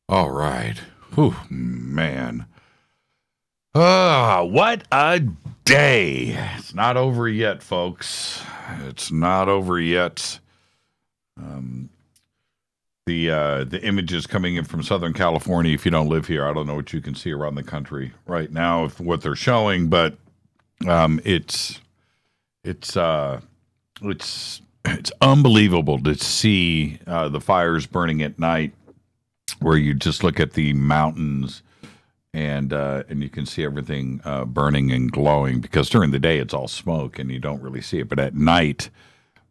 All right. Whew, man. What a day. It's not over yet, folks. It's not over yet. Um, the images coming in from Southern California, if you don't live here, I don't know what you can see around the country right now, if what they're showing, but it's it's uh, it's unbelievable to see the fires burning at night, where you just look at the mountains and you can see everything burning and glowing, because during the day it's all smoke and you don't really see it, but at night,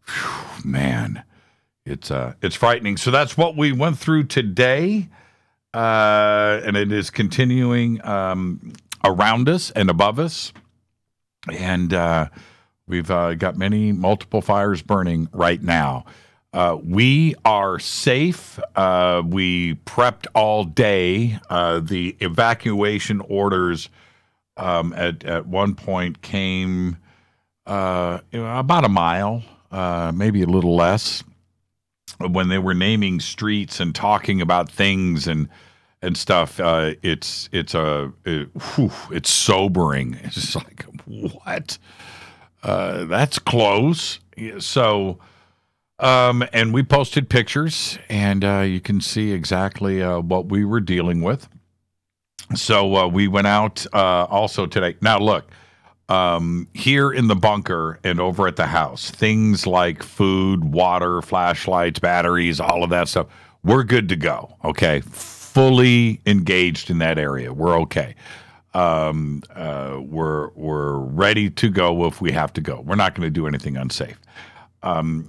whew, man, it's frightening. So that's what we went through today, and it is continuing around us and above us, and we've got multiple fires burning right now. We are safe. We prepped all day. The evacuation orders at one point came about a mile, maybe a little less, when they were naming streets and talking about things and stuff. It's sobering. It's just like, what? That's close. So. And we posted pictures, and you can see exactly what we were dealing with. So we went out also today. Now, look, here in the bunker and over at the house, things like food, water, flashlights, batteries, all of that stuff, we're good to go, okay? Fully engaged in that area. We're okay. We're ready to go if we have to go. We're not going to do anything unsafe.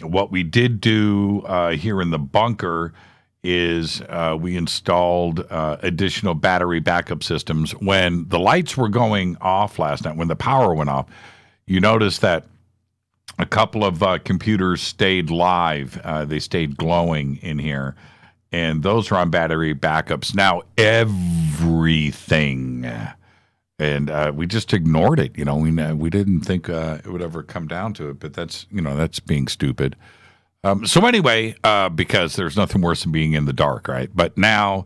What we did do here in the bunker is we installed additional battery backup systems. When the lights were going off last night, when the power went off, you noticed that a couple of computers stayed live. They stayed glowing in here, and those are on battery backups. Now, everything. And we just ignored it. We didn't think it would ever come down to it, but that's being stupid. So anyway, because there's nothing worse than being in the dark, right? But now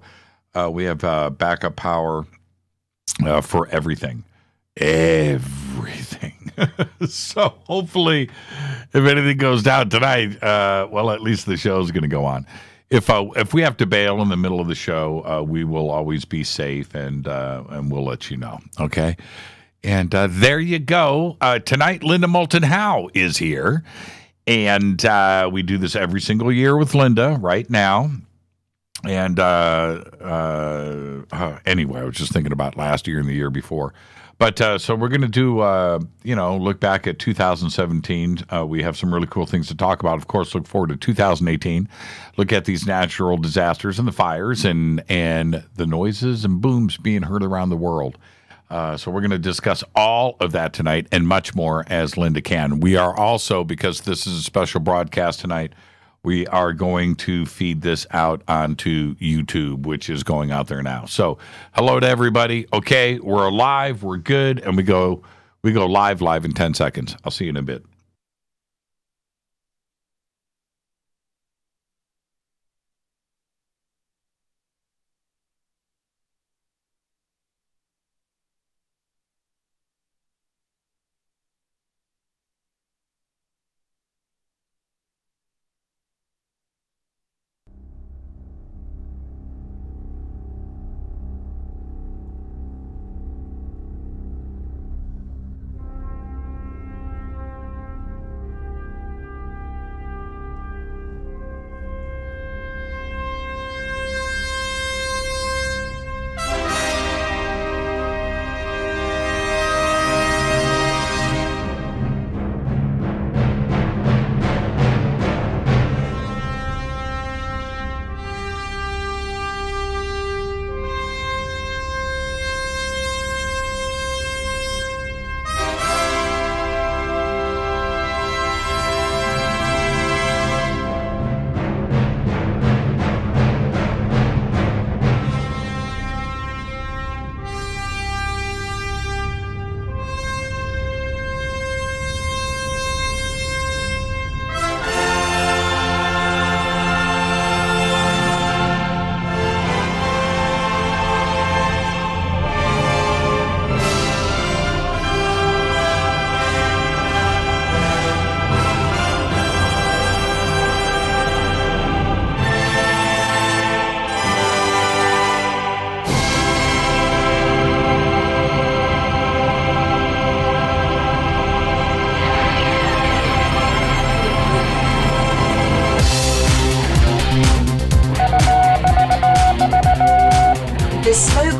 we have backup power for everything. Everything. So hopefully, if anything goes down tonight, well, at least the show is going to go on. If we have to bail in the middle of the show, we will always be safe, and we'll let you know. Okay, and there you go. Tonight, Linda Moulton Howe is here, and we do this every single year with Linda right now. And anyway, I was just thinking about last year and the year before. But so we're going to do, look back at 2017. We have some really cool things to talk about. Of course, look forward to 2018. Look at these natural disasters and the fires and the noises and booms being heard around the world. So we're going to discuss all of that tonight and much more as Linda can. We are also, because this is a special broadcast tonight, we are going to feed this out onto YouTube, which is going out there now. So hello to everybody. Okay, we're live, we're good, and we go live in 10 seconds. I'll see you in a bit.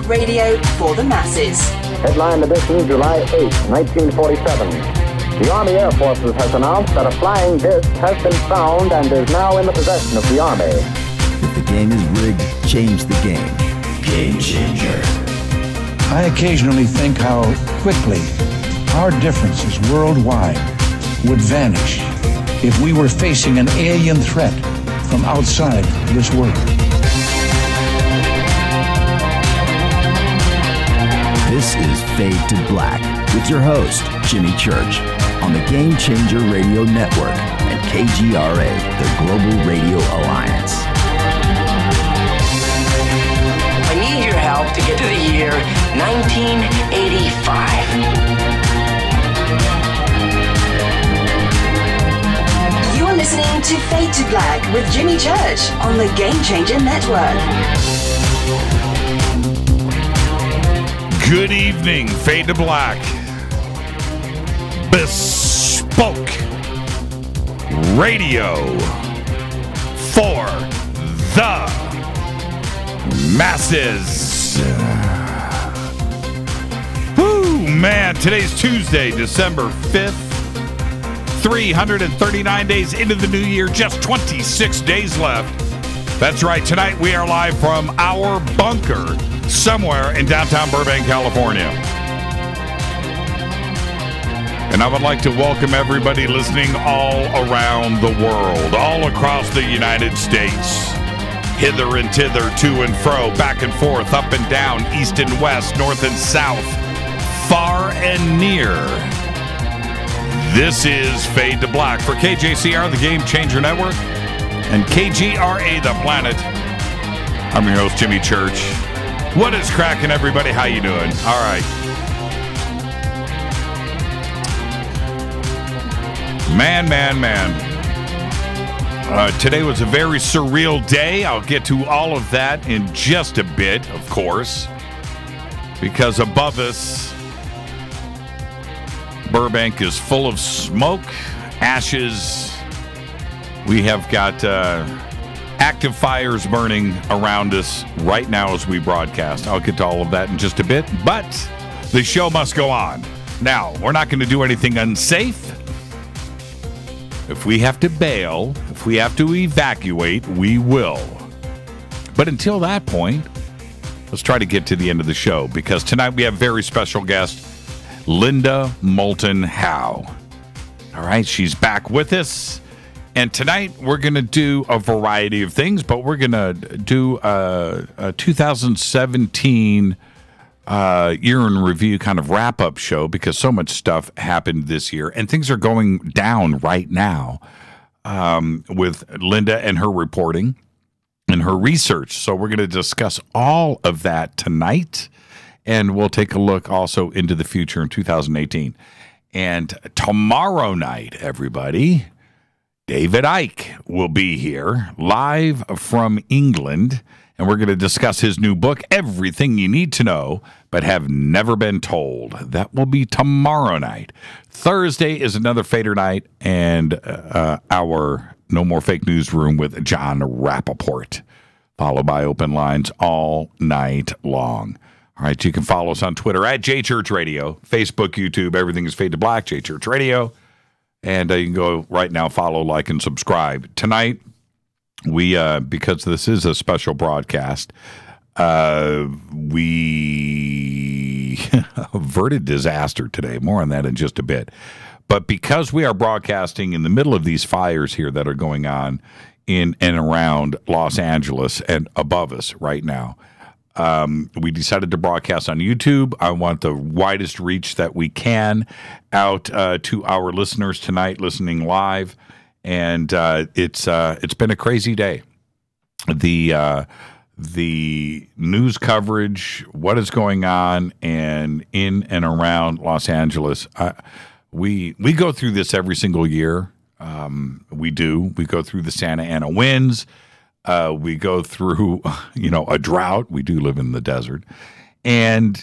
radio for the masses. Headline edition, July 8, 1947. The Army Air Forces has announced that a flying disc has been found and is now in the possession of the Army. If the game is rigged, change the game. Game changer. I occasionally think how quickly our differences worldwide would vanish if we were facing an alien threat from outside this world. This is Fade to Black with your host, Jimmy Church, on the Game Changer Radio Network and KGRA, the Global Radio Alliance. I need your help to get to the year 1985. You're listening to Fade to Black with Jimmy Church on the Game Changer Network. Good evening, Fade to Black. Bespoke radio for the masses. Woo, man, today's Tuesday, December 5th. 339 days into the new year, just 26 days left. That's right, tonight we are live from our bunker somewhere in downtown Burbank, California. And I would like to welcome everybody listening all around the world, all across the United States. Hither and thither, to and fro, back and forth, up and down, east and west, north and south, far and near. This is Fade to Black for KJCR, the Game Changer Network, and KGRA, the Planet. I'm your host, Jimmy Church. What is cracking, everybody? How you doing? All right. Man. Today was a very surreal day. I'll get to all of that in just a bit, of course, because above us, Burbank is full of smoke, ashes. We have got active fires burning around us right now as we broadcast. I'll get to all of that in just a bit, but the show must go on. Now, we're not going to do anything unsafe. If we have to bail, if we have to evacuate, we will. But until that point, let's try to get to the end of the show, because tonight we have very special guest, Linda Moulton Howe. All right, she's back with us. And tonight we're going to do a variety of things, but we're going to do a 2017 year in review kind of wrap-up show, because so much stuff happened this year, and things are going down right now with Linda and her reporting and her research. So we're going to discuss all of that tonight. And we'll take a look also into the future in 2018. And tomorrow night, everybody, David Icke will be here live from England. And we're going to discuss his new book, Everything You Need to Know But Have Never Been Told. That will be tomorrow night. Thursday is another Fader night and our No More Fake News room with John Rappaport, followed by open lines all night long. All right, you can follow us on Twitter at JChurchRadio, Facebook, YouTube, everything is Fade to Black, JChurch Radio. And you can go right now, follow, like, and subscribe. Tonight, we, because this is a special broadcast, we averted disaster today. More on that in just a bit. But because we are broadcasting in the middle of these fires here that are going on in and around Los Angeles and above us right now, we decided to broadcast on YouTube. I want the widest reach that we can out to our listeners tonight, listening live, and it's been a crazy day. The news coverage, what is going on, and in and around Los Angeles. We go through this every single year. We do. We go through the Santa Ana winds. We go through, a drought. We do live in the desert. And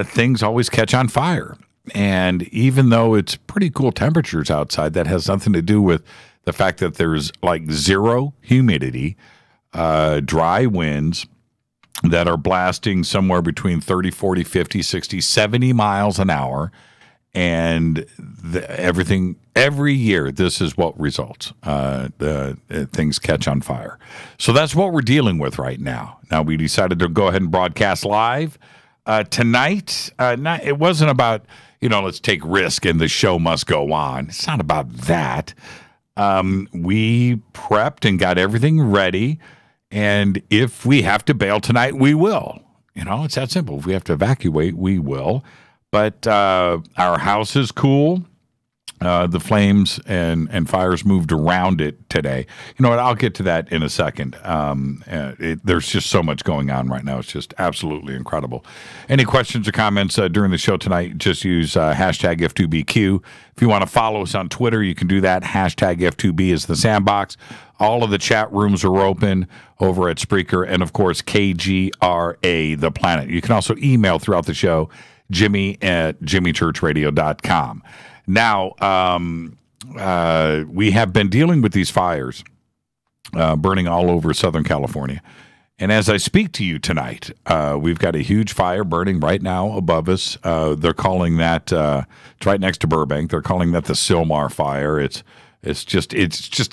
things always catch on fire. And even though it's pretty cool temperatures outside, that has nothing to do with the fact that there's like zero humidity, dry winds, that are blasting somewhere between 30, 40, 50, 60, 70 miles an hour. And every year, this is what results. Things catch on fire. So that's what we're dealing with right now. Now, we decided to go ahead and broadcast live tonight. It wasn't about, let's take risk and the show must go on. It's not about that. We prepped and got everything ready. And if we have to bail tonight, we will. It's that simple. If we have to evacuate, we will. But our house is cool. The flames and fires moved around it today. You know what? I'll get to that in a second. There's just so much going on right now. It's just absolutely incredible. Any questions or comments during the show tonight, just use hashtag F2BQ. If you want to follow us on Twitter, you can do that. Hashtag F2B is the sandbox. All of the chat rooms are open over at Spreaker and, of course, KGRA, The Planet. You can also email throughout the show, Jimmy@jimmychurchradio.com. Now, we have been dealing with these fires burning all over Southern California. And as I speak to you tonight, we've got a huge fire burning right now above us. They're calling that, it's right next to Burbank. They're calling that the Sylmar fire. It's just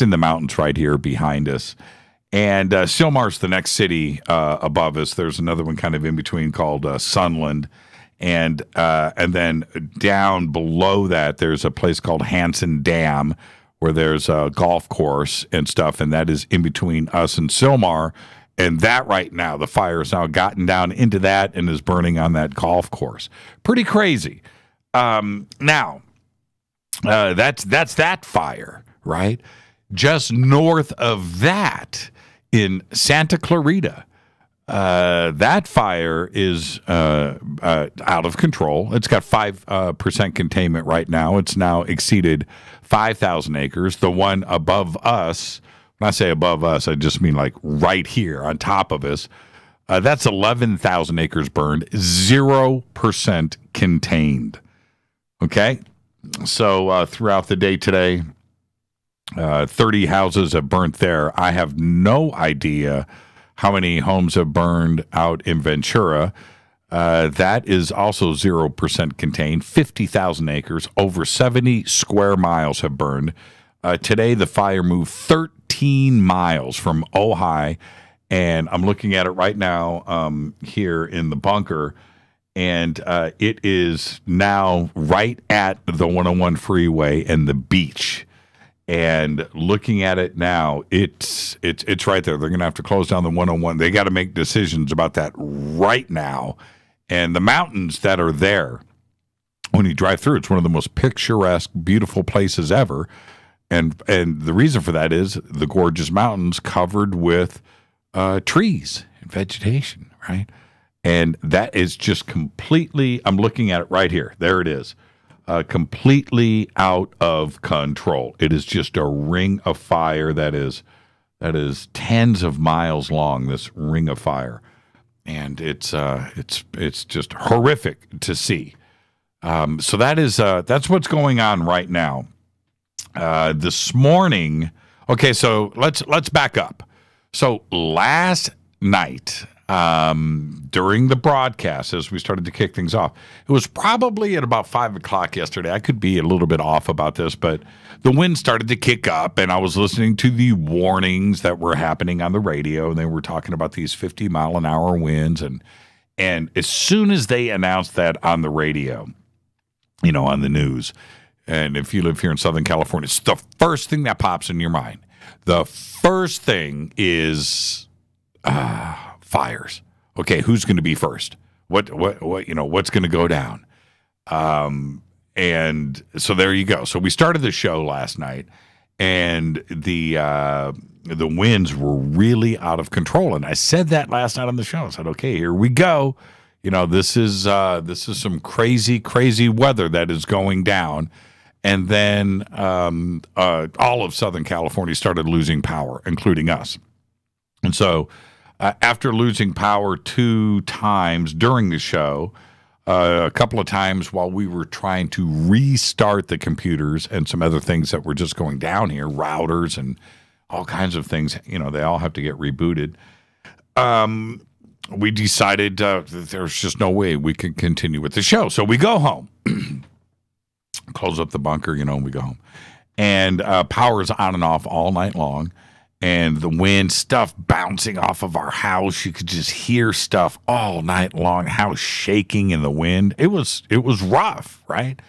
in the mountains right here behind us. And Sylmar's the next city above us. There's another one kind of in between called Sunland. And then down below that, there's a place called Hanson Dam where there's a golf course and stuff, and that is in between us and Sylmar. And that right now, the fire has now gotten down into that and is burning on that golf course. Pretty crazy. Now, that's that fire, right? Just north of that in Santa Clarita, that fire is out of control. It's got 5% containment right now. It's now exceeded 5,000 acres. The one above us, when I say above us, I just mean like right here on top of us, that's 11,000 acres burned, 0% contained. Okay? So throughout the day today, 30 houses have burnt there. I have no idea how many homes have burned out in Ventura. That is also 0% contained. 50,000 acres, over 70 square miles have burned. Today, the fire moved 13 miles from Ojai, and I'm looking at it right now here in the bunker, and it is now right at the 101 freeway and the beach. And looking at it now, it's right there. They're going to have to close down the 101. They got to make decisions about that right now. And the mountains that are there, when you drive through, it's one of the most picturesque, beautiful places ever. And the reason for that is the gorgeous mountains covered with trees and vegetation, right? And that is just completely, I'm looking at it right here. There it is. Completely out of control. It is just a ring of fire that is tens of miles long, this ring of fire. And it's just horrific to see. So that's what's going on right now. This morning, okay, so let's back up. So last night, during the broadcast, as we started to kick things off, it was probably at about 5 o'clock yesterday. I could be a little bit off about this, but the wind started to kick up, and I was listening to the warnings that were happening on the radio, and they were talking about these 50-mile-an-hour winds, and as soon as they announced that on the radio, on the news, and if you live here in Southern California, it's the first thing that pops in your mind. The first thing is fires. Okay, who's going to be first? What's going to go down? And so there you go. So we started the show last night, and the winds were really out of control. And I said that last night on the show. I said, okay, here we go. This is some crazy, crazy weather that is going down. And then all of Southern California started losing power, including us. And so after losing power 2 times during the show, a couple of times while we were trying to restart the computers and some other things that were just going down here, routers and all kinds of things, they all have to get rebooted. we decided that there's just no way we could continue with the show. So we go home, close up the bunker, and we go home. And power is on and off all night long. And the wind, stuff bouncing off of our house. You could just hear stuff all night long, house shaking in the wind. It was rough, right?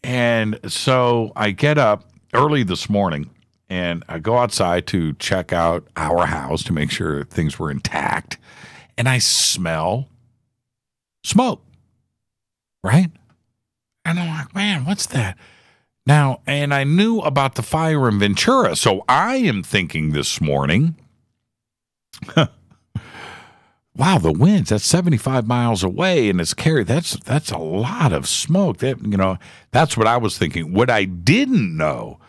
And so I get up early this morning, and I go outside to check out our house to make sure things were intact. And I smell smoke, right? And I'm like, man, what's that? Now, and I knew about the fire in Ventura, so I am thinking this morning, wow, the winds, that's 75 miles away, and it's carried, that's a lot of smoke. That's what I was thinking. What I didn't know,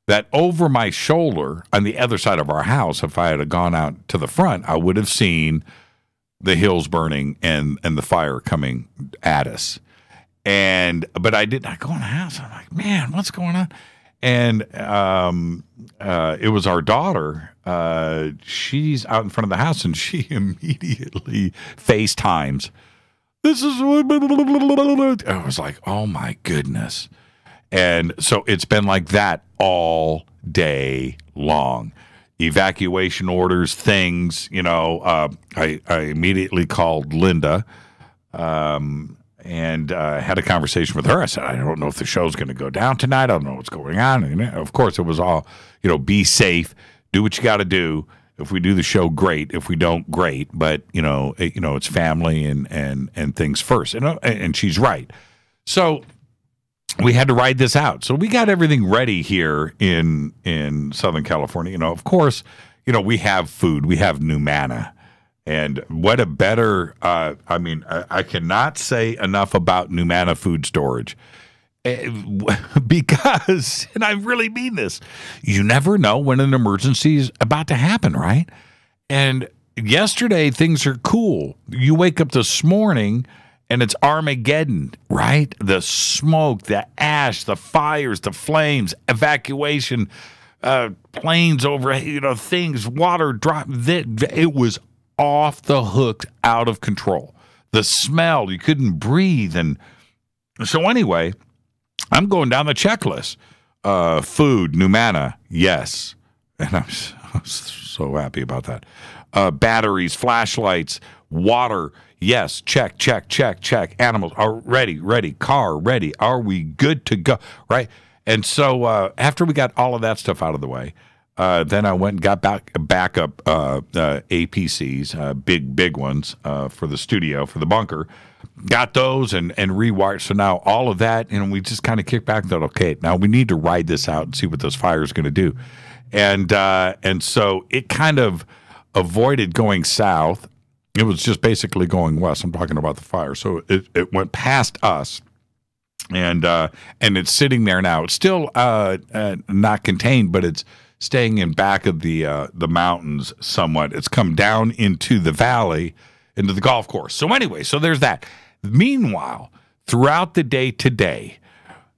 that over my shoulder on the other side of our house, if I had gone out to the front, I would have seen the hills burning and the fire coming at us. But I didn't. I go in the house. I'm like, man, what's going on? And it was our daughter. She's out in front of the house, and she immediately FaceTimes. This is what I was like, oh my goodness. And so it's been like that all day long. Evacuation orders, things. I immediately called Linda. And had a conversation with her. I said, I don't know if the show's going to go down tonight. I don't know what's going on. And of course, it was all, be safe, do what you got to do. If we do the show, great. If we don't, great. But it's family and things first. And she's right. So we had to ride this out. So we got everything ready here in Southern California. Of course, we have food. We have new manna. And what a better, I cannot say enough about Numanna food storage because, and I really mean this, you never know when an emergency is about to happen, right? And yesterday, things are cool. You wake up this morning and it's Armageddon, right? The smoke, the ash, the fires, the flames, evacuation, planes over, things, water drop. It was off the hook, out of control. The smell, you couldn't breathe. And so anyway, I'm going down the checklist. Food, Numanna, yes. And I'm so happy about that. Batteries, flashlights, water, yes. Check. Animals are ready. Car, ready. Are we good to go? Right? And so after we got all of that stuff out of the way, then I went and got backup APCs, big ones for the studio, for the bunker. Got those and rewired. So now all of that, we just kind of kicked back and thought, okay, now we need to ride this out and see what this fire is going to do. And so it kind of avoided going south. It was just basically going west. I'm talking about the fire. So it went past us. And it's sitting there now. It's still not contained, but it's staying in back of the mountains somewhat. It's come down into the valley, into the golf course. So anyway, so there's that. Meanwhile, throughout the day today,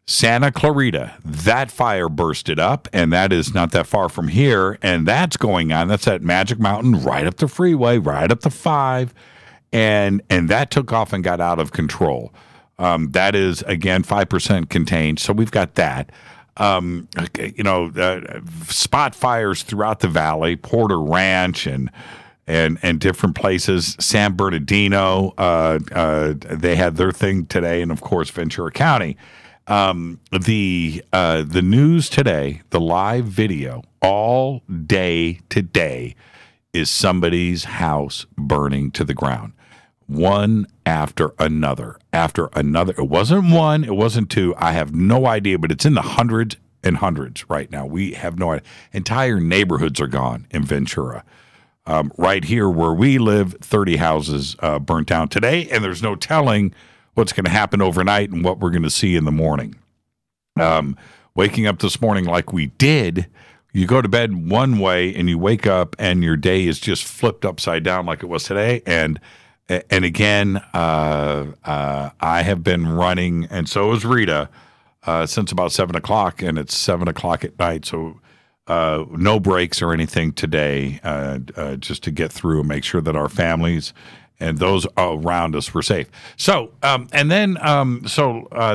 Santa Clarita, that fire bursted up, and that is not that far from here, and that's going on. That's at Magic Mountain, right up the freeway, right up the 5, and that took off and got out of control. That is, again, 5% contained, so we've got that. Spot fires throughout the valley, Porter Ranch and different places. San Bernardino, they had their thing today, and of course Ventura County. The news today, the live video all day today is somebody's house burning to the ground. One after another. It wasn't one, it wasn't two. I have no idea, but it's in the hundreds and hundreds right now. We have no idea. Entire neighborhoods are gone in Ventura. Right here where we live, 30 houses burnt down today, and there's no telling what's going to happen overnight and what we're going to see in the morning. Waking up this morning like we did, you go to bed one way and you wake up and your day is just flipped upside down like it was today. And again, I have been running, and so is Rita, since about 7 o'clock, and it's 7 o'clock at night. So no breaks or anything today, just to get through and make sure that our families and those around us were safe. So,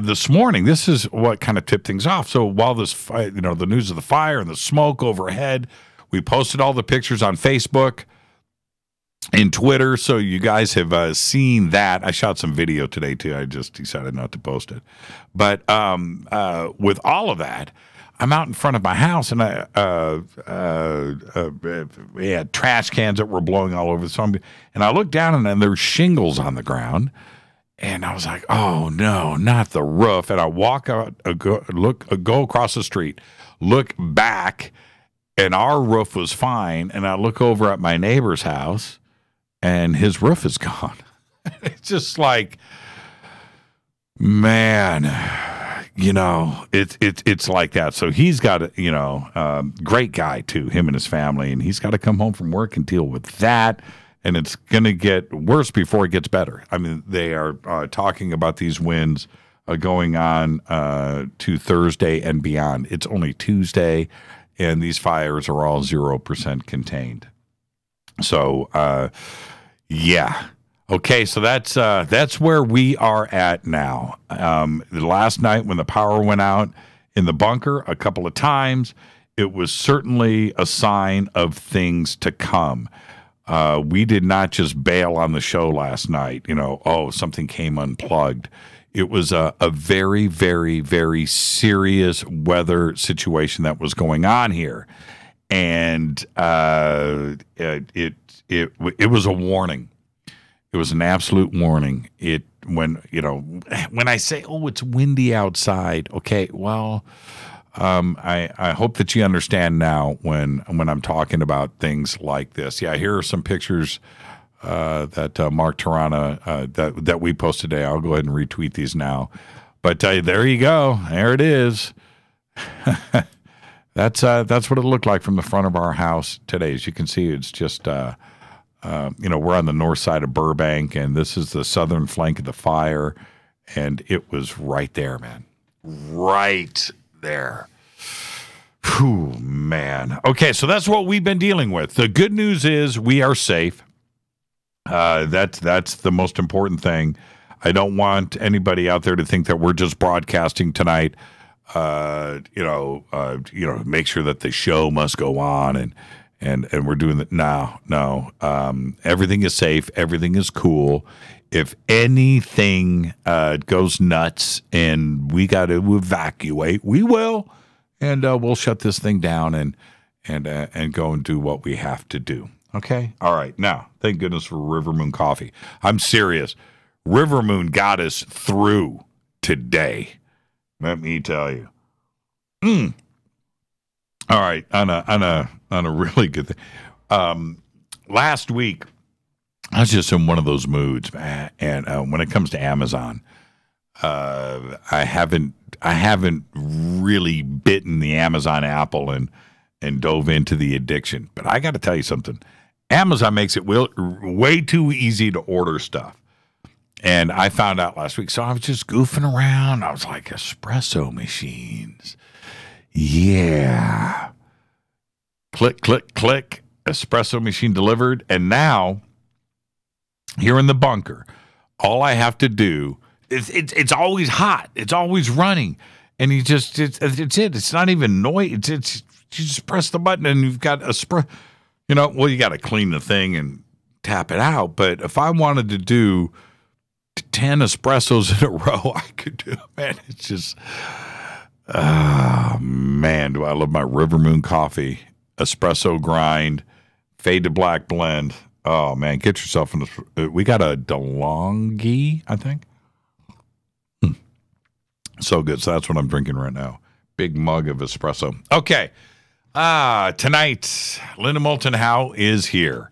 this morning, this is what kind of tipped things off. So while the news of the fire and the smoke overhead, we posted all the pictures on Facebook and Twitter, so you guys have seen that. I shot some video today too. I just decided not to post it. But with all of that, I'm out in front of my house, and we had trash cans that were blowing all over. And I looked down, and there's shingles on the ground. And I was like, oh, no, not the roof. And I walk out, go across the street, look back, and our roof was fine. And I look over at my neighbor's house, and his roof is gone. It's just like, man... it's like that. So he's got great guy too, him and his family, and he's got to come home from work and deal with that. And it's going to get worse before it gets better. I mean, they are talking about these winds going on to Thursday and beyond. It's only Tuesday, and these fires are all 0% contained. So, yeah. Okay, so that's where we are at now. Last night when the power went out in the bunker a couple of times, it was certainly a sign of things to come. We did not just bail on the show last night, something came unplugged. It was a very, very, very serious weather situation that was going on here. And it was a warning. It was an absolute warning. When I say, oh, it's windy outside. Okay, well, I hope that you understand now when I'm talking about things like this. Yeah, here are some pictures that Mark Tirana that we posted today. I'll go ahead and retweet these now. But there you go. There it is. That's what it looked like from the front of our house today. As you can see, it's just. We're on the north side of Burbank, and this is the southern flank of the fire, and it was right there, man. Right there. Whew, man. Okay, so that's what we've been dealing with. The good news is we are safe. That's the most important thing. I don't want anybody out there to think that we're just broadcasting tonight. Make sure that the show must go on and we're doing that. No. Everything is safe. Everything is cool. If anything goes nuts and we got to evacuate, we will, and we'll shut this thing down and go and do what we have to do. Okay. All right. Now, thank goodness for River Moon Coffee. I'm serious. River Moon got us through today. Let me tell you. All right. On a really good thing. Last week, I was just in one of those moods, man. And when it comes to Amazon, I haven't really bitten the Amazon apple and dove into the addiction. But I got to tell you something. Amazon makes it way too easy to order stuff. And I found out last week. So I was just goofing around. I was like, espresso machines. Yeah. Click, click, click. Espresso machine delivered. And now, here in the bunker, all I have to do is it's always hot. It's always running. And it's it. It's not even noise. You just press the button and you've got espresso. You got to clean the thing and tap it out. But if I wanted to do 10 espressos in a row, I could do it, man. It's just, man, do I love my River Moon coffee. Espresso grind, fade to black blend. Oh, man, get yourself in this. We got a DeLonghi, I think. So good. So that's what I'm drinking right now. Big mug of espresso. Okay. Tonight, Linda Moulton Howe is here.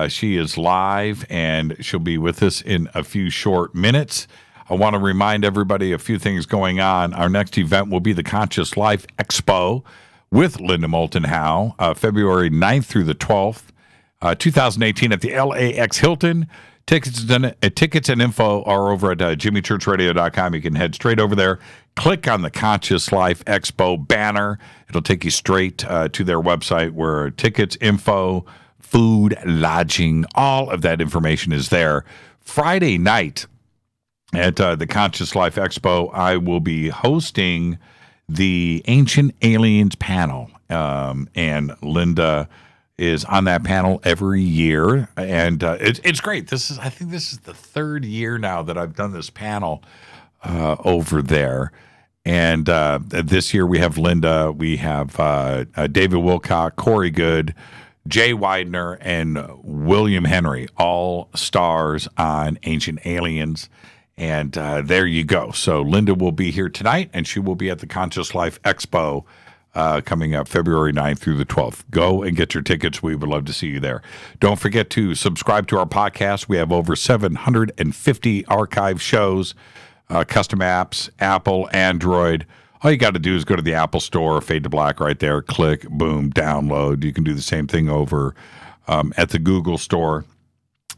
She is live, and she'll be with us in a few short minutes. I want to remind everybody a few things going on. Our next event will be the Conscious Life Expo with Linda Moulton Howe, February 9th through the 12th, 2018 at the LAX Hilton. Tickets and info are over at jimmychurchradio.com. You can head straight over there. Click on the Conscious Life Expo banner. It'll take you straight to their website where tickets, info, food, lodging, all of that information is there. Friday night at the Conscious Life Expo, I will be hosting the Ancient Aliens panel, and Linda is on that panel every year, and it's great. I think this is the third year now that I've done this panel over there, and this year we have Linda, we have David Wilcock, Corey Good, Jay Widener, and William Henry, all stars on Ancient Aliens. And there you go. So Linda will be here tonight, and she will be at the Conscious Life Expo coming up February 9th through the 12th. Go and get your tickets. We would love to see you there. Don't forget to subscribe to our podcast. We have over 750 archive shows, custom apps, Apple, Android. All you got to do is go to the Apple Store, Fade to Black right there, click, boom, download. You can do the same thing over at the Google Store.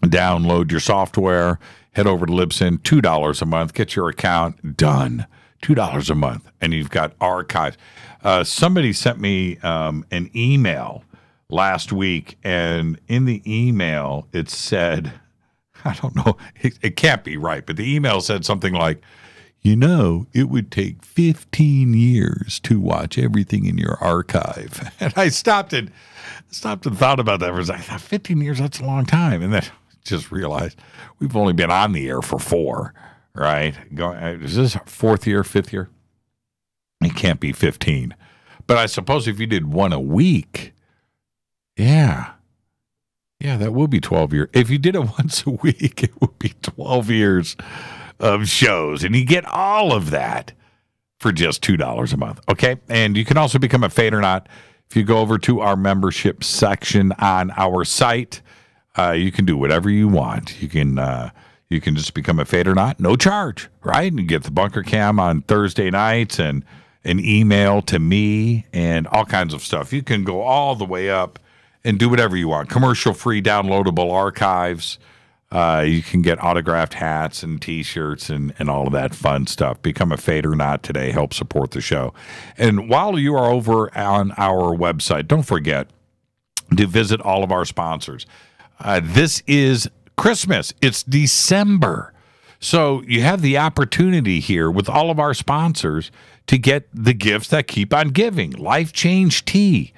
Download your software. Head over to Libsyn, $2 a month. Get your account done. $2 a month. And you've got archives. Somebody sent me an email last week, and in the email it said, I don't know, it can't be right, but the email said something like, it would take 15 years to watch everything in your archive. And I stopped and thought about that. I thought, 15 years, that's a long time. And then just realized we've only been on the air for 4, right? Is this fourth year, fifth year? It can't be 15. But I suppose if you did one a week, yeah, that would be 12 years. If you did it once a week, it would be 12 years of shows. And you get all of that for just $2 a month, okay? And you can also become a Fade or Not. If you go over to our membership section on our site, you can do whatever you want. You can just become a Fade or Not, no charge, right? And you get the bunker cam on Thursday nights and an email to me and all kinds of stuff. You can go all the way up and do whatever you want. Commercial-free downloadable archives. You can get autographed hats and T-shirts and all of that fun stuff. Become a Fade or Not today. Help support the show. And while you are over on our website, don't forget to visit all of our sponsors. This is Christmas. It's December. So you have the opportunity here with all of our sponsors to get the gifts that keep on giving. Life Change Tea,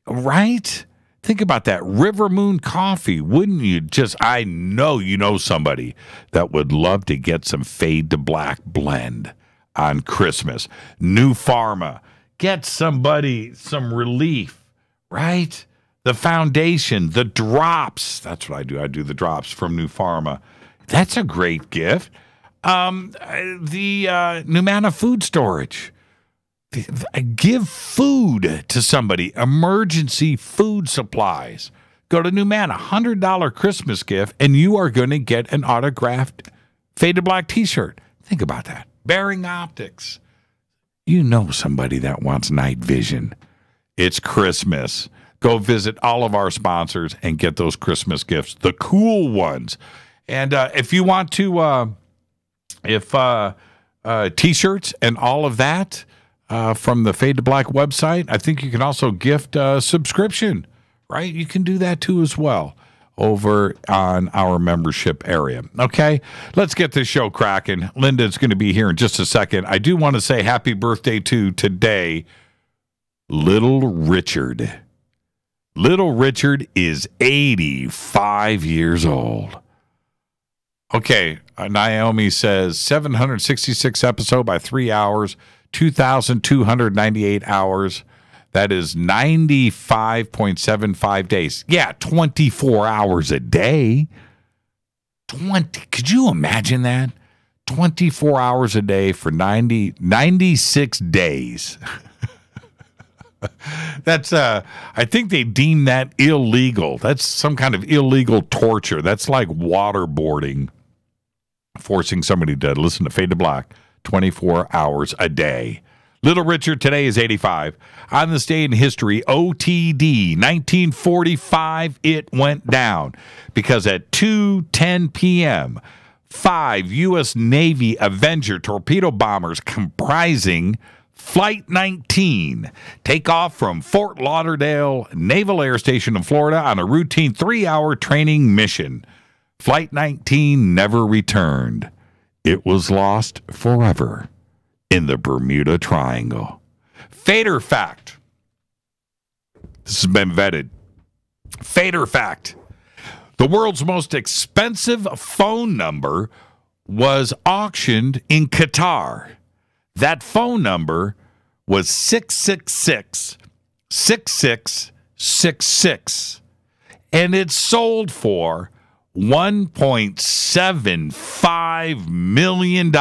right? Think about that. River Moon Coffee. Wouldn't you I know you know somebody that would love to get some Fade to Black blend on Christmas. New Pharma. Get somebody some relief, right? The foundation, the drops. That's what I do. I do the drops from New Pharma. That's a great gift. The Numana Food Storage. Give food to somebody. Emergency food supplies. Go to Numana, $100 Christmas gift, and you are going to get an autographed Fade to Black T-shirt. Think about that. Bearing Optics. You know somebody that wants night vision. It's Christmas. Go visit all of our sponsors and get those Christmas gifts, the cool ones. And if you want to, T-shirts and all of that from the Fade to Black website, I think you can also gift a subscription, right? You can do that too as well over on our membership area. Okay, let's get this show cracking. Linda's going to be here in just a second. I do want to say happy birthday to today, Little Richard. Little Richard is 85 years old. Okay, Naomi says 766 episode by 3 hours, 2,298 hours. That is 95.75 days. Yeah, 24 hours a day. Could you imagine that? 24 hours a day for 96 days. That's I think they deem that illegal. That's some kind of illegal torture. That's like waterboarding, forcing somebody to listen to Fade to Black 24 hours a day. Little Richard today is 85. On this day in history, OTD, 1945, it went down because at 2:10 p.m., 5 U.S. Navy Avenger torpedo bombers comprising Flight 19, take off from Fort Lauderdale Naval Air Station in Florida on a routine 3-hour training mission. Flight 19 never returned. It was lost forever in the Bermuda Triangle. Fader fact. This has been vetted. Fader fact. The world's most expensive phone number was auctioned in Qatar. That phone number was 666-6666. And it sold for $1.75 million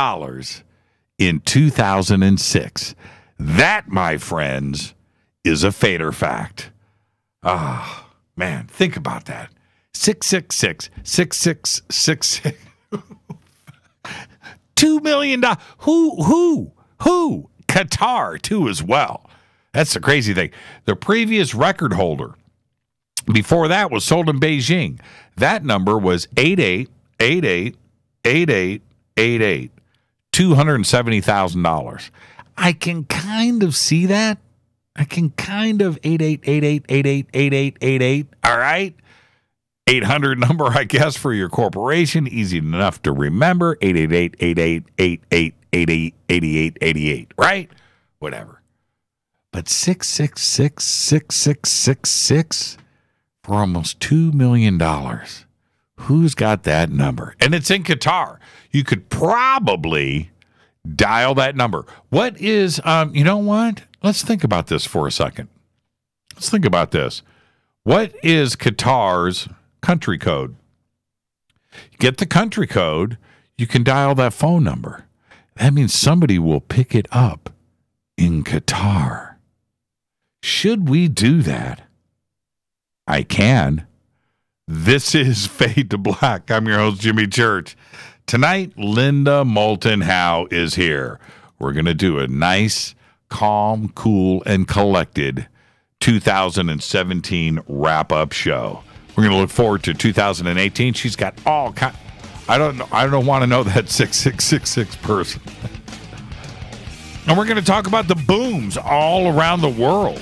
in 2006. That, my friends, is a fader fact. Ah, man, think about that. 666-6666. $2 million. Who? Qatar, too, as well. That's the crazy thing. The previous record holder before that was sold in Beijing. That number was 88888888. $270,000. I can kind of see that. I can kind of 8888888888. All right. 800 number, I guess, for your corporation. Easy enough to remember. 88888888888. Right? Whatever. But 666-6666 for almost $2 million. Who's got that number? And it's in Qatar. You could probably dial that number. What is, you know what? Let's think about this for a second. Let's think about this. What is Qatar's country code? You get the country code, you can dial that phone number. That means somebody will pick it up in Qatar. Should we do that? I can. This is Fade to Black. I'm your host, Jimmy Church. Tonight, Linda Moulton Howe is here. We're going to do a nice, calm, cool, and collected 2017 wrap-up show. We're going to look forward to 2018. She's got all kind. I don't want to know that 6666 person. And we're going to talk about the booms all around the world.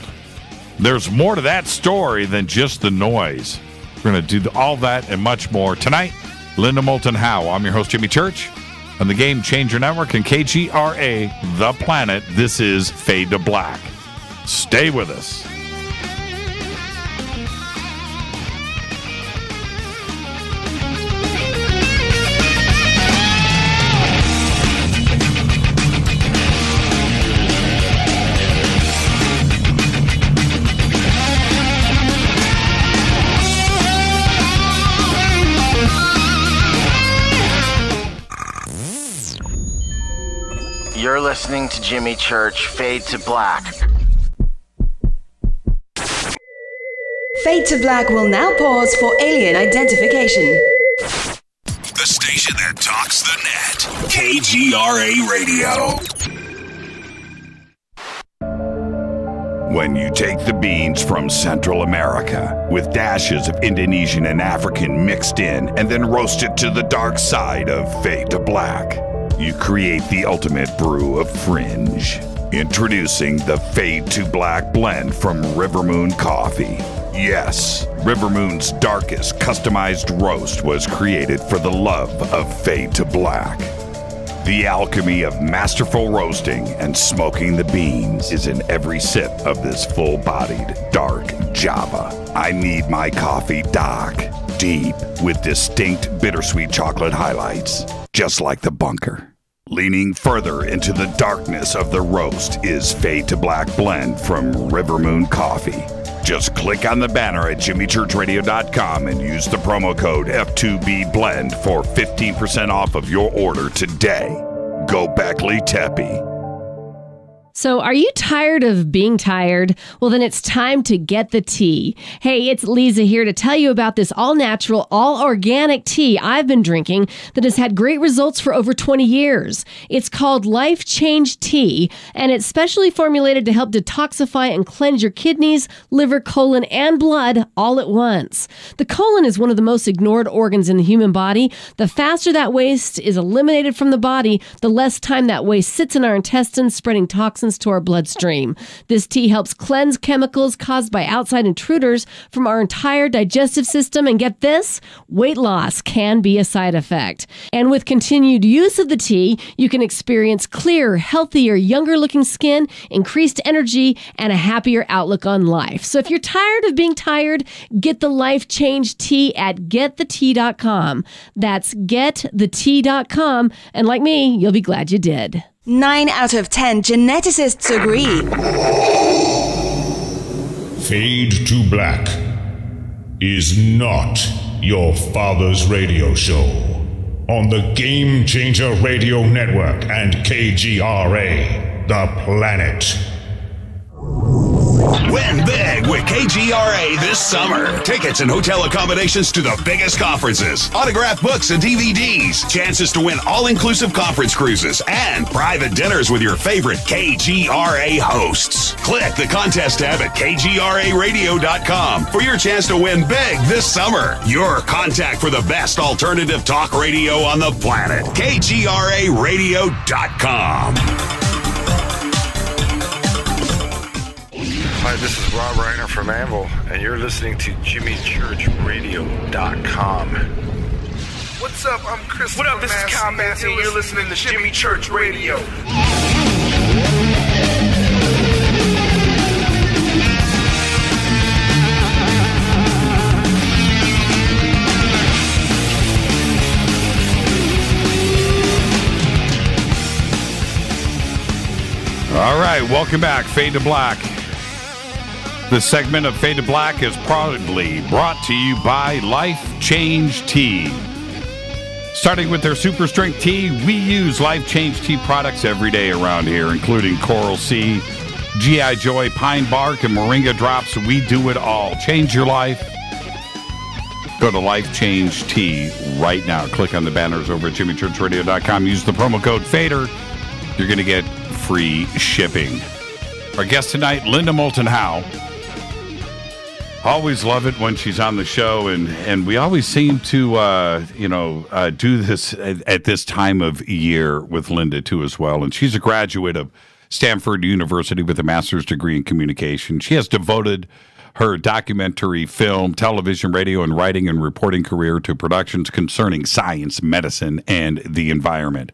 There's more to that story than just the noise. We're going to do all that and much more tonight. Linda Moulton Howe. I'm your host, Jimmy Church, on the Game Changer Network and KGRA, The Planet. This is Fade to Black. Stay with us. You're listening to Jimmy Church, Fade to Black. Fade to Black will now pause for alien identification. The station that talks the net. KGRA Radio. When you take the beans from Central America with dashes of Indonesian and African mixed in and then roast it to the dark side of Fade to Black, you create the ultimate brew of fringe. Introducing the Fade to Black blend from River Moon Coffee. Yes, River Moon's darkest customized roast was created for the love of Fade to Black. The alchemy of masterful roasting and smoking the beans is in every sip of this full-bodied, dark Java. I need my coffee dark, deep, with distinct bittersweet chocolate highlights, just like the bunker. Leaning further into the darkness of the roast is Fade to Black blend from River Moon Coffee. Just click on the banner at jimmychurchradio.com and use the promo code F2BBLEND for 15% off of your order today. Go Beckley Teppy. So are you tired of being tired? Well, then it's time to get the tea. Hey, it's Lisa here to tell you about this all-natural, all-organic tea I've been drinking that has had great results for over 20 years. It's called Life Change Tea, and it's specially formulated to help detoxify and cleanse your kidneys, liver, colon, and blood all at once. The colon is one of the most ignored organs in the human body. The faster that waste is eliminated from the body, the less time that waste sits in our intestines, spreading toxins toxins to our bloodstream. This tea helps cleanse chemicals caused by outside intruders from our entire digestive system. And get this, weight loss can be a side effect. And with continued use of the tea, you can experience clearer, healthier, younger-looking skin, increased energy, and a happier outlook on life. So if you're tired of being tired, get the Life Change Tea at getthetea.com. That's getthetea.com. And like me, you'll be glad you did. 9 out of 10 geneticists agree. Fade to Black is not your father's radio show on the Game Changer Radio Network and KGRA, the planet. Win big with KGRA this summer. Tickets and hotel accommodations to the biggest conferences, autographed books and DVDs, chances to win all-inclusive conference cruises, and private dinners with your favorite KGRA hosts. Click the contest tab at kgraradio.com for your chance to win big this summer. Your contact for the best alternative talk radio on the planet. kgraradio.com. Hi, this is Rob Reiner from Anvil, and you're listening to JimmyChurchRadio.com. What's up? I'm Chris. What up? This is Kyle Massey, and you're listening to Jimmy Church Radio. All right, welcome back. Fade to Black. This segment of Fade to Black is proudly brought to you by Life Change Tea. Starting with their super strength tea, we use Life Change Tea products every day around here, including Coral Sea, GI Joy, Pine Bark, and Moringa Drops. We do it all. Change your life. Go to Life Change Tea right now. Click on the banners over at JimmyChurchRadio.com. Use the promo code FADER. You're going to get free shipping. Our guest tonight, Linda Moulton Howe. Always love it when she's on the show, and we always seem to, do this at this time of year with Linda, too, as well. And she's a graduate of Stanford University with a master's degree in communication. She has devoted her documentary, film, television, radio, and writing and reporting career to productions concerning science, medicine, and the environment.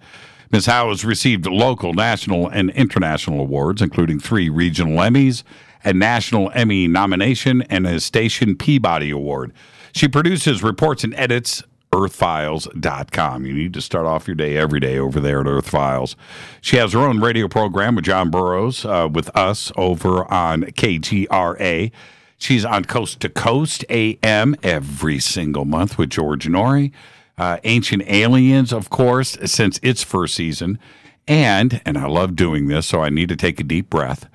Ms. Howe has received local, national, and international awards, including 3 regional Emmys, a National Emmy nomination, and a Station Peabody Award. She produces, reports, and edits earthfiles.com. You need to start off your day every day over there at Earth Files. She has her own radio program with John Burroughs, with us over on KGRA. She's on Coast to Coast AM every single month with George Norrie. Ancient Aliens, of course, since its first season. And I love doing this, so I need to take a deep breath.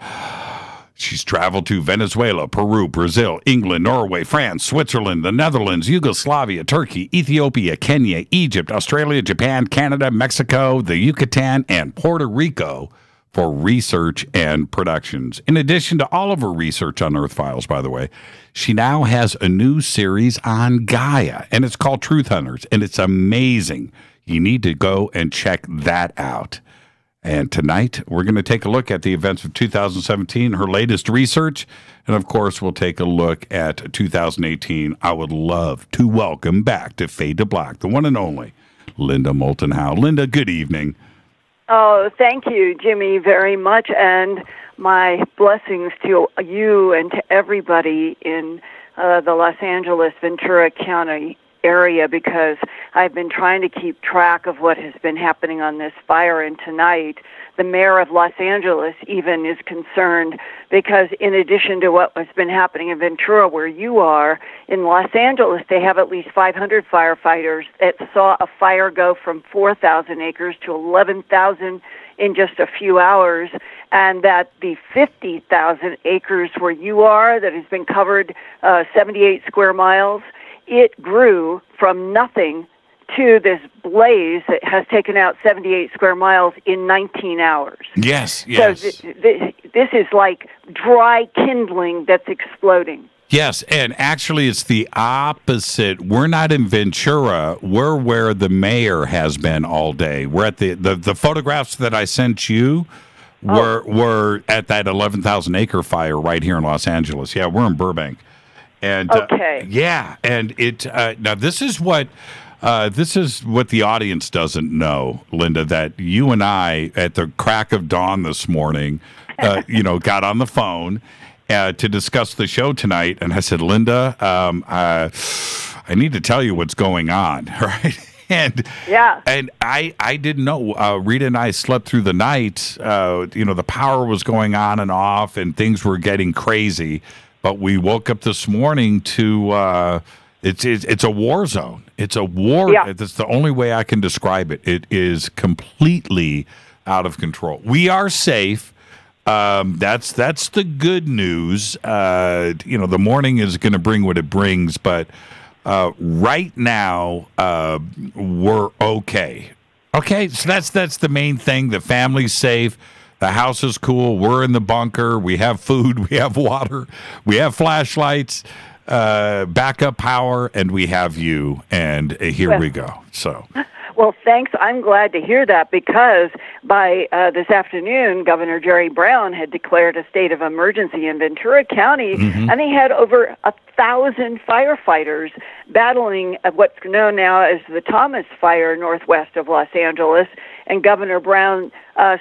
She's traveled to Venezuela, Peru, Brazil, England, Norway, France, Switzerland, the Netherlands, Yugoslavia, Turkey, Ethiopia, Kenya, Egypt, Australia, Japan, Canada, Mexico, the Yucatan, and Puerto Rico for research and productions. In addition to all of her research on Earth Files, by the way, she now has a new series on Gaia, and it's called Truth Hunters, and it's amazing. You need to go and check that out. And tonight, we're going to take a look at the events of 2017, her latest research, and of course, we'll take a look at 2018. I would love to welcome back to Fade to Black, the one and only Linda Moulton Howe. Linda, good evening. Oh, thank you, Jimmy, very much, and my blessings to you and to everybody in the Los Angeles, Ventura County area, because I've been trying to keep track of what has been happening on this fire, and tonight the mayor of Los Angeles even is concerned because in addition to what has been happening in Ventura where you are, in Los Angeles they have at least 500 firefighters that saw a fire go from 4,000 acres to 11,000 in just a few hours, and that the 50,000 acres where you are that has been covered 78 square miles, it grew from nothing to this blaze that has taken out 78 square miles in 19 hours. Yes. So this is like dry kindling that's exploding. Yes, and actually it's the opposite. We're not in Ventura. We're where the mayor has been all day. We're at the photographs that I sent you We're at that 11,000 acre fire right here in Los Angeles. Yeah, we're in Burbank. And okay. And it now this is what the audience doesn't know, Linda, that you and I at the crack of dawn this morning, got on the phone to discuss the show tonight, and I said, Linda, I need to tell you what's going on, right? And I didn't know. Rita and I slept through the night. The power was going on and off, and things were getting crazy. But we woke up this morning to it's a war zone. It's a war. Yeah. That's the only way I can describe it. It is completely out of control. We are safe. That's the good news. The morning is going to bring what it brings, but right now we're okay. Okay, so that's the main thing. The family's safe. The house is cool. We're in the bunker. We have food. We have water. We have flashlights, backup power, and we have you. And here we go. So. Well, thanks. I'm glad to hear that, because by this afternoon, Governor Jerry Brown had declared a state of emergency in Ventura County, and he had over 1,000 firefighters battling what's known now as the Thomas Fire northwest of Los Angeles. And Governor Brown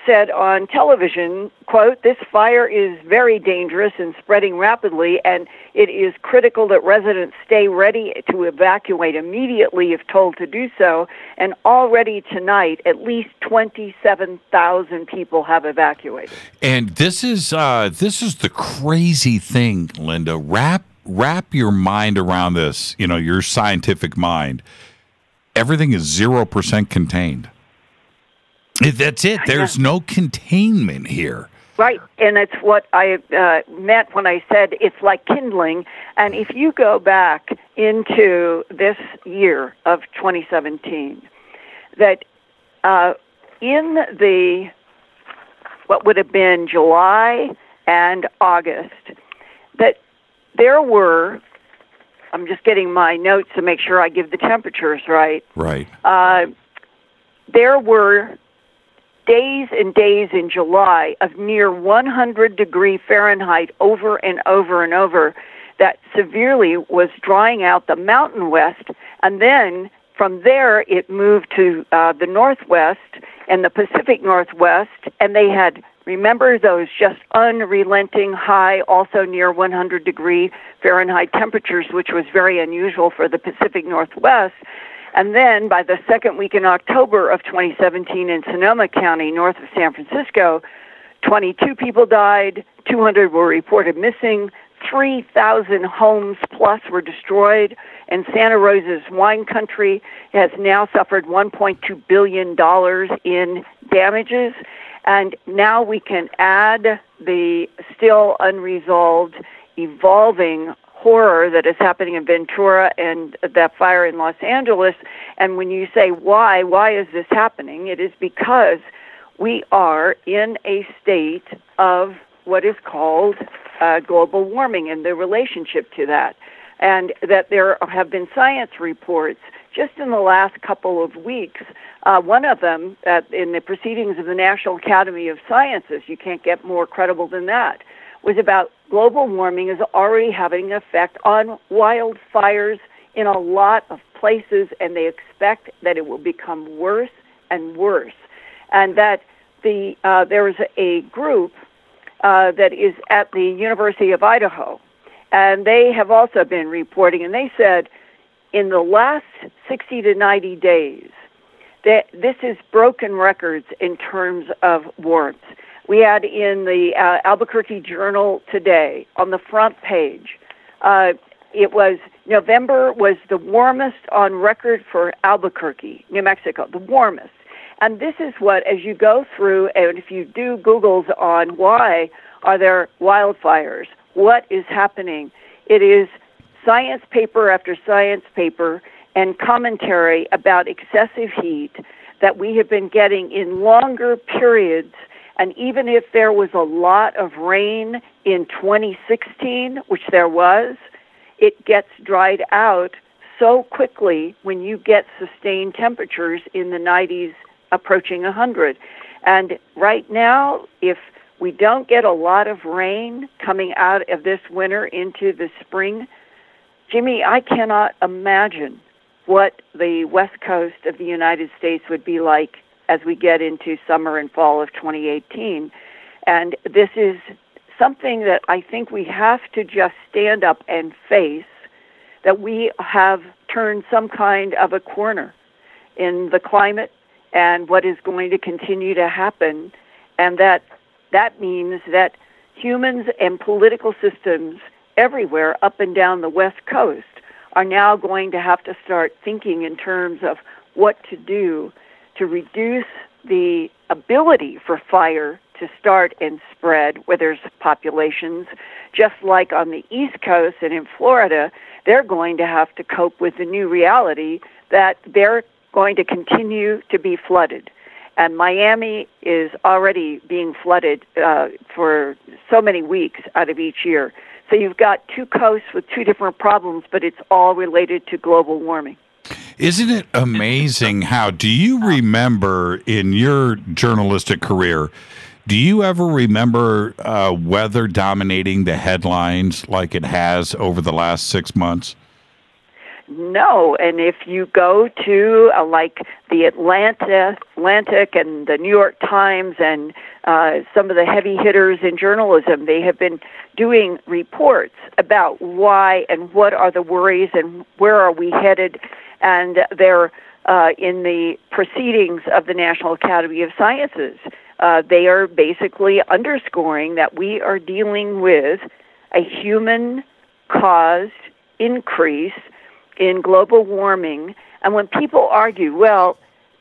said on television, quote, "This fire is very dangerous and spreading rapidly, and it is critical that residents stay ready to evacuate immediately if told to do so." And already tonight, at least 27,000 people have evacuated. And this is the crazy thing, Linda. Wrap your mind around this. Your scientific mind. Everything is 0% contained. That's it. There's no containment here. Right, and it's what I meant when I said it's like kindling. And if you go back into this year of 2017, that in the what would have been July and August, that there were, I'm just getting my notes to make sure I give the temperatures right. Right. There were days and days in July of near 100-degree Fahrenheit over and over and over that severely was drying out the Mountain West. And then from there, it moved to the Northwest and the Pacific Northwest. And they had, remember, those just unrelenting high, also near 100-degree Fahrenheit temperatures, which was very unusual for the Pacific Northwest. And then by the second week in October of 2017 in Sonoma County, north of San Francisco, 22 people died, 200 were reported missing, 3,000 homes plus were destroyed, and Santa Rosa's wine country has now suffered $1.2 billion in damages. And now we can add the still unresolved, evolving horror that is happening in Ventura and that fire in Los Angeles. And when you say why is this happening, it is because we are in a state of what is called global warming and the relationship to that. And that there have been science reports just in the last couple of weeks. One of them in the proceedings of the National Academy of Sciences, you can't get more credible than that, was about global warming is already having an effect on wildfires in a lot of places, and they expect that it will become worse and worse. And that there is a group that is at the University of Idaho, and they have also been reporting, and they said in the last 60 to 90 days that this is broken records in terms of warmth. We had in the Albuquerque Journal today, on the front page, it was November was the warmest on record for Albuquerque, New Mexico, the warmest. And this is what, as you go through, and if you do Googles on why are there wildfires, what is happening, it is science paper after science paper and commentary about excessive heat that we have been getting in longer periods. And even if there was a lot of rain in 2016, which there was, it gets dried out so quickly when you get sustained temperatures in the 90s approaching 100. And right now, if we don't get a lot of rain coming out of this winter into the spring, Jimmy, I cannot imagine what the west coast of the United States would be like as we get into summer and fall of 2018. And this is something that I think we have to just stand up and face, that we have turned some kind of a corner in the climate and what is going to continue to happen, and that means that humans and political systems everywhere up and down the West Coast are now going to have to start thinking in terms of what to do to reduce the ability for fire to start and spread where there's populations. Just like on the East Coast and in Florida, they're going to have to cope with the new reality that they're going to continue to be flooded. And Miami is already being flooded for so many weeks out of each year. So you've got two coasts with two different problems, but it's all related to global warming. Isn't it amazing how, do you remember in your journalistic career, do you ever remember weather dominating the headlines like it has over the last 6 months? No, and if you go to like the Atlantic and the New York Times and some of the heavy hitters in journalism, they have been doing reports about why and what are the worries and where are we headed, and they're in the proceedings of the National Academy of Sciences. They are basically underscoring that we are dealing with a human-caused increase in global warming. And when people argue, well,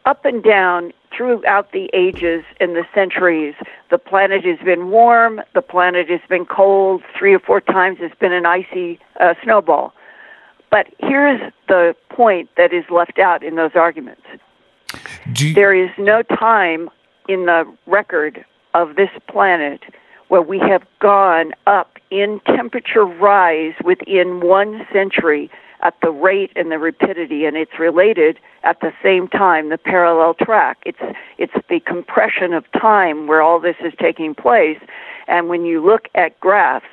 up and down throughout the ages and the centuries, the planet has been warm, the planet has been cold, 3 or 4 times it's been an icy snowball. But here's the point that is left out in those arguments. There is no time in the record of this planet where we have gone up in temperature rise within 1 century at the rate and the rapidity, and it's related at the same time, the parallel track. It's the compression of time where all this is taking place. And when you look at graphs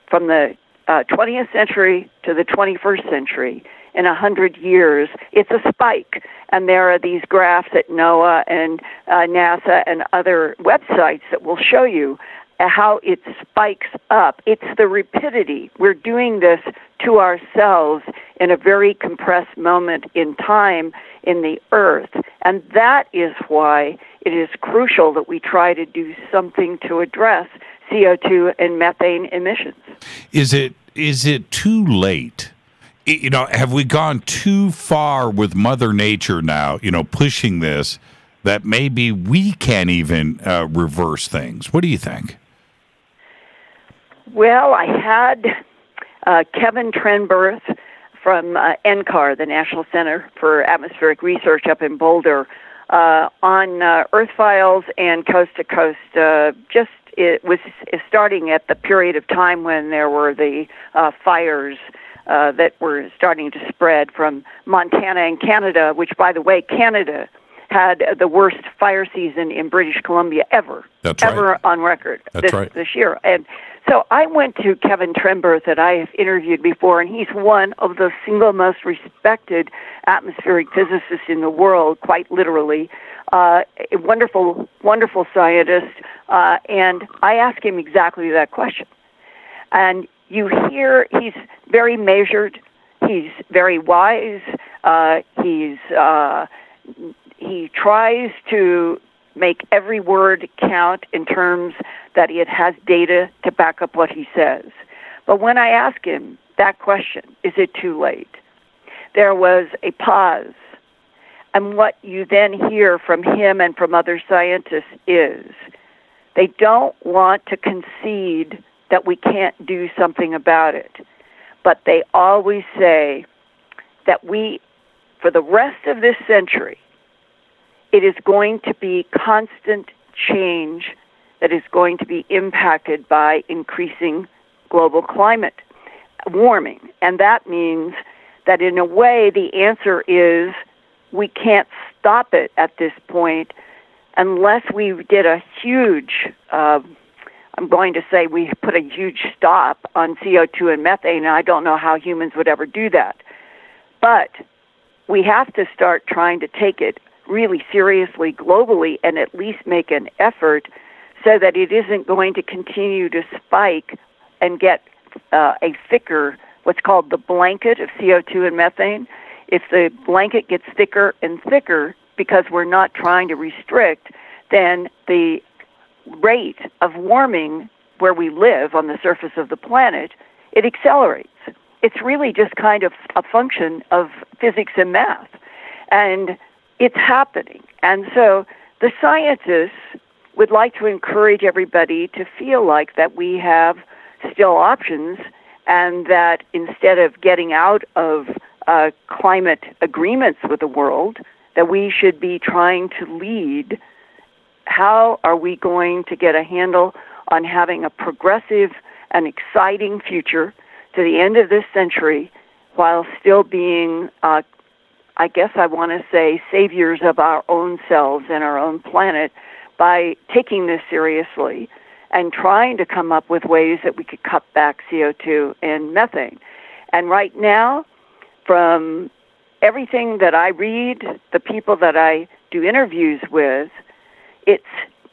from the 20th century to the 21st century, in 100 years, it's a spike. And there are these graphs at NOAA and NASA and other websites that will show you how it spikes up. It's the rapidity. We're doing this to ourselves in a very compressed moment in time in the Earth. And that is why it is crucial that we try to do something to address CO2 and methane emissions. Is it too late? Have we gone too far with Mother Nature now, pushing this, that maybe we can't even reverse things? What do you think? Well, I had Kevin Trenberth from NCAR, the National Center for Atmospheric Research up in Boulder, on Earth Files and Coast to Coast. It was starting at the period of time when there were the fires that were starting to spread from Montana and Canada, which, by the way, Canada had the worst fire season in British Columbia ever. That's ever right. On record. That's right. This year. And so I went to Kevin Trenberth that I have interviewed before, and he's one of the single most respected atmospheric physicists in the world, quite literally. A wonderful, wonderful scientist. And I asked him exactly that question. And you hear he's very measured, he's very wise, he tries to make every word count in terms that it has data to back up what he says. But when I ask him that question, is it too late? There was a pause. And what you then hear from him and from other scientists is they don't want to concede that we can't do something about it. But they always say that for the rest of this century, it is going to be constant change that is going to be impacted by increasing global climate warming. And that means that in a way the answer is we can't stop it at this point. unless we did a huge, I'm going to say we put a huge stop on CO2 and methane, and I don't know how humans would ever do that. But we have to start trying to take it really seriously globally and at least make an effort so that it isn't going to continue to spike and get a thicker, what's called the blanket of CO2 and methane. If the blanket gets thicker and thicker because we're not trying to restrict, then the rate of warming where we live on the surface of the planet, it accelerates. It's really just kind of a function of physics and math. And it's happening. And so the scientists would like to encourage everybody to feel like that we have still options, and that instead of getting out of climate agreements with the world, that we should be trying to lead. How are we going to get a handle on having a progressive and exciting future to the end of this century while still being, I guess I want to say, saviors of our own selves and our own planet by taking this seriously and trying to come up with ways that we could cut back CO2 and methane. And right now, from everything that I read, the people that I do interviews with, it's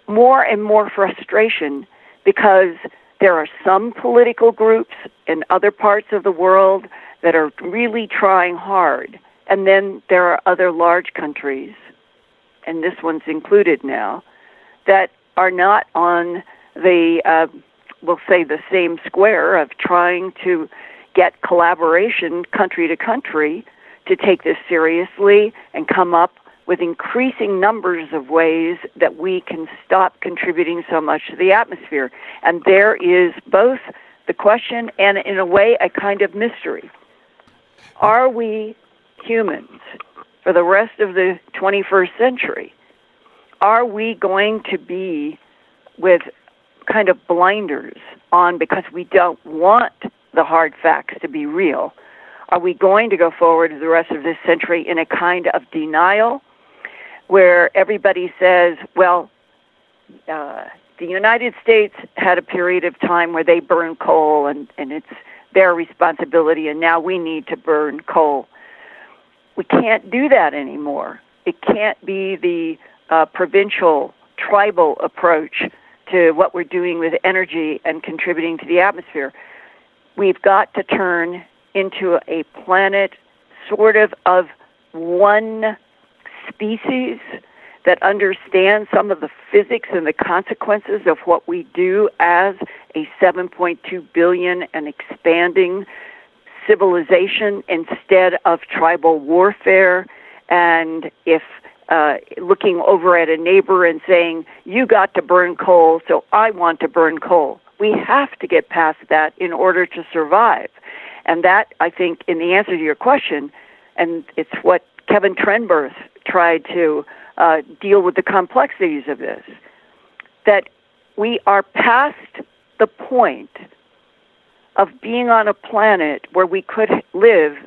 more and more frustration because there are some political groups in other parts of the world that are really trying hard. And then there are other large countries, and this one's included now, that are not on the, we'll say, the same square of trying to get collaboration country to country to take this seriously and come up with increasing numbers of ways that we can stop contributing so much to the atmosphere. And there is both the question and, in a way, a kind of mystery. Are we humans for the rest of the 21st century? Are we going to be with kind of blinders on because we don't want the hard facts to be real? Are we going to go forward the rest of this century in a kind of denial where everybody says, well, the United States had a period of time where they burned coal and it's their responsibility, and now we need to burn coal? We can't do that anymore. It can't be the provincial, tribal approach to what we're doing with energy and contributing to the atmosphere. We've got to turn into a planet sort of one species that understands some of the physics and the consequences of what we do as a 7.2 billion and expanding civilization instead of tribal warfare. And if looking over at a neighbor and saying, you got to burn coal, so I want to burn coal. We have to get past that in order to survive. And that, I think, in the answer to your question, and it's what Kevin Trenberth tried to deal with the complexities of this, that we are past the point of being on a planet where we could live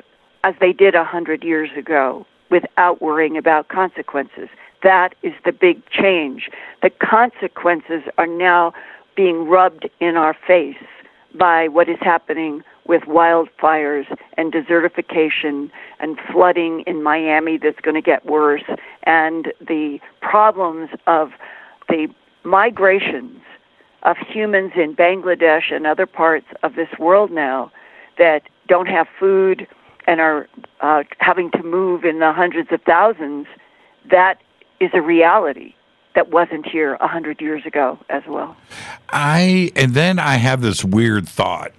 as they did 100 years ago without worrying about consequences. That is the big change. The consequences are now being rubbed in our face by what is happening with wildfires and desertification and flooding in Miami that's going to get worse, and the problems of the migrations of humans in Bangladesh and other parts of this world now that don't have food and are having to move in the hundreds of thousands. That is a reality that wasn't here 100 years ago as well. And then I have this weird thought.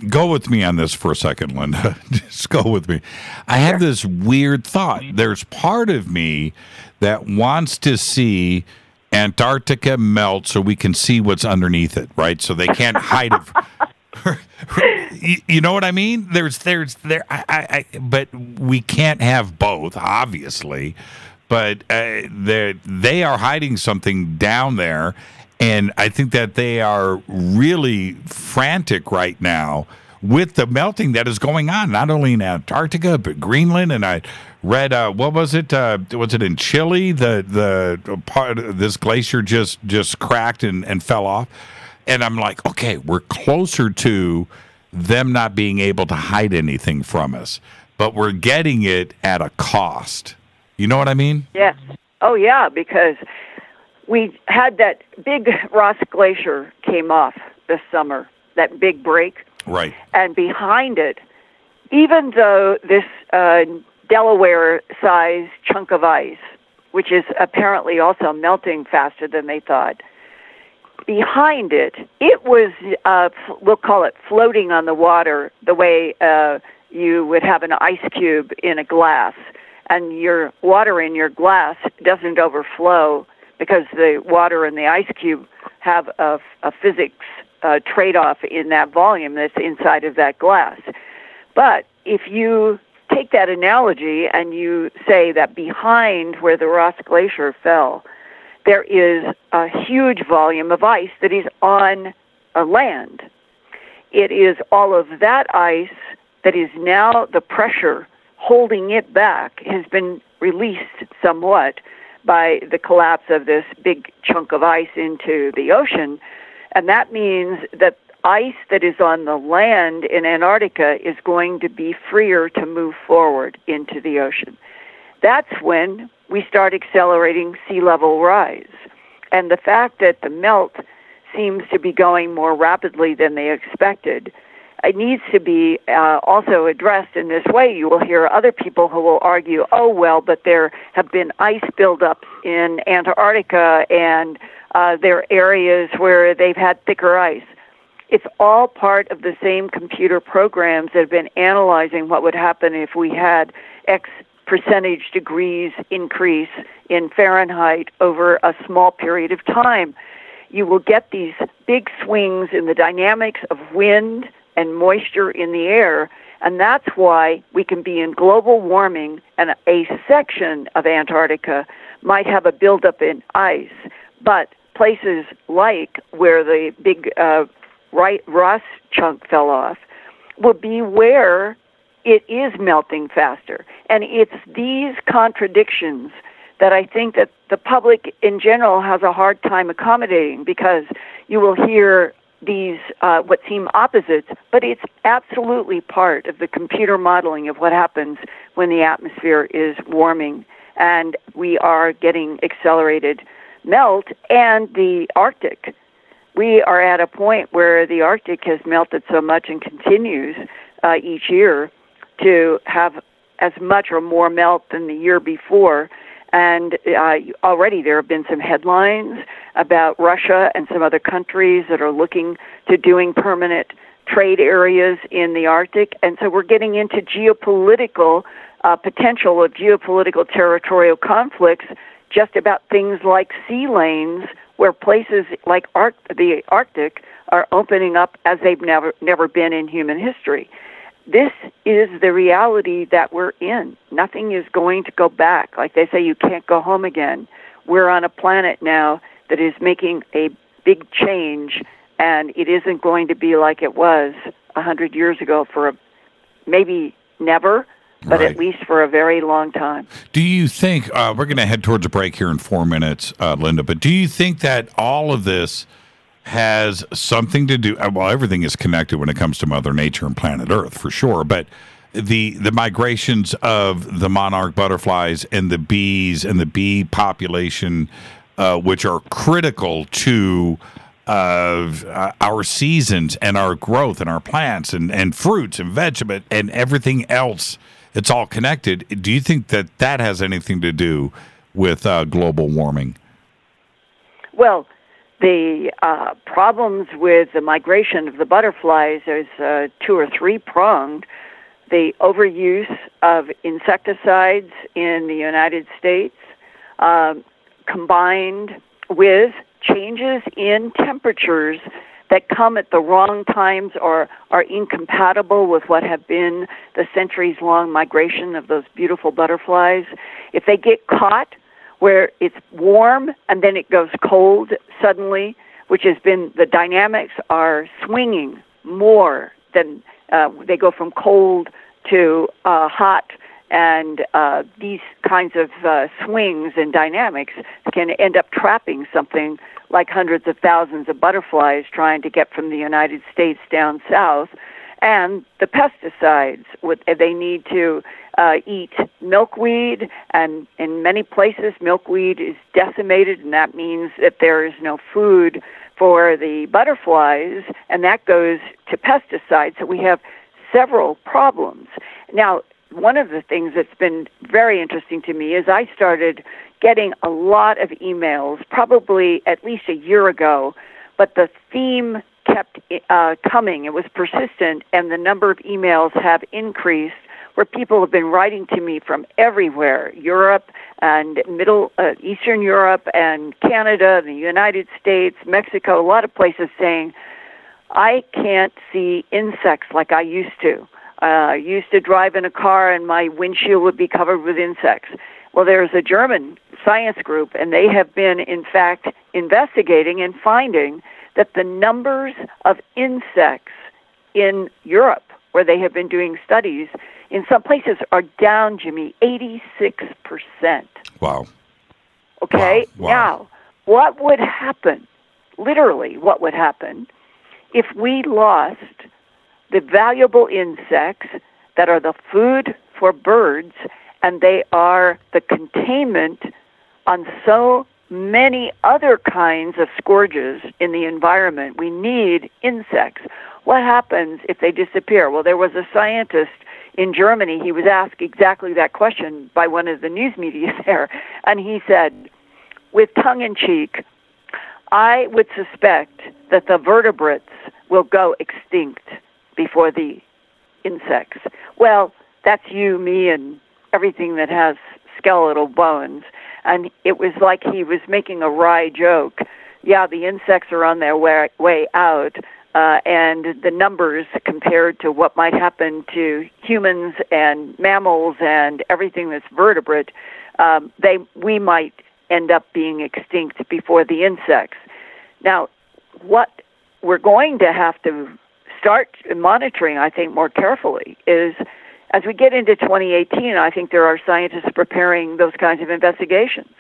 Go with me on this for a second, Linda. Just go with me. I have this weird thought. There's part of me that wants to see Antarctica melt so we can see what's underneath it, right? So they can't hide it. You know what I mean? But we can't have both, obviously. But they are hiding something down there, and I think that they are really frantic right now with the melting that is going on, not only in Antarctica, but Greenland. And I read, what was it? Was it in Chile? The part of this glacier just cracked and fell off. And I'm like, okay, we're closer to them not being able to hide anything from us, but we're getting it at a cost. You know what I mean? Yes. Oh, yeah, because we had that big Ross Glacier came off this summer, that big break. Right. And behind it, even though this Delaware-sized chunk of ice, which is apparently also melting faster than they thought, behind it, it was, we'll call it floating on the water, the way you would have an ice cube in a glass, and your water in your glass doesn't overflow because the water and the ice cube have a physics trade-off in that volume that's inside of that glass. But if you take that analogy and you say that behind where the Ross Glacier fell, there is a huge volume of ice that is on land. It is all of that ice that is now the pressure holding it back has been released somewhat by the collapse of this big chunk of ice into the ocean. And that means that ice that is on the land in Antarctica is going to be freer to move forward into the ocean. That's when we start accelerating sea level rise. And the fact that the melt seems to be going more rapidly than they expected, it needs to be also addressed in this way. You will hear other people who will argue, oh, well, but there have been ice buildups in Antarctica and there are areas where they've had thicker ice. It's all part of the same computer programs that have been analyzing what would happen if we had X percentage degrees increase in Fahrenheit over a small period of time. You will get these big swings in the dynamics of wind and moisture in the air, and that's why we can be in global warming, and a section of Antarctica might have a buildup in ice, but places like where the big Ross chunk fell off will be where it is melting faster. And it's these contradictions that I think that the public in general has a hard time accommodating, because you will hear these what seem opposites, but it's absolutely part of the computer modeling of what happens when the atmosphere is warming and we are getting accelerated melt. And the Arctic, we are at a point where the Arctic has melted so much and continues each year to have as much or more melt than the year before. And already there have been some headlines about Russia and some other countries that are looking to doing permanent trade areas in the Arctic. And so we're getting into geopolitical potential of geopolitical territorial conflicts just about things like sea lanes, where places like the Arctic are opening up as they've never been in human history. This is the reality that we're in. Nothing is going to go back. Like they say, you can't go home again. We're on a planet now that is making a big change, and it isn't going to be like it was 100 years ago for maybe never, but right. At least for a very long time. Do you think, we're going to head towards a break here in 4 minutes, Linda, but do you think that all of this has something to do, well, everything is connected when it comes to Mother Nature and planet Earth, for sure, but the migrations of the monarch butterflies and the bees and the bee population, which are critical to our seasons and our growth and our plants and fruits and vegetables and everything else, it's all connected. Do you think that that has anything to do with global warming? Well, the problems with the migration of the butterflies is 2 or 3 pronged. The overuse of insecticides in the United States, combined with changes in temperatures that come at the wrong times or are incompatible with what have been the centuries-long migration of those beautiful butterflies. If they get caught where it's warm and then it goes cold suddenly, which has been, the dynamics are swinging more than They go from cold to hot, and these kinds of swings and dynamics can end up trapping something like hundreds of thousands of butterflies trying to get from the United States down south. And the pesticides, they need to eat milkweed, and in many places milkweed is decimated, and that means that there is no food for the butterflies, and that goes to pesticides. So we have several problems. Now, one of the things that's been very interesting to me is I started getting a lot of emails, probably at least a year ago, but the theme kept coming. It was persistent, and the number of emails have increased, where people have been writing to me from everywhere, Europe and Eastern Europe and Canada, the United States, Mexico, a lot of places saying, I can't see insects like I used to. I used to drive in a car and my windshield would be covered with insects. Well, there's a German science group, and they have been, in fact, investigating and finding that the numbers of insects in Europe, where they have been doing studies, in some places are down, Jimmy, 86%. Wow. Okay? Wow. Now, what would happen, literally what would happen, if we lost the valuable insects that are the food for birds, and they are the containment on so many other kinds of scourges in the environment? We need insects. What happens if they disappear? Well, there was a scientist in Germany. He was asked exactly that question by one of the news media there, and he said, with tongue-in-cheek, I would suspect that the vertebrates will go extinct before the insects. Well, that's you, me, and everything that has skeletal bones. And it was like he was making a wry joke. Yeah, the insects are on their way out, and the numbers compared to what might happen to humans and mammals and everything that's vertebrate, we might end up being extinct before the insects. Now, what we're going to have to start monitoring, I think, more carefully is, as we get into 2018, I think there are scientists preparing those kinds of investigations.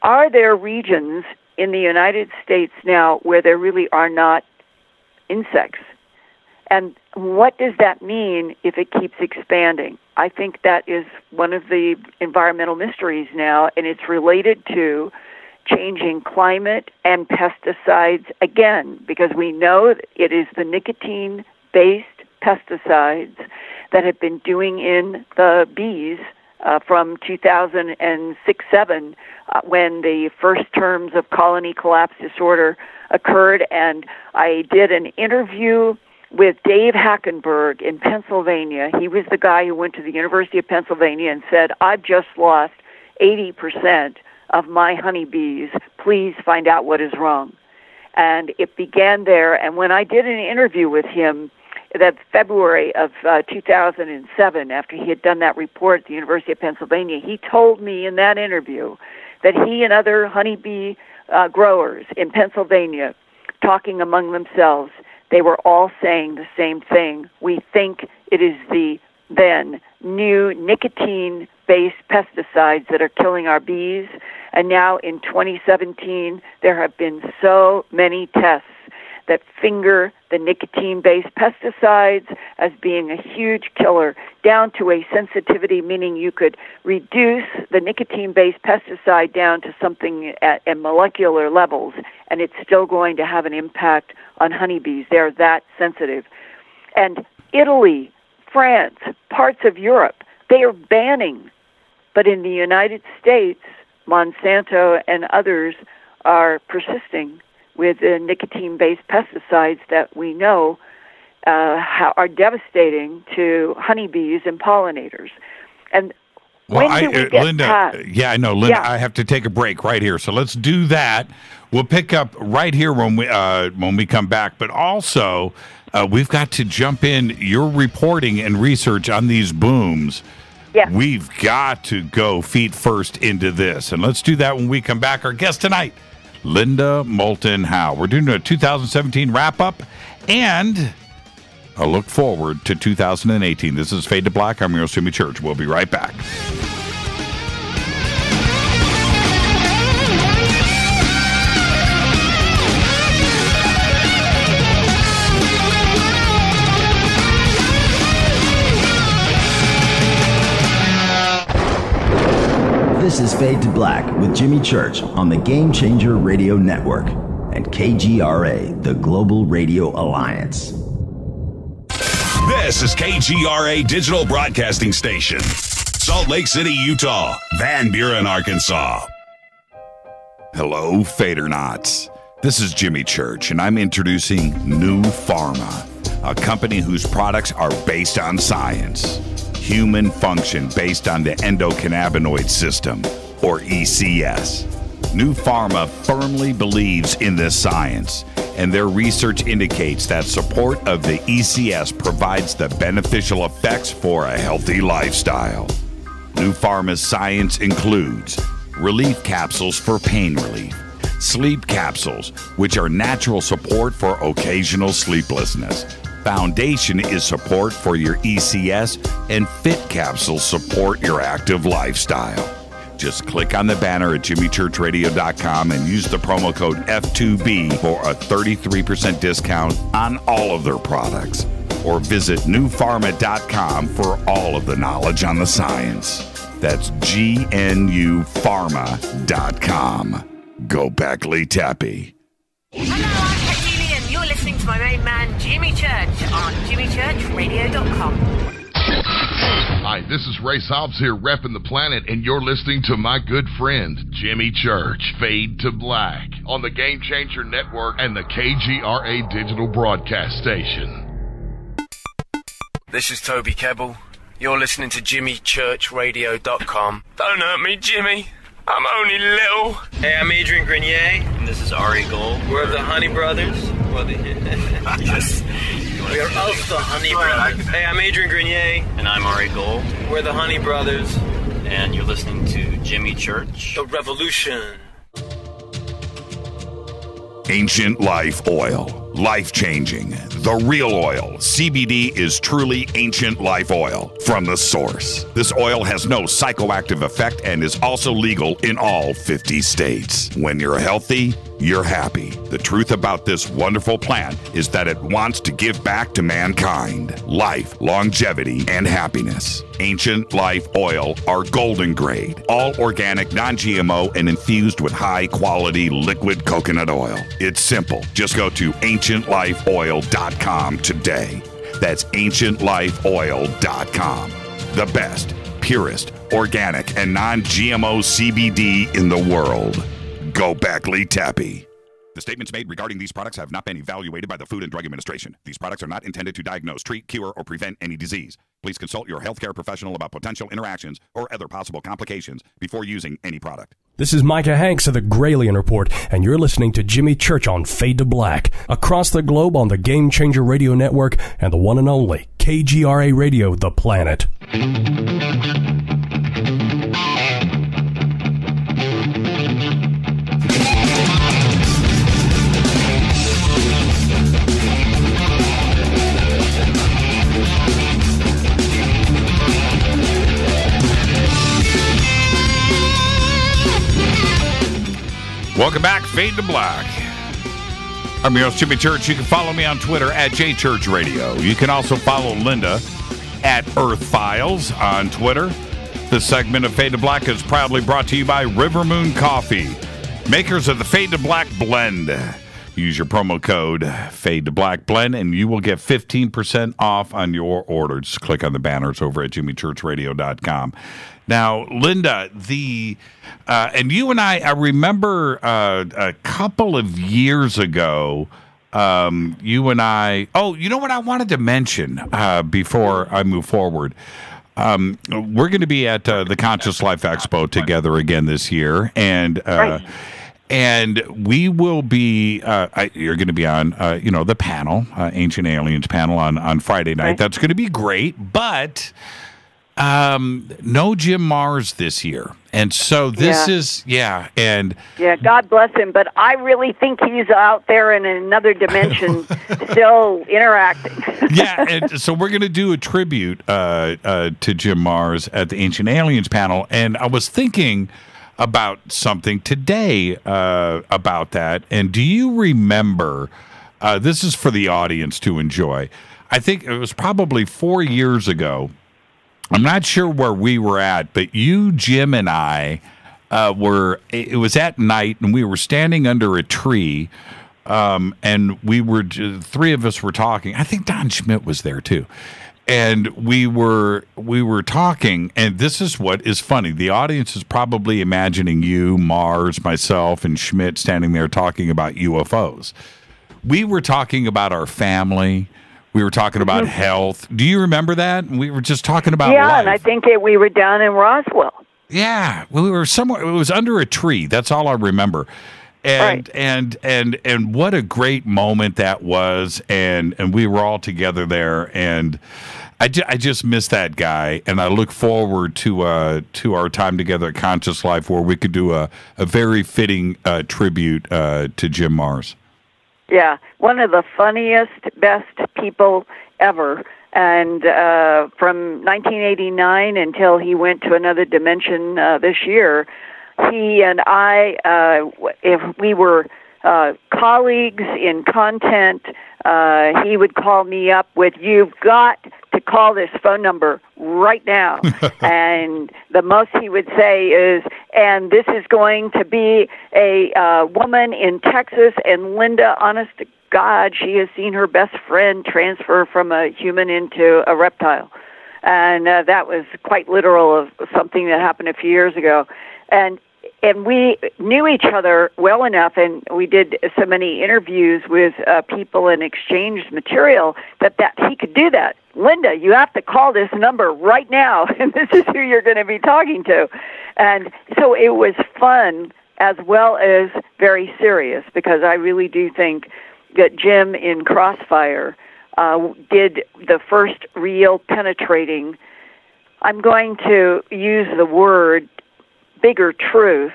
Are there regions in the United States now where there really are not insects? And what does that mean if it keeps expanding? I think that is one of the environmental mysteries now, and it's related to changing climate and pesticides again, because we know it is the nicotine-based pesticides that have been doing in the bees from 2006-07 when the first terms of colony collapse disorder occurred. And I did an interview with Dave Hackenberg in Pennsylvania. He was the guy who went to the University of Pennsylvania and said, I've just lost 80% of my honeybees. Please find out what is wrong. And it began there. And when I did an interview with him, that February of 2007, after he had done that report at the University of Pennsylvania, he told me in that interview that he and other honeybee growers in Pennsylvania, talking among themselves, they were all saying the same thing. We think it is the then new nicotine-based pesticides that are killing our bees. And now in 2017, there have been so many tests that finger the nicotine-based pesticides as being a huge killer, down to a sensitivity, meaning you could reduce the nicotine-based pesticide down to something at molecular levels, and it's still going to have an impact on honeybees. They're that sensitive. And Italy, France, parts of Europe, they are banning. But in the United States, Monsanto and others are persisting with nicotine-based pesticides that we know are devastating to honeybees and pollinators. And when do we get Linda, past? yeah, I know, Linda. Yeah. I have to take a break right here, so let's do that. We'll pick up right here when we come back. But also, we've got to jump in your reporting and research on these booms. Yeah. We've got to go feet first into this, and let's do that when we come back. Our guest tonight, Linda Moulton Howe. We're doing a 2017 wrap-up, and I look forward to 2018. This is Fade to Black. I'm your host, Jimmy Church. We'll be right back. This is Fade to Black with Jimmy Church on the Game Changer Radio Network and KGRA, the Global Radio Alliance. This is KGRA Digital Broadcasting Station, Salt Lake City, Utah, Van Buren, Arkansas. Hello, Fadernauts. This is Jimmy Church, and I'm introducing New Pharma, a company whose products are based on science. Human function based on the endocannabinoid system, or ECS. New Pharma firmly believes in this science, and their research indicates that support of the ECS provides the beneficial effects for a healthy lifestyle. New Pharma's science includes relief capsules for pain relief, sleep capsules, which are natural support for occasional sleeplessness. Foundation is support for your ECS, and Fit capsules support your active lifestyle. Just click on the banner at jimmychurchradio.com and use the promo code F2B for a 33% discount on all of their products. Or visit newpharma.com for all of the knowledge on the science. That's GNUpharma.com. Go back, Lee Tappy. Hello, I'm Katie and you're listening to my main man, Jimmy Church, on jimmychurchradio.com. Hi, this is Ray Hobbs here, repping the planet, and you're listening to my good friend, Jimmy Church, Fade to Black, on the Game Changer Network and the KGRA Digital Broadcast Station. This is Toby Kebbell. You're listening to jimmychurchradio.com. Don't hurt me, Jimmy. I'm only little. Hey, I'm Adrian Grenier. And this is Ari Gold. We're the Honey Brothers. Yes. We are of the Honey Brothers. Hey, I'm Adrian Grenier. And I'm Ari Gold. We're the Honey Brothers. And you're listening to Jimmy Church. The Revolution. Ancient Life Oil. Life-changing. The real oil. CBD is truly Ancient Life Oil from the source. This oil has no psychoactive effect and is also legal in all 50 states. When you're healthy, you're happy. The truth about this wonderful plant is that it wants to give back to mankind life, longevity, and happiness. Ancient Life Oil are golden grade, all organic, non-GMO, and infused with high-quality liquid coconut oil. It's simple. Just go to ancientlifeoil.com today. That's ancientlifeoil.com. The best, purest, organic, and non-GMO CBD in the world. Go back, Lee Tappy. The statements made regarding these products have not been evaluated by the Food and Drug Administration. These products are not intended to diagnose, treat, cure, or prevent any disease. Please consult your healthcare professional about potential interactions or other possible complications before using any product. This is Micah Hanks of the Gralien Report, and you're listening to Jimmy Church on Fade to Black, across the globe on the Game Changer Radio Network and the one and only KGRA Radio, The Planet. Welcome back, Fade to Black. I'm your host, Jimmy Church. You can follow me on Twitter at JChurchRadio. You can also follow Linda at Earth Files on Twitter. This segment of Fade to Black is proudly brought to you by River Moon Coffee, makers of the Fade to Black Blend. Use your promo code Fade to Black Blend, and you will get 15% off on your order. Just click on the banners over at jimmychurchradio.com. Now, Linda, and you and I remember a couple of years ago, you and I, you know what I wanted to mention before I move forward? We're going to be at the Conscious Life Expo together again this year, and and we will be, you're going to be on, the panel, Ancient Aliens panel on Friday night. Right. That's going to be great, but No Jim Mars this year. And so this is, and... Yeah, God bless him, but I really think he's out there in another dimension still interacting. And so we're going to do a tribute to Jim Mars at the Ancient Aliens panel, and I was thinking about something today about that, and do you remember, this is for the audience to enjoy, I think it was probably 4 years ago. I'm not sure where we were at, but you, Jim, and I it was at night, and we were standing under a tree, and we were, three of us were talking. I think Don Schmidt was there, too. And we were talking, and this is what is funny. The audience is probably imagining you, Mars, myself, and Schmidt standing there talking about UFOs. We were talking about our family. We were talking about health. Do you remember that? We were just talking about life. And I think we were down in Roswell. Yeah, we were somewhere. It was under a tree. That's all I remember. And and what a great moment that was. And we were all together there. And I just miss that guy. And I look forward to our time together at Conscious Life, where we could do a very fitting tribute to Jim Mars. Yeah, one of the funniest, best people ever. And from 1989 until he went to another dimension this year, he and I, if we were colleagues in content, he would call me up with, "You've got to call this phone number right now." And the most he would say is, "And this is going to be a woman in Texas, and Linda, honest to God, she has seen her best friend transfer from a human into a reptile." And that was quite literal of something that happened a few years ago. And we knew each other well enough, and we did so many interviews with people and exchanged material that he could do that. "Linda, you have to call this number right now, and this is who you're going to be talking to." And so it was fun as well as very serious, because I really do think that Jim in Crossfire did the first real penetrating, I'm going to use the word, bigger truth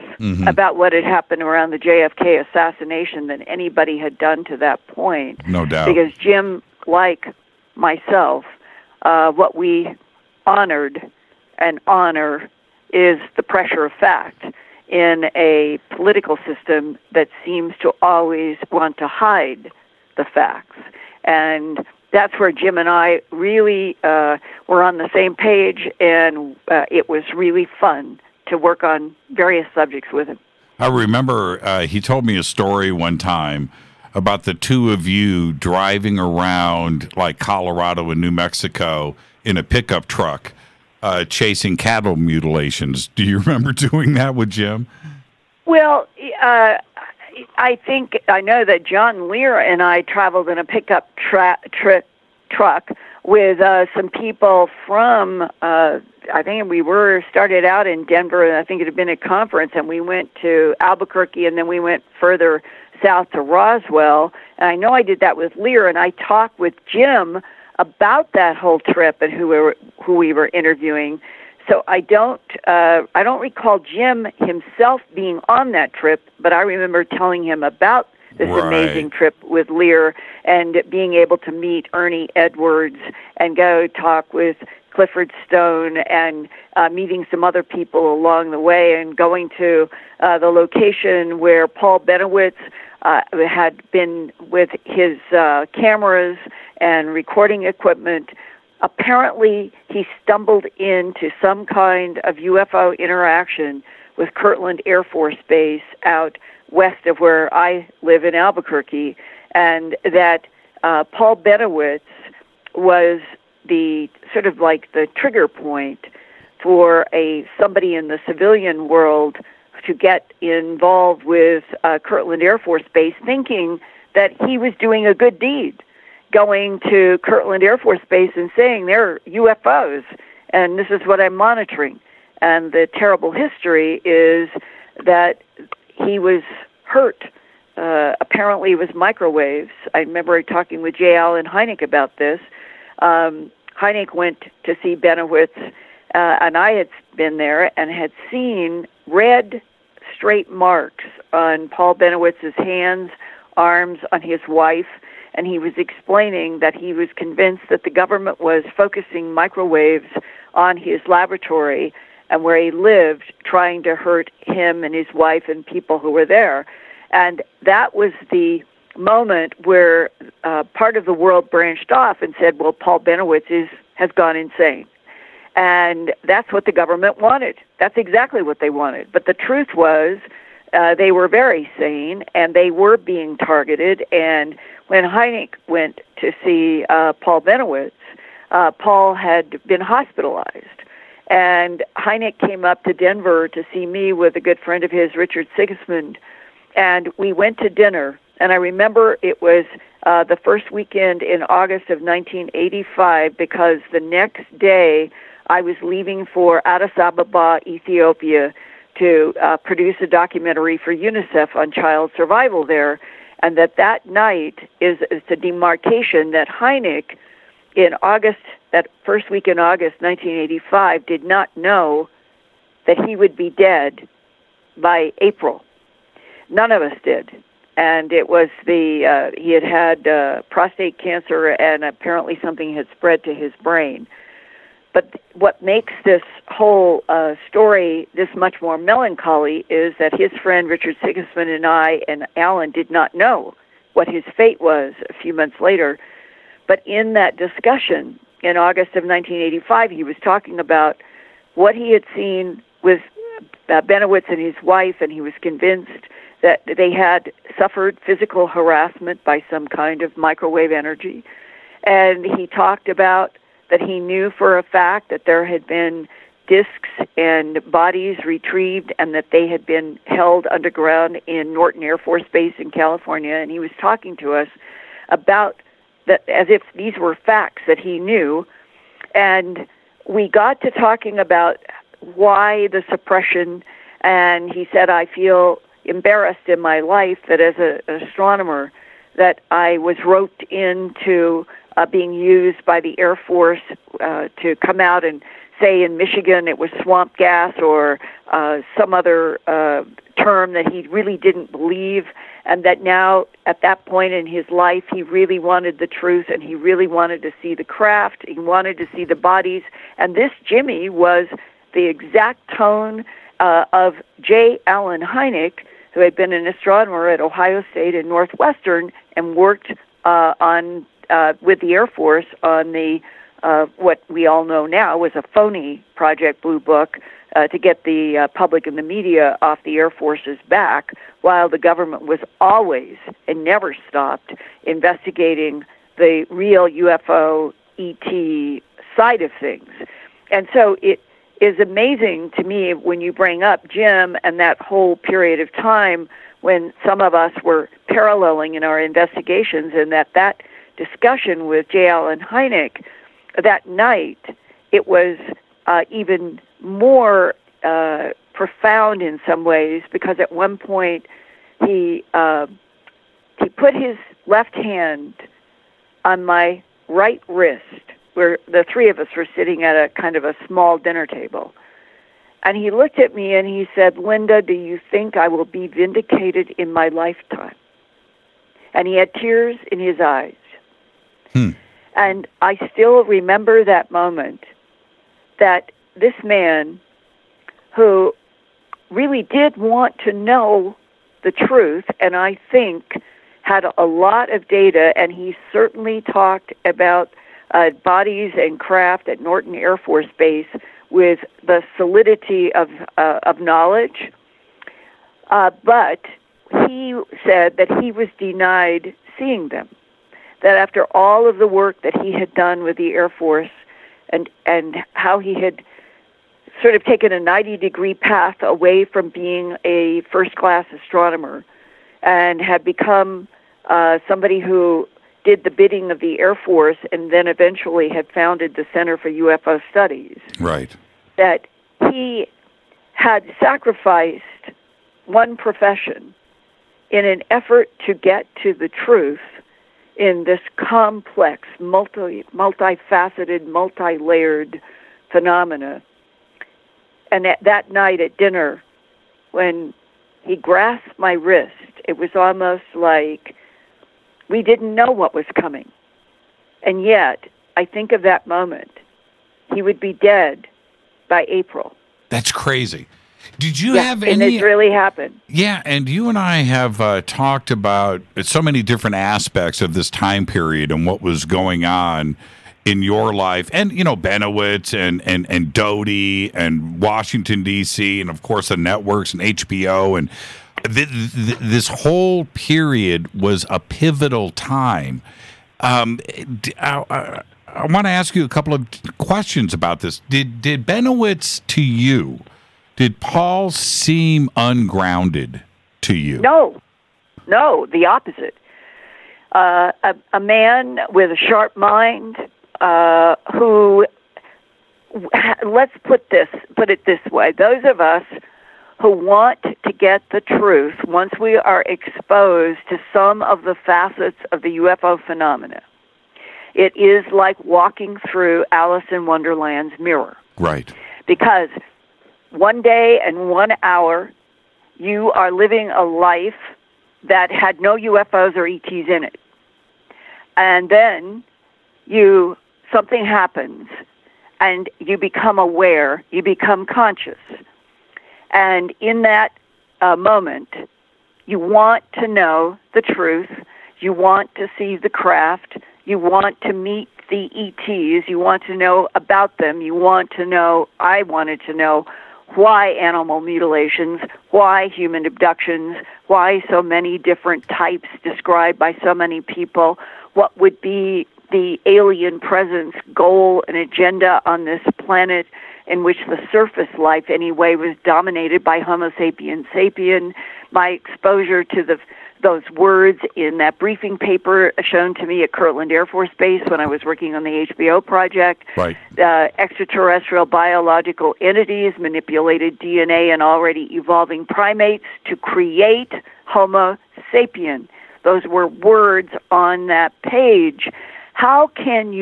about what had happened around the JFK assassination than anybody had done to that point. No doubt. Because Jim, like myself, what we honored and honor is the pressure of fact in a political system that seems to always want to hide the facts. And that's where Jim and I really were on the same page, and it was really fun to work on various subjects with him. I remember he told me a story one time about the two of you driving around like Colorado and New Mexico in a pickup truck chasing cattle mutilations. Do you remember doing that with Jim? Well, I think I know that John Lear and I traveled in a pickup truck with some people from, I think we started out in Denver, and I think it had been a conference, and we went to Albuquerque, and then we went further south to Roswell. And I know I did that with Lear, and I talked with Jim about that whole trip and who we were interviewing. So I don't recall Jim himself being on that trip, but I remember telling him about this amazing trip with Lear and being able to meet Ernie Edwards and go talk with Clifford Stone and meeting some other people along the way and going to the location where Paul Benowitz had been with his cameras and recording equipment. Apparently, he stumbled into some kind of UFO interaction with Kirtland Air Force Base out west of where I live in Albuquerque, and that Paul Benowitz was the sort of like the trigger point for somebody in the civilian world to get involved with Kirtland Air Force Base, thinking that he was doing a good deed, going to Kirtland Air Force Base and saying they're UFOs, and this is what I'm monitoring. And the terrible history is that he was hurt. Apparently it was microwaves. I remember talking with J. Allen Hynek about this. Hynek went to see Benowitz and I had been there and had seen red, straight marks on Paul Benowitz's hands, arms, on his wife, and he was explaining that he was convinced that the government was focusing microwaves on his laboratory and where he lived, trying to hurt him and his wife and people who were there. And that was the moment where part of the world branched off and said, well, Paul Benowitz has gone insane. And that's what the government wanted. That's exactly what they wanted. But the truth was they were very sane, and they were being targeted. And when Hynek went to see Paul Benowitz, Paul had been hospitalized. And Hynek came up to Denver to see me with a good friend of his, Richard Sigismund, and we went to dinner. And I remember it was the first weekend in August of 1985, because the next day I was leaving for Addis Ababa, Ethiopia, to produce a documentary for UNICEF on child survival there, and that night is the demarcation that Hynek, in August, that first week in August 1985, did not know that he would be dead by April. None of us did. And it was he had prostate cancer, and apparently something had spread to his brain. But what makes this whole story this much more melancholy is that his friend Richard Sigismund and I and Alan did not know what his fate was a few months later. But in that discussion in August of 1985, he was talking about what he had seen with Benowitz and his wife, and he was convinced that they had suffered physical harassment by some kind of microwave energy. And he talked about that he knew for a fact that there had been discs and bodies retrieved and that they had been held underground in Norton Air Force Base in California. And he was talking to us about that as if these were facts that he knew. And we got to talking about why the suppression, and he said, I feel embarrassed in my life that as an astronomer that I was roped into being used by the Air Force to come out and say in Michigan it was swamp gas or some other term that he really didn't believe, and that now at that point in his life he really wanted the truth and he really wanted to see the craft, he wanted to see the bodies. And this Jimmy was the exact tone of J. Allen Hynek, who had been an astronomer at Ohio State and Northwestern and worked on with the Air Force on the what we all know now was a phony Project Blue Book to get the public and the media off the Air Force's back, while the government was always and never stopped investigating the real UFO ET side of things. And so it is amazing to me when you bring up Jim and that whole period of time when some of us were paralleling in our investigations, and that discussion with J. Allen Hynek that night, it was even more profound in some ways, because at one point he put his left hand on my right wrist, where the three of us were sitting at a kind of a small dinner table. And he looked at me and he said, Linda, do you think I will be vindicated in my lifetime? And he had tears in his eyes. And I still remember that moment, that this man who really did want to know the truth, and I think had a lot of data, and he certainly talked about bodies and craft at Norton Air Force Base with the solidity of knowledge. But he said that he was denied seeing them, that after all of the work that he had done with the Air Force and how he had sort of taken a 90-degree path away from being a first-class astronomer and had become somebody who did the bidding of the Air Force and then eventually had founded the Center for UFO Studies. Right. That he had sacrificed one profession in an effort to get to the truth in this complex, multifaceted, multi-layered phenomena And that night at dinner, when he grasped my wrist, it was almost like we didn't know what was coming. And yet, I think of that moment. He would be dead by April. That's crazy. Did you have and any... it's really happened. Yeah, and you and I have talked about so many different aspects of this time period and what was going on in your life, and Benowitz and Doty and Washington D.C. and of course the networks and HBO, and this whole period was a pivotal time. I want to ask you a couple of questions about this. Did Benowitz to you? Did Paul seem ungrounded to you? No, the opposite. A man with a sharp mind. Who, let's put it this way, those of us who want to get the truth, once we are exposed to some of the facets of the UFO phenomena, it is like walking through Alice in Wonderland's mirror. Right. Because one day and 1 hour, you are living a life that had no UFOs or ETs in it. And then something happens, and you become aware, you become conscious. And in that moment, you want to know the truth, you want to see the craft, you want to meet the ETs, you want to know about them, I wanted to know why animal mutilations, why human abductions, why so many different types described by so many people, what would be the alien presence, goal, and agenda on this planet in which the surface life, anyway, was dominated by Homo sapiens sapien. My exposure to those words in that briefing paper shown to me at Kirtland Air Force Base when I was working on the HBO project. Right. Extraterrestrial biological entities manipulated DNA in already evolving primates to create Homo sapien. Those were words on that page. How can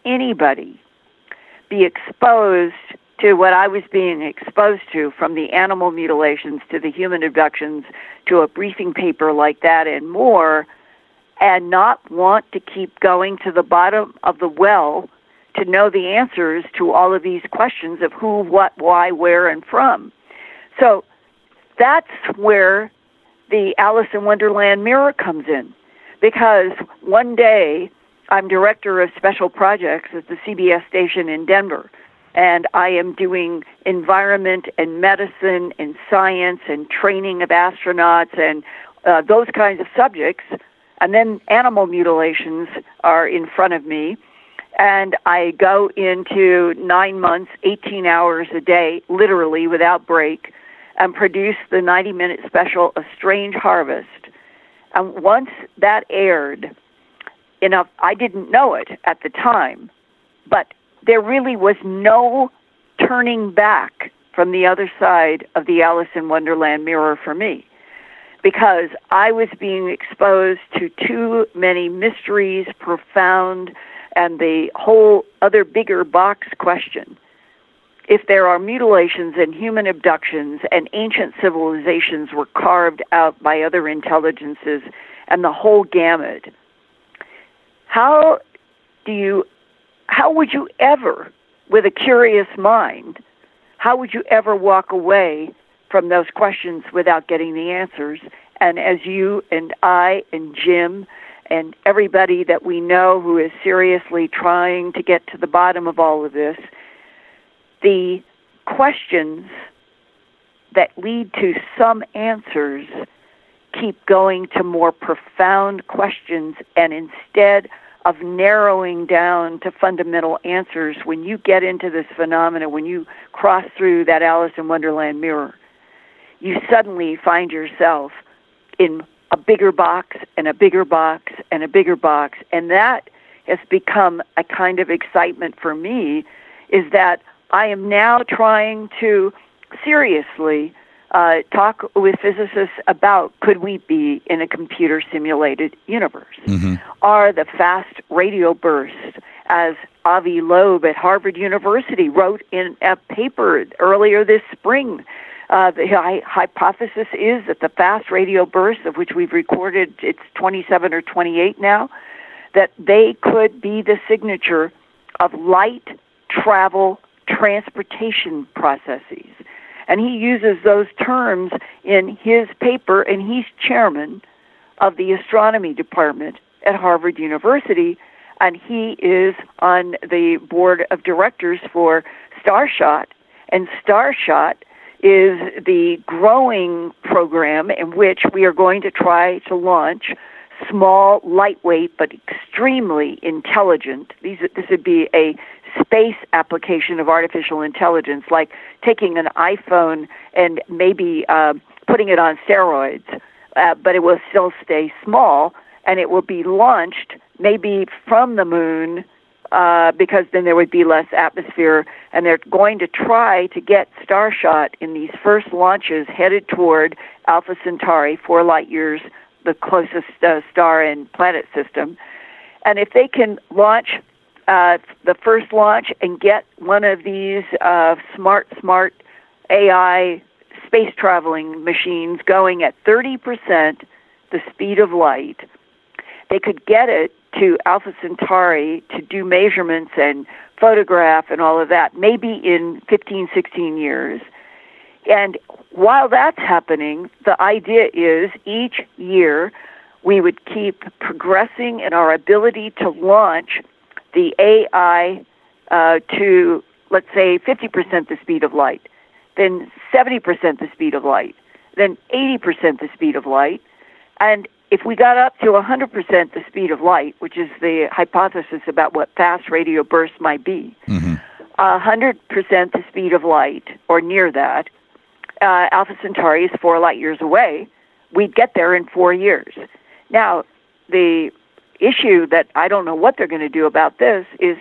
anybody be exposed to what I was being exposed to, from the animal mutilations to the human abductions to a briefing paper like that and more, and not want to keep going to the bottom of the well to know the answers to all of these questions of who, what, why, where, and from? So that's where the Alice in Wonderland mirror comes in. Because one day, I'm director of special projects at the CBS station in Denver, and I am doing environment and medicine and science and training of astronauts and those kinds of subjects. And then animal mutilations are in front of me, and I go into 9 months, 18 hours a day, literally without break, and produce the 90-minute special, A Strange Harvest. And once that aired, I didn't know it at the time, but there really was no turning back from the other side of the Alice in Wonderland mirror for me, because I was being exposed to too many mysteries, profound, and the whole other bigger box question. If there are mutilations and human abductions and ancient civilizations were carved out by other intelligences and the whole gamut, how would you ever, with a curious mind, how would you ever walk away from those questions without getting the answers? And as you and I and Jim and everybody that we know who is seriously trying to get to the bottom of all of this, the questions that lead to some answers keep going to more profound questions, and instead of narrowing down to fundamental answers, when you get into this phenomena, when you cross through that Alice in Wonderland mirror, you suddenly find yourself in a bigger box and a bigger box and a bigger box. And that has become a kind of excitement for me, is that I am now trying to seriously talk with physicists about, could we be in a computer-simulated universe? Mm-hmm. Are the fast radio bursts as Avi Loeb at Harvard University wrote in a paper earlier this spring. The hypothesis is that the fast radio bursts, of which we've recorded, it's 27 or 28 now, that they could be the signature of light travel transportation processes. And he uses those terms in his paper, and he's chairman of the astronomy department at Harvard University, and he is on the board of directors for Starshot. And Starshot is the growing program in which we are going to try to launch small, lightweight, but extremely intelligent. This would be a space application of artificial intelligence, like taking an iPhone and maybe putting it on steroids, but it will still stay small, and it will be launched maybe from the moon, because then there would be less atmosphere, and they're going to try to get Starshot in these first launches headed toward Alpha Centauri, 4 light years, the closest star and planet system. And if they can launch the first launch and get one of these smart AI space traveling machines going at 30% the speed of light, they could get it to Alpha Centauri to do measurements and photograph and all of that, maybe in 15, 16 years. And while that's happening, the idea is each year we would keep progressing in our ability to launch the AI to, let's say, 50% the speed of light, then 70% the speed of light, then 80% the speed of light. And if we got up to 100% the speed of light, which is the hypothesis about what fast radio bursts might be, 100% the speed of light, or near that, Alpha Centauri is 4 light years away, we'd get there in 4 years. Now, the issue that I don't know what they're going to do about this is,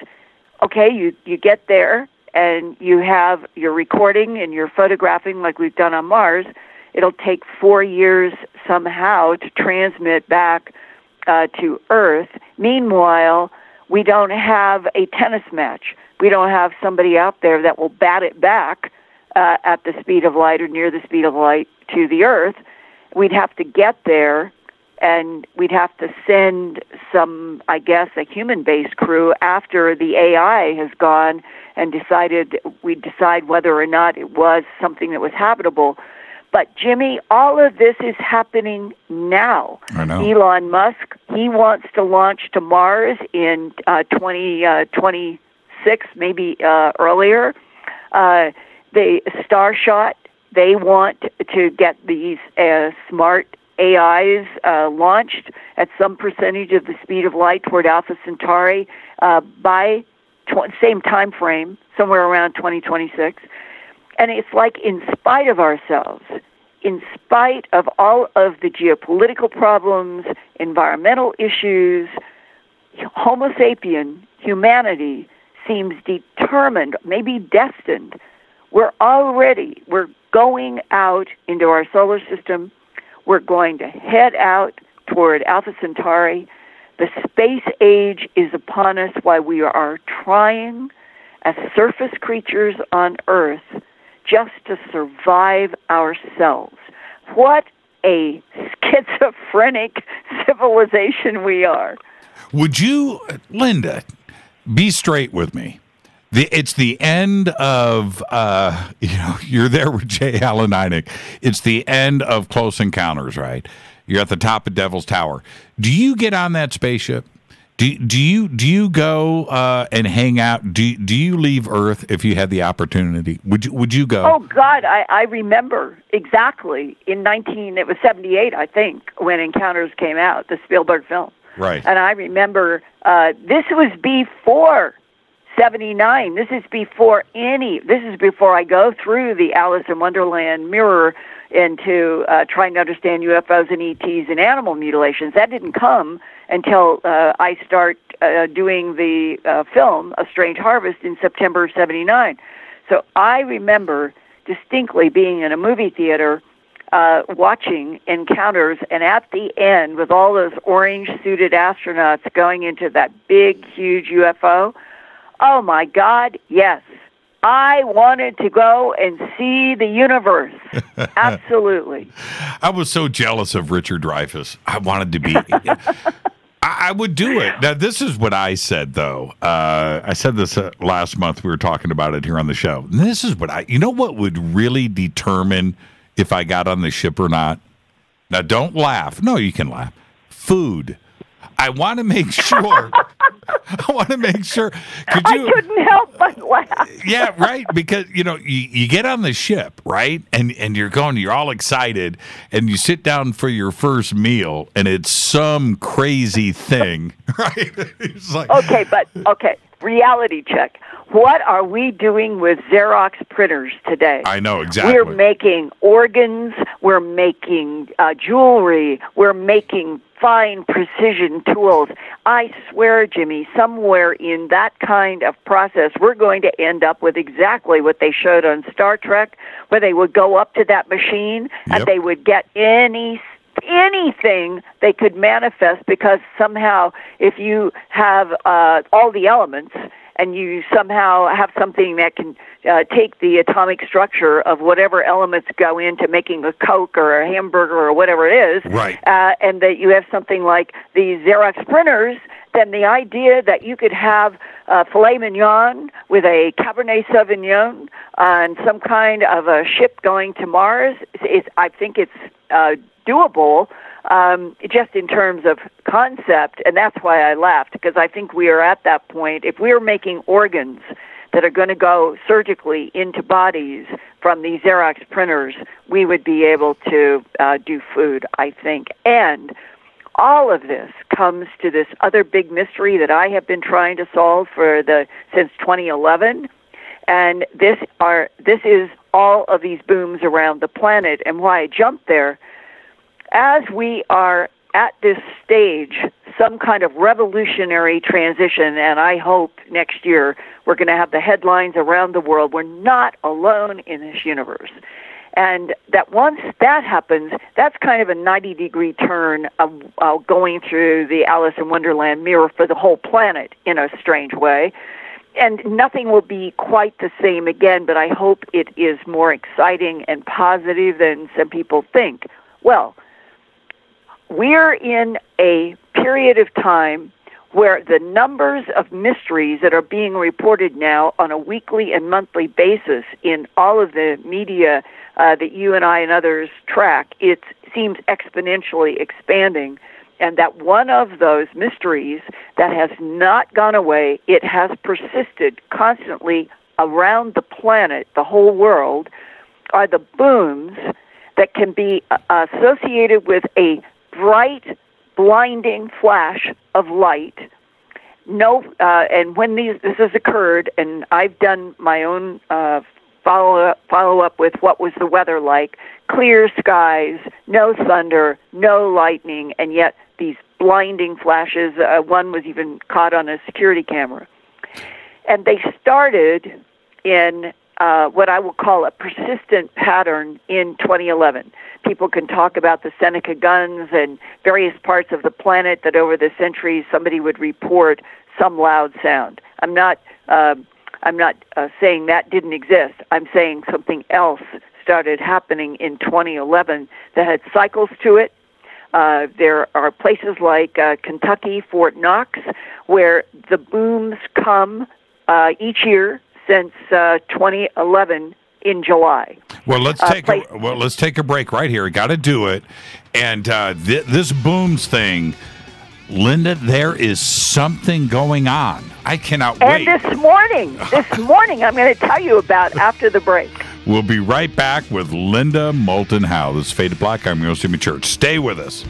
okay, you get there and you have your recording and you're photographing like we've done on Mars. It'll take 4 years somehow to transmit back to Earth. Meanwhile, we don't have a tennis match. We don't have somebody out there that will bat it back at the speed of light or near the speed of light to the Earth. We'd have to get there, and we'd have to send some, I guess, a human-based crew after the AI has gone and we'd decide whether or not it was something that was habitable. But, Jimmy, all of this is happening now. I know. Elon Musk, he wants to launch to Mars in 2026, maybe earlier. The Starshot, they want to get these smart AIs launched at some percentage of the speed of light toward Alpha Centauri by same time frame, somewhere around 2026. And it's like, in spite of ourselves, in spite of all of the geopolitical problems, environmental issues, Homo sapien, humanity, seems determined, maybe destined. We're going out into our solar system. We're going to head out toward Alpha Centauri. The space age is upon us while we are trying as surface creatures on Earth just to survive ourselves. What a schizophrenic civilization we are. Would you, Linda, be straight with me? It's the end of, you're there with J. Allen Hynek. It's the end of Close Encounters, right? You're at the top of Devil's Tower. Do you get on that spaceship? Do you go and hang out? Do you leave Earth if you had the opportunity? Would you go? Oh God, I remember exactly in 78, I think, when Encounters came out, the Spielberg film. Right. And I remember this was before 79. This is before I go through the Alice in Wonderland mirror into trying to understand UFOs and ETs and animal mutilations. That didn't come until I start doing the film A Strange Harvest in September of 79. So I remember distinctly being in a movie theater watching encounters, and at the end, with all those orange-suited astronauts going into that big, huge UFO, oh my God, yes. I wanted to go and see the universe. Absolutely. I was so jealous of Richard Dreyfuss. I wanted to be... I would do it. Now, this is what I said, though. I said this last month. We were talking about it here on the show. And this is what you know what would really determine if I got on the ship or not? Now, don't laugh. No, you can laugh. Food. I want to make sure. I want to make sure. I couldn't help but laugh. Yeah, right. Because, you get on the ship, right? And you're all excited, and you sit down for your first meal, and it's some crazy thing, right? It's like, okay. Reality check. What are we doing with Xerox printers today? I know, exactly. We're making organs. We're making jewelry. We're making fine precision tools. I swear, Jimmy, somewhere in that kind of process, we're going to end up with exactly what they showed on Star Trek, where they would go up to that machine and they would get anything they could manifest, because somehow if you have all the elements and you somehow have something that can take the atomic structure of whatever elements go into making a Coke or a hamburger or whatever it is, right. And that you have something like these Xerox printers, then the idea that you could have filet mignon with a Cabernet Sauvignon on some kind of a ship going to Mars, I think it's doable, just in terms of concept, and that's why I laughed, because I think we are at that point. If we are making organs that are going to go surgically into bodies from these Xerox printers, we would be able to do food, I think. And all of this comes to this other big mystery that I have been trying to solve since 2011, and this is all of these booms around the planet. And why I jumped there, as we are at this stage, some kind of revolutionary transition, and I hope next year we're going to have the headlines around the world, we're not alone in this universe. And that once that happens, that's kind of a 90-degree turn of going through the Alice in Wonderland mirror for the whole planet in a strange way. And nothing will be quite the same again, but I hope it is more exciting and positive than some people think. Well, we're in a period of time where the numbers of mysteries that are being reported now on a weekly and monthly basis in all of the media that you and I and others track, it seems exponentially expanding. And that one of those mysteries that has not gone away, it has persisted constantly around the planet, the whole world, are the booms that can be associated with a bright, blinding flash of light. And when this has occurred, and I've done my own follow up with what was the weather like, clear skies, no thunder, no lightning, and yet these blinding flashes. One was even caught on a security camera. And they started in what I will call a persistent pattern in 2011. People can talk about the Seneca guns and various parts of the planet that over the centuries somebody would report some loud sound. I'm not saying that didn't exist. I'm saying something else started happening in 2011 that had cycles to it. There are places like Kentucky, Fort Knox, where the booms come each year since 2011 in July. Well, let's take a break right here. Got to do it. And this booms thing, Linda, there is something going on. I cannot wait. And this morning, I'm going to tell you about after the break. We'll be right back with Linda Moulton Howe. This is Fade to Black. I'm your host, Jimmy Church. Stay with us.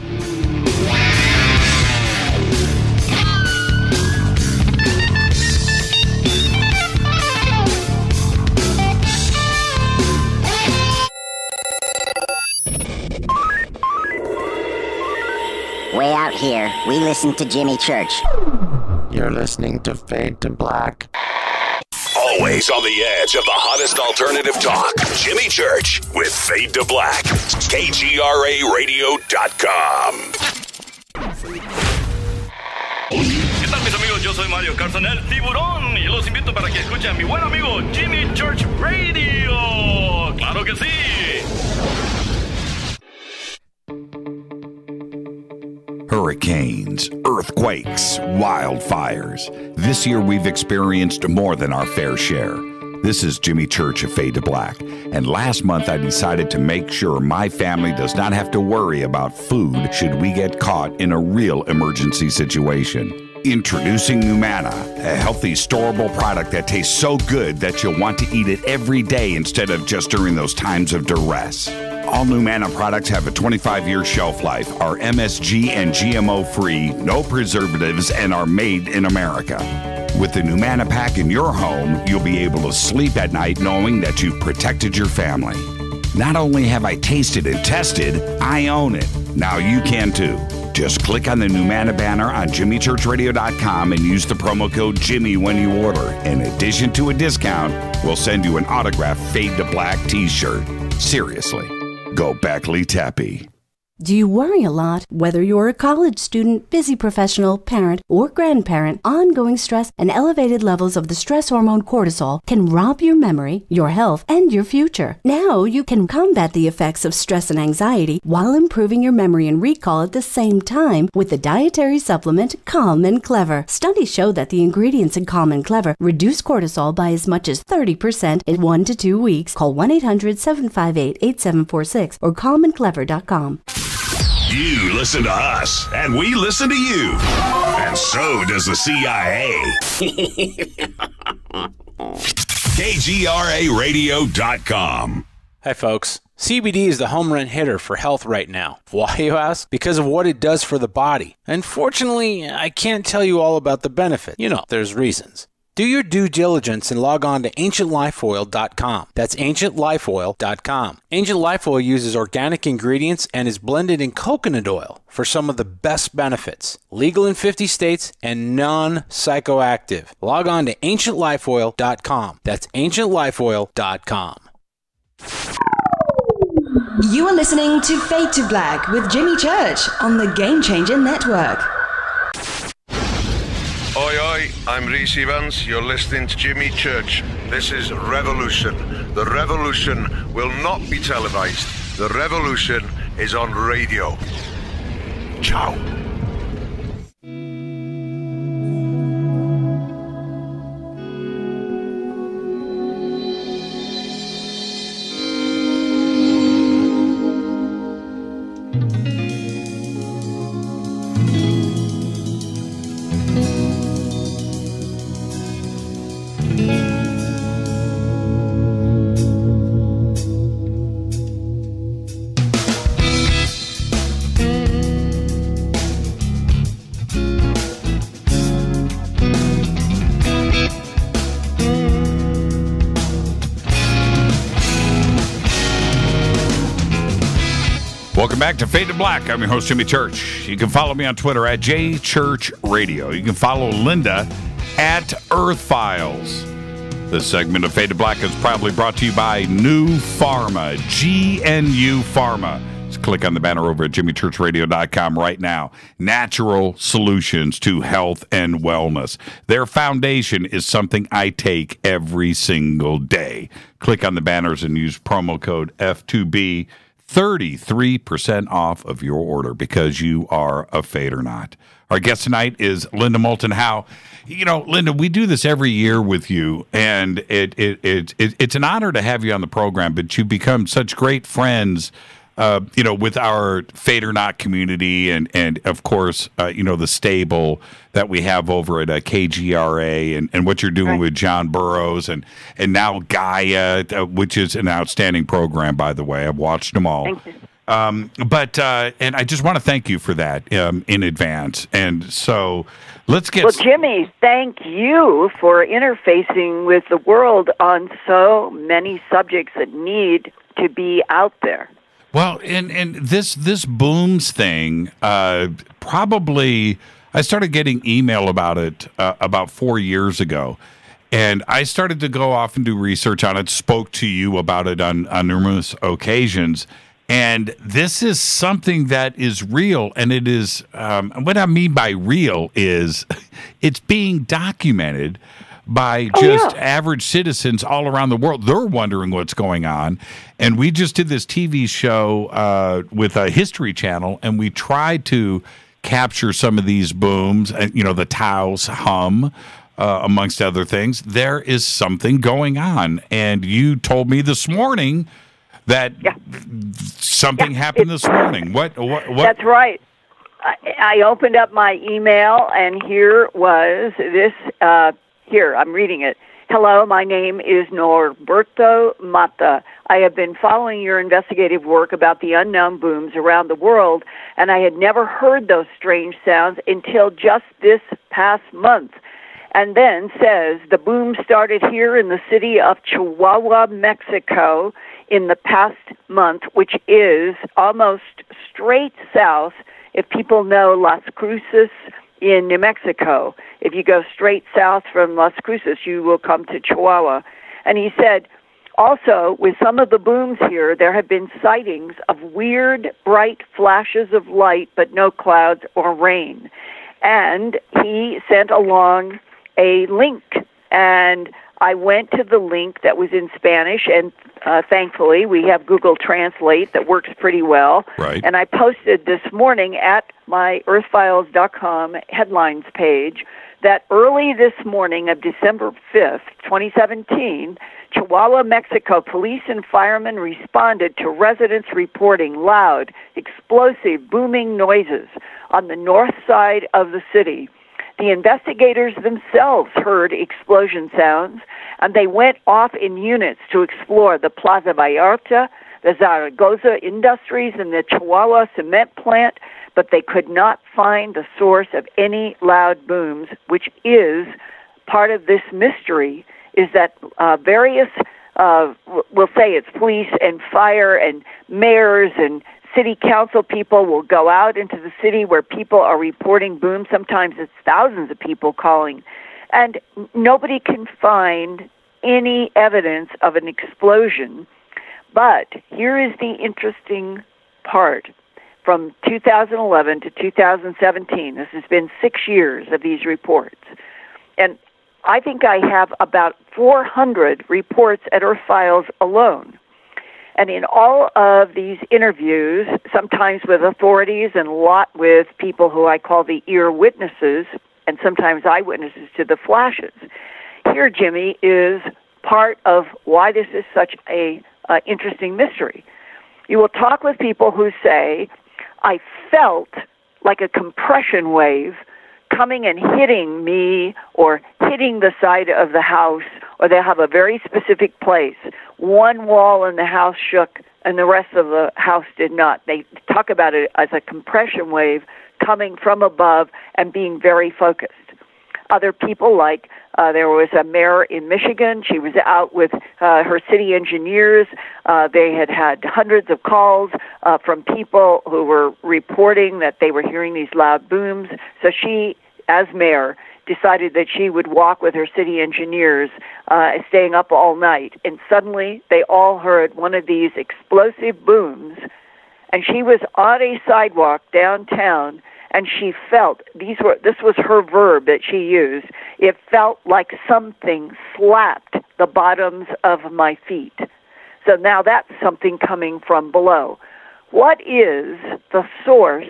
Way out here, we listen to Jimmy Church. You're listening to Fade to Black. Oh, Always on the edge of the hottest alternative talk. Jimmy Church with Fade to Black. KGRARadio.com. ¿Qué tal, mis amigos? Yo soy Mario Carson, el tiburón, y los invito para que escuchen a mi buen amigo Jimmy Church Radio. ¡Claro que sí! Hurricanes, earthquakes, wildfires. This year we've experienced more than our fair share. This is Jimmy Church of Fade to Black, and last month I decided to make sure my family does not have to worry about food should we get caught in a real emergency situation. Introducing Numana, a healthy, storable product that tastes so good that you'll want to eat it every day instead of just during those times of duress. All Numana products have a 25-year shelf life, are MSG and GMO-free, no preservatives, and are made in America. With the Numana pack in your home, you'll be able to sleep at night knowing that you've protected your family. Not only have I tasted and tested, I own it. Now you can too. Just click on the Numana banner on JimmyChurchRadio.com and use the promo code Jimmy when you order. In addition to a discount, we'll send you an autographed Fade to Black t-shirt. Seriously, go Beckley Tappy. Do you worry a lot? Whether you're a college student, busy professional, parent, or grandparent, ongoing stress and elevated levels of the stress hormone cortisol can rob your memory, your health, and your future. Now you can combat the effects of stress and anxiety while improving your memory and recall at the same time with the dietary supplement Calm and Clever. Studies show that the ingredients in Calm and Clever reduce cortisol by as much as 30% in 1 to 2 weeks. Call 1-800-758-8746 or calmandclever.com. You listen to us, and we listen to you. And so does the CIA. KGRARadio.com. Hi, folks. CBD is the home run hitter for health right now. Why, you ask? Because of what it does for the body. Unfortunately, I can't tell you all about the benefit. You know, there's reasons. Do your due diligence and log on to ancientlifeoil.com. That's ancientlifeoil.com. Ancient Life Oil uses organic ingredients and is blended in coconut oil for some of the best benefits. Legal in 50 states and non-psychoactive. Log on to ancientlifeoil.com. That's ancientlifeoil.com. You are listening to Fade to Black with Jimmy Church on the Game Changer Network. Oi, oi, I'm Reese Evans. You're listening to Jimmy Church. This is Revolution. The revolution will not be televised. The revolution is on radio. Ciao. Welcome back to Fade to Black. I'm your host, Jimmy Church. You can follow me on Twitter at JChurchRadio. You can follow Linda at Earth Files. This segment of Fade to Black is proudly brought to you by New Pharma, GNU Pharma. Just click on the banner over at JimmyChurchRadio.com right now. Natural solutions to health and wellness. Their foundation is something I take every single day. Click on the banners and use promo code F2B. 33% off of your order because you are a fade or not. Our guest tonight is Linda Moulton Howe. You know, Linda, we do this every year with you, and it's an honor to have you on the program, but you've become such great friends, you know, with our fade or not community and of course, you know, the stable that we have over at KGRA and what you're doing with John Burroughs and now Gaia, which is an outstanding program, by the way. I've watched them all. Thank you. And I just want to thank you for that in advance. And so let's get... Well, Jimmy, thank you for interfacing with the world on so many subjects that need to be out there. Well, and this booms thing, probably... I started getting email about it about 4 years ago. And I started to go off and do research on it, spoke to you about it on numerous occasions. And this is something that is real. And it is, what I mean by real is it's being documented by just average citizens all around the world. They're wondering what's going on. And we just did this TV show with a History Channel, and we tried to capture some of these booms, the Taos hum, amongst other things. There is something going on. And you told me this morning that something happened this morning. What? That's right. I opened up my email, and here was this. Here, I'm reading it. Hello, my name is Norberto Mata. I have been following your investigative work about the unknown booms around the world, and I had never heard those strange sounds until just this past month. And then says, the boom started here in the city of Chihuahua, Mexico in the past month, which is almost straight south, if people know Las Cruces in New Mexico. If you go straight south from Las Cruces, you will come to Chihuahua. And he said, also, with some of the booms here, there have been sightings of weird, bright flashes of light, but no clouds or rain. And he sent along a link, and I went to the link that was in Spanish, and thankfully we have Google Translate that works pretty well. Right. And I posted this morning at my earthfiles.com headlines page that early this morning of December 5th, 2017, Chihuahua, Mexico, police and firemen responded to residents reporting loud, explosive, booming noises on the north side of the city. The investigators themselves heard explosion sounds, and they went off in units to explore the Plaza Vallarta, the Zaragoza Industries, and the Chihuahua cement plant, but they could not find the source of any loud booms, which is part of this mystery, is that various, we'll say it's police and fire and mayors and city council people will go out into the city where people are reporting booms. Sometimes it's thousands of people calling. And nobody can find any evidence of an explosion. But here is the interesting part. From 2011 to 2017, this has been 6 years of these reports. And I think I have about 400 reports at Earth Files alone. And in all of these interviews, sometimes with authorities and a lot with people who I call the ear witnesses, and sometimes eyewitnesses to the flashes, here, Jimmy, is part of why this is such a interesting mystery. You will talk with people who say, I felt like a compression wave coming and hitting me or hitting the side of the house, or they have a very specific place. One wall in the house shook and the rest of the house did not. They talk about it as a compression wave coming from above and being very focused. Other people, like there was a mayor in Michigan. She was out with her city engineers. They had had hundreds of calls from people who were reporting that they were hearing these loud booms. So she, as mayor, decided that she would walk with her city engineers, staying up all night. And suddenly they all heard one of these explosive booms. And she was on a sidewalk downtown, and she felt, this was her verb that she used, it felt like something slapped the bottoms of my feet. So now that's something coming from below. What is the source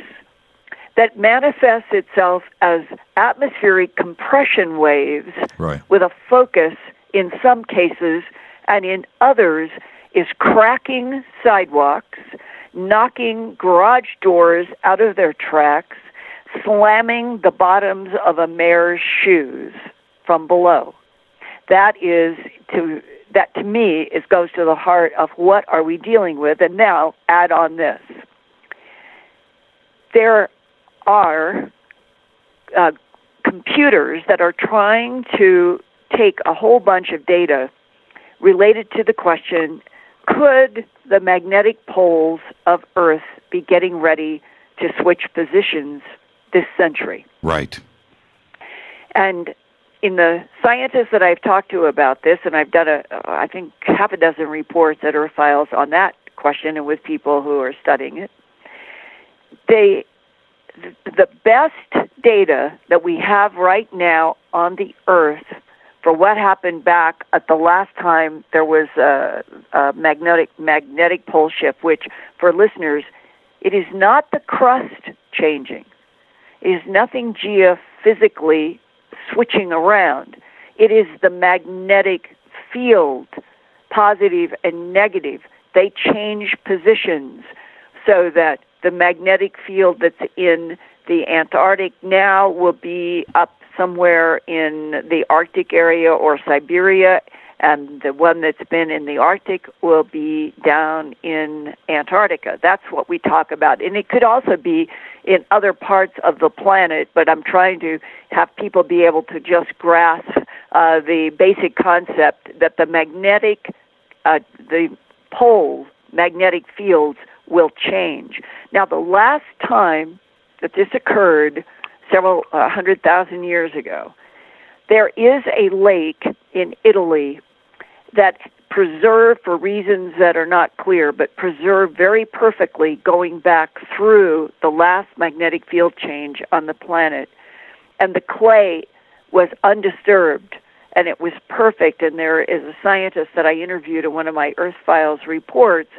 that manifests itself as atmospheric compression waves with a focus in some cases, and in others is cracking sidewalks, knocking garage doors out of their tracks, slamming the bottoms of a mare's shoes from below? That to me goes to the heart of what are we dealing with. And now add on this. There are computers that are trying to take a whole bunch of data related to the question, could the magnetic poles of Earth be getting ready to switch positions this century? Right. And in the scientists that I've talked to about this, and I've done I think half a dozen reports at Earth Files on that question and with people who are studying it, the best data that we have right now on the Earth for what happened back at the last time there was a magnetic pole shift, which for listeners, it is not the crust changing. It is nothing geophysically switching around. It is the magnetic field, positive and negative. They change positions so that the magnetic field that's in the Antarctic now will be up somewhere in the Arctic area or Siberia, and the one that's been in the Arctic will be down in Antarctica. That's what we talk about. And it could also be in other parts of the planet, but I'm trying to have people be able to just grasp the basic concept that the pole magnetic fields will change. Now, the last time that this occurred, several 100,000 years ago, there is a lake in Italy that preserved, for reasons that are not clear, but preserved very perfectly going back through the last magnetic field change on the planet. And the clay was undisturbed, and it was perfect. And there is a scientist that I interviewed in one of my Earth Files reports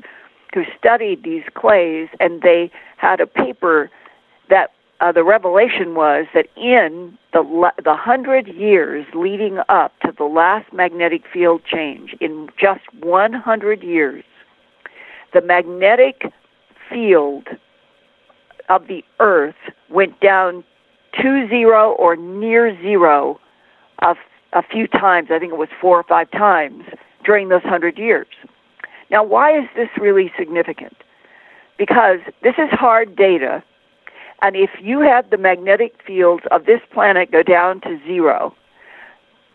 who studied these clays, and they had a paper that the revelation was that in the 100 years leading up to the last magnetic field change, in just 100 years, the magnetic field of the Earth went down to zero or near zero a few times. I think it was 4 or 5 times during those 100 years. Now, why is this really significant? Because this is hard data. And if you have the magnetic fields of this planet go down to zero,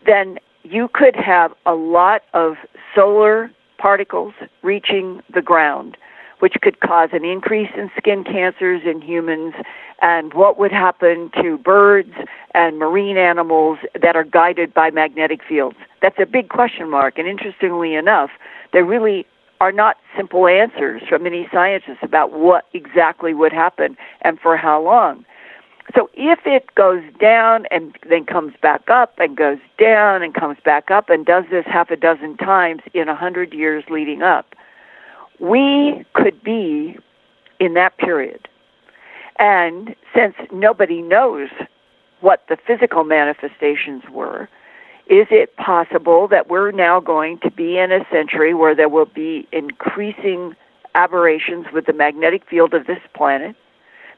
then you could have a lot of solar particles reaching the ground, which could cause an increase in skin cancers in humans. And what would happen to birds and marine animals that are guided by magnetic fields? That's a big question mark. And interestingly enough, there really are not simple answers from many scientists about what exactly would happen and for how long. So if it goes down and then comes back up and goes down and comes back up and does this half a dozen times in 100 years leading up, we could be in that period. And since nobody knows what the physical manifestations were, is it possible that we're now going to be in a century where there will be increasing aberrations with the magnetic field of this planet,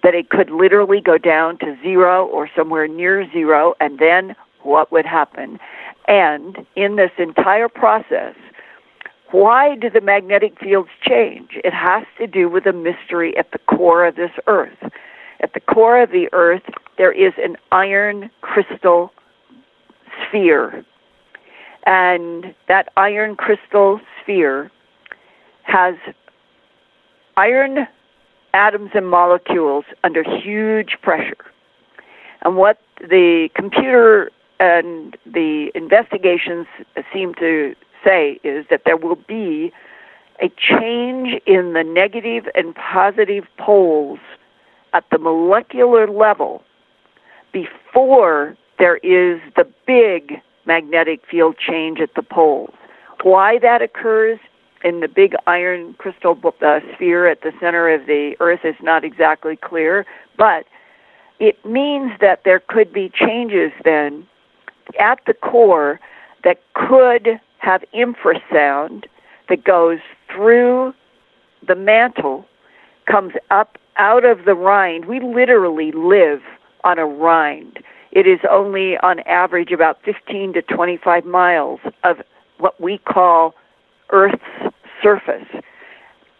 that it could literally go down to zero or somewhere near zero, and then what would happen? And in this entire process, why do the magnetic fields change? It has to do with a mystery at the core of this Earth. At the core of the Earth, there is an iron crystal sphere. And that iron crystal sphere has iron atoms and molecules under huge pressure. And what the computer and the investigations seem to say is that there will be a change in the negative and positive poles at the molecular level before there is the big magnetic field change at the poles. Why that occurs in the big iron crystal sphere at the center of the Earth is not exactly clear, but it means that there could be changes then at the core that could have infrasound that goes through the mantle, comes up out of the rind. We literally live on a rind. It is only on average about 15 to 25 miles of what we call Earth's surface.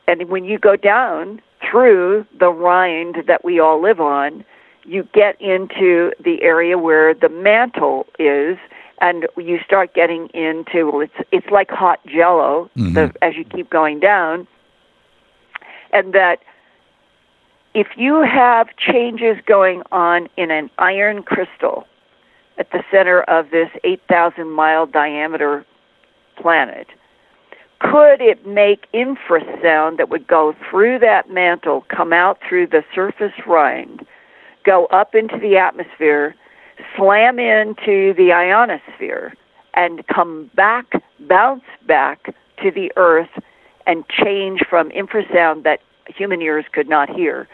And when you go down through the rind that we all live on, you get into the area where the mantle is, and you start getting into, well, it's like hot jello as you keep going down. And that if you have changes going on in an iron crystal, at the center of this 8,000-mile diameter planet, could it make infrasound that would go through that mantle, come out through the surface rind, go up into the atmosphere, slam into the ionosphere, and come back, bounce back to the Earth and change from infrasound that human ears could not hear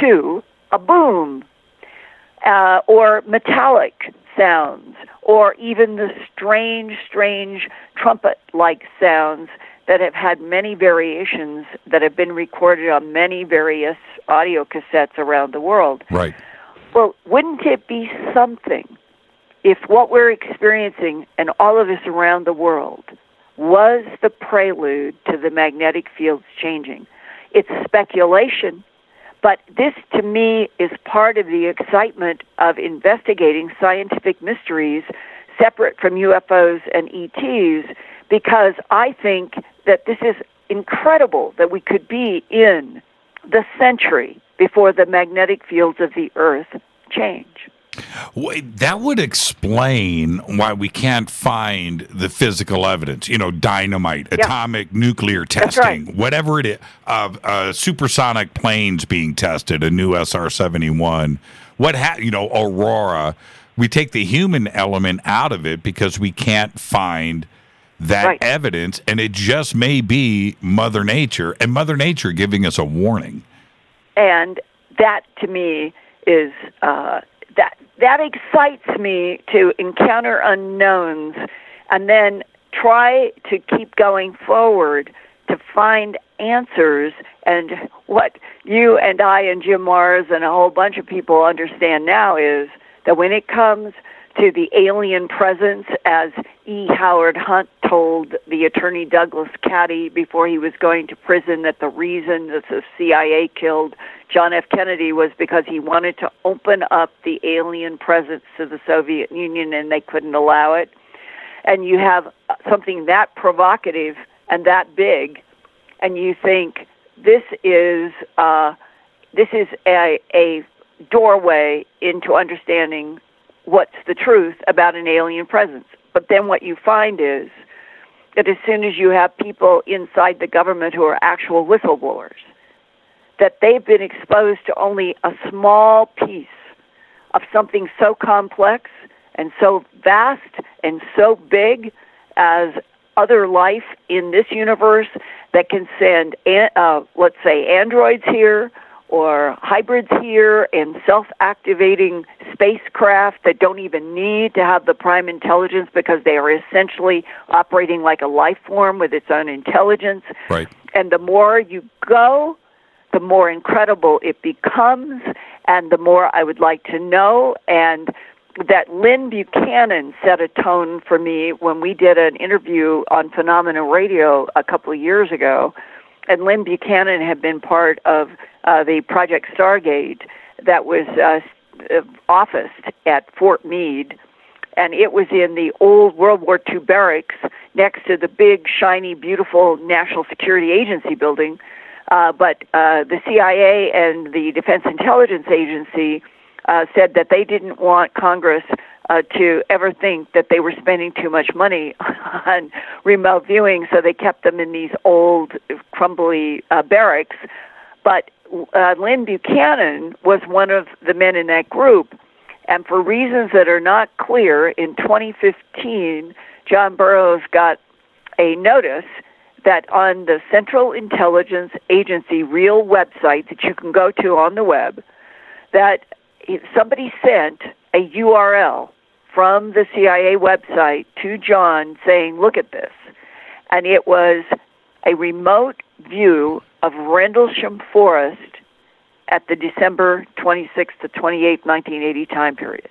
to a boom, or metallic sounds, or even the strange trumpet-like sounds that have had many variations that have been recorded on many various audio cassettes around the world. Right. Well, wouldn't it be something if what we're experiencing and all of this around the world was the prelude to the magnetic fields changing? It's speculation, but this, to me, is part of the excitement of investigating scientific mysteries separate from UFOs and ETs, because I think that this is incredible that we could be in the century before the magnetic fields of the Earth change. That would explain why we can't find the physical evidence, dynamite, atomic nuclear testing, whatever it is, supersonic planes being tested, a new SR-71, Aurora. We take the human element out of it because we can't find that evidence, and it just may be Mother Nature, and Mother Nature giving us a warning. And that, to me, is... That excites me to encounter unknowns and then try to keep going forward to find answers. And what you and I and Jim Mars and a whole bunch of people understand now is that when it comes to the alien presence, as E. Howard Hunt told the attorney Douglas Caddy before he was going to prison, that the reason that the CIA killed John F. Kennedy was because he wanted to open up the alien presence to the Soviet Union, and they couldn't allow it. And you have something that provocative and that big, and you think this is a doorway into understanding what's the truth about an alien presence. But then what you find is that as soon as you have people inside the government who are actual whistleblowers, that they've been exposed to only a small piece of something so complex and so vast and so big as other life in this universe that can send, let's say, androids here or hybrids here and self-activating spacecraft that don't even need to have the prime intelligence because they are essentially operating like a life form with its own intelligence. Right. And the more you go, the more incredible it becomes, and the more I would like to know. And that Lynn Buchanan set a tone for me when we did an interview on Phenomena Radio a couple of years ago. And Lynn Buchanan had been part of the Project Stargate that was officed at Fort Meade, and it was in the old World War II barracks next to the big, shiny, beautiful National Security Agency building. But the CIA and the Defense Intelligence Agency said that they didn't want Congress to ever think that they were spending too much money on remote viewing, so they kept them in these old, crumbly barracks. But Lynn Buchanan was one of the men in that group, and for reasons that are not clear, in 2015, John Burroughs got a notice that on the Central Intelligence Agency real website that you can go to on the web, that somebody sent a URL from the CIA website to John saying, look at this. And it was a remote view of Rendlesham Forest at the December 26th to 28th, 1980 time period.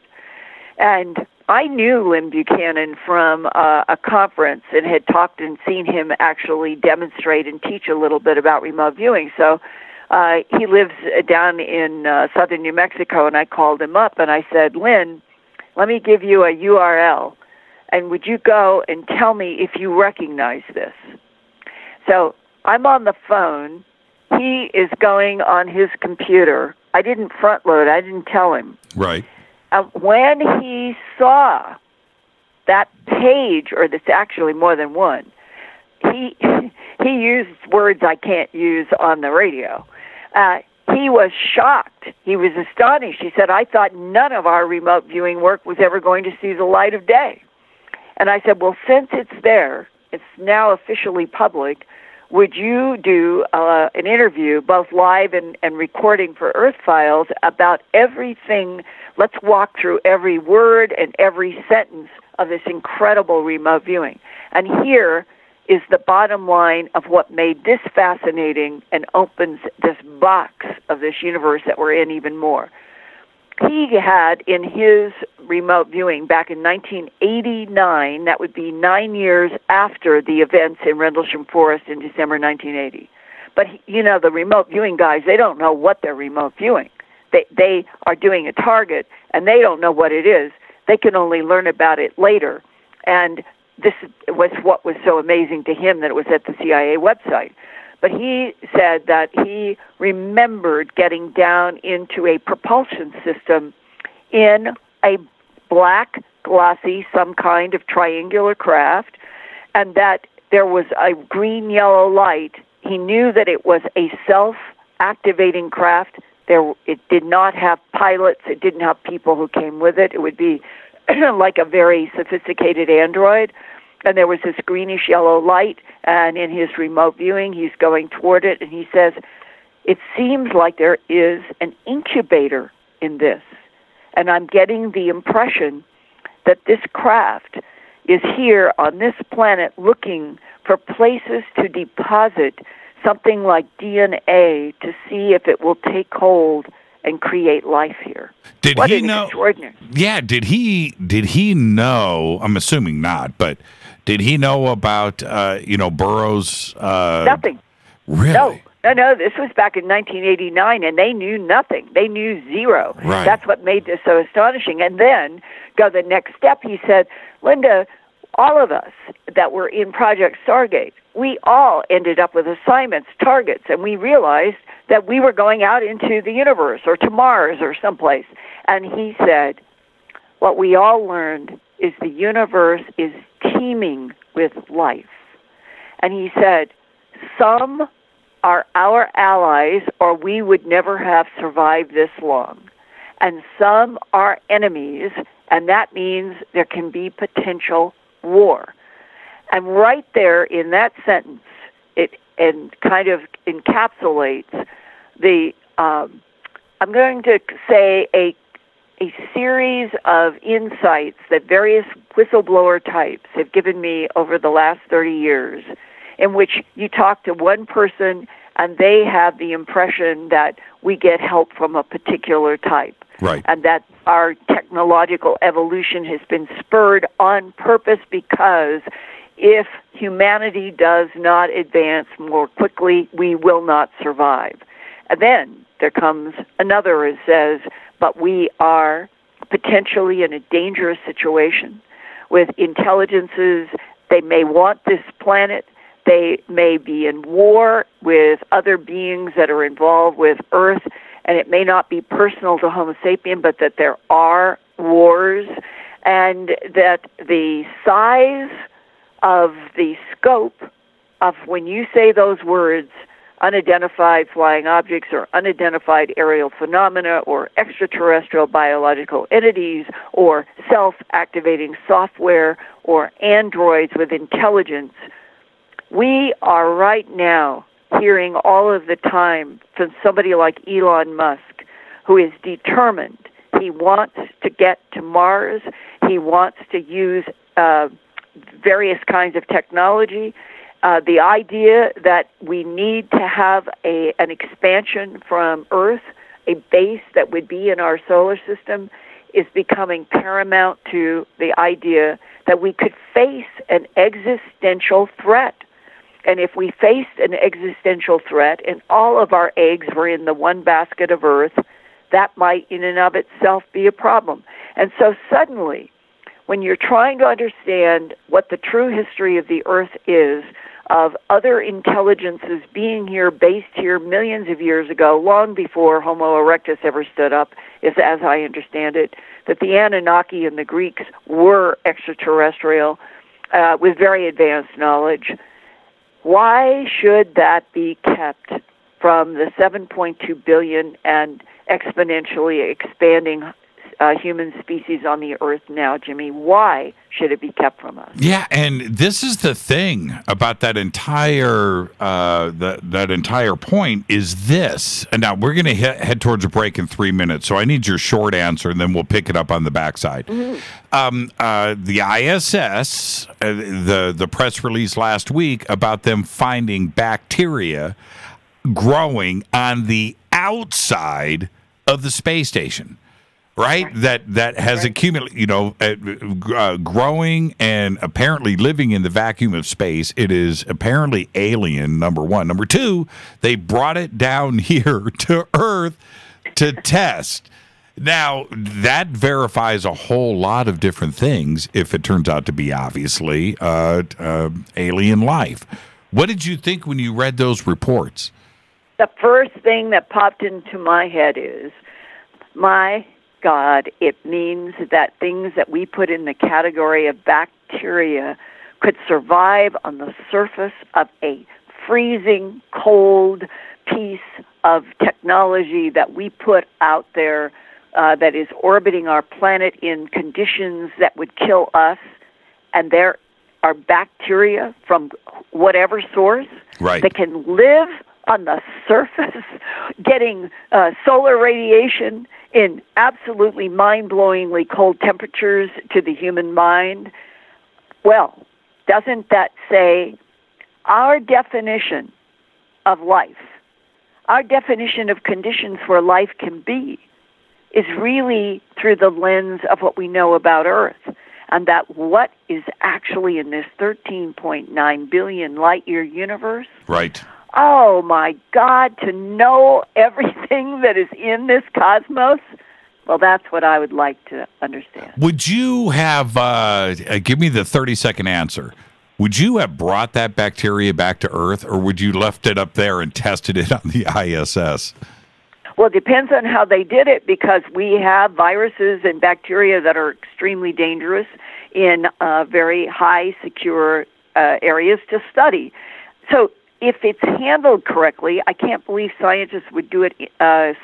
And I knew Lynn Buchanan from a conference and had talked and seen him actually demonstrate and teach a little bit about remote viewing. So he lives down in southern New Mexico, and I called him up and I said, Lynn, let me give you a URL, and would you go and tell me if you recognize this? So I'm on the phone. He is going on his computer. I didn't front load. I didn't tell him. Right. When he saw that page, or there's actually more than one, he used words I can't use on the radio. He was shocked. He was astonished. He said, I thought none of our remote viewing work was ever going to see the light of day. And I said, well, since it's there, it's now officially public, would you do an interview, both live and recording for Earth Files, about everything? Let's walk through every word and every sentence of this incredible remote viewing. And here is the bottom line of what made this fascinating and opens this box of this universe that we're in even more. He had in his remote viewing back in 1989, that would be 9 years after the events in Rendlesham Forest in December 1980. But, the remote viewing guys, they don't know what they're remote viewing. They are doing a target, and they don't know what it is. They can only learn about it later. And this was what was so amazing to him, that it was at the CIA website. But he said that he remembered getting down into a propulsion system in a black, glossy, some kind of triangular craft, and that there was a green-yellow light. He knew that it was a self-activating craft. It did not have pilots. It didn't have people who came with it. It would be like a very sophisticated android. And there was this greenish-yellow light, and in his remote viewing, he's going toward it, and he says, it seems like there is an incubator in this. And I'm getting the impression that this craft is here on this planet looking for places to deposit something like DNA to see if it will take hold and create life here. Did what he an know? Extraordinary. Yeah, did he know? I'm assuming not, but did he know about Burroughs? Nothing. Really? No. This was back in 1989, and they knew nothing. They knew zero. Right. That's what made this so astonishing. And then go the next step. He said, Linda, all of us that were in Project Stargate, we all ended up with assignments, targets, and we realized that we were going out into the universe or to Mars or someplace. And he said, what we all learned is the universe is teeming with life. And he said, some are our allies, or we would never have survived this long. And some are enemies, and that means there can be potential war. And right there in that sentence, it kind of encapsulates the, I'm going to say a series of insights that various whistleblower types have given me over the last 30 years, in which you talk to one person and they have the impression that we get help from a particular type. Right. And that our technological evolution has been spurred on purpose because if humanity does not advance more quickly, we will not survive. And then there comes another who says, but we are potentially in a dangerous situation with intelligences. They may want this planet. They may be in war with other beings that are involved with Earth, and it may not be personal to Homo sapien, but that there are wars, and that the size of the scope of when you say those words, unidentified flying objects or unidentified aerial phenomena or extraterrestrial biological entities or self-activating software or androids with intelligence, we are right now hearing all of the time from somebody like Elon Musk, who is determined. He wants to get to Mars. He wants to use various kinds of technology. The idea that we need to have an expansion from Earth, a base that would be in our solar system, is becoming paramount to the idea that we could face an existential threat. And if we faced an existential threat and all of our eggs were in the one basket of Earth, that might in and of itself be a problem. And so suddenly, when you're trying to understand what the true history of the Earth is, of other intelligences being here, based here millions of years ago, long before Homo erectus ever stood up, is as I understand it, that the Anunnaki and the Greeks were extraterrestrial with very advanced knowledge. Why should that be kept from the 7.2 billion and exponentially expanding human species on the Earth now, Jimmy? Why should it be kept from us? Yeah, and this is the thing about that entire that entire point is this. And now we're going to head towards a break in 3 minutes, so I need your short answer, and then we'll pick it up on the backside. Mm-hmm. The ISS, the press release last week about them finding bacteria growing on the outside of the space station. Right? That has accumulated, growing and apparently living in the vacuum of space. It is apparently alien, number one. Number two, they brought it down here to Earth to test. Now, that verifies a whole lot of different things if it turns out to be, obviously, alien life. What did you think when you read those reports? The first thing that popped into my head is, my God, it means that things that we put in the category of bacteria could survive on the surface of a freezing cold piece of technology that we put out there that is orbiting our planet in conditions that would kill us, and there are bacteria from whatever source that can live on the surface, getting solar radiation in absolutely mind-blowingly cold temperatures to the human mind. Well, doesn't that say our definition of life, our definition of conditions where life can be, is really through the lens of what we know about Earth, and that what is actually in this 13.9 billion light-year universe? Right. Oh, my God, to know everything that is in this cosmos? Well, that's what I would like to understand. Would you have, give me the 30-second answer, would you have brought that bacteria back to Earth, or would you left it up there and tested it on the ISS? Well, it depends on how they did it, because we have viruses and bacteria that are extremely dangerous in very high secure areas to study. So if it's handled correctly, I can't believe scientists would do it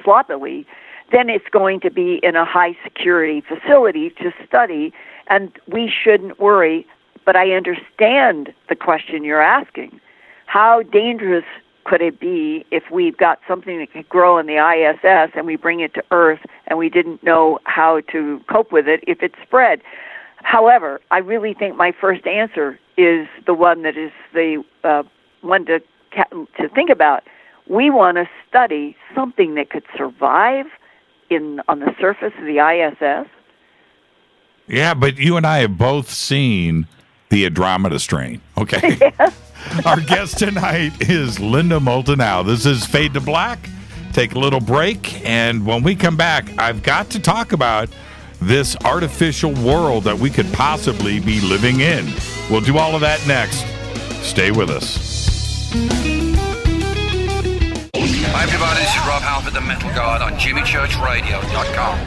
sloppily, then it's going to be in a high-security facility to study, and we shouldn't worry. But I understand the question you're asking. How dangerous could it be if we've got something that could grow in the ISS and we bring it to Earth and we didn't know how to cope with it if it spread? However, I really think my first answer is the one that is the one to think about. We want to study something that could survive on the surface of the ISS. Yeah, but you and I have both seen the Andromeda strain. Okay. Yes. Our guest tonight is Linda Moulton. Now, this is Fade to Black. Take a little break, and when we come back, I've got to talk about this artificial world that we could possibly be living in. We'll do all of that next. Stay with us. Hi everybody, this is Rob Halford, the Metal Guard on JimmyChurchRadio.com.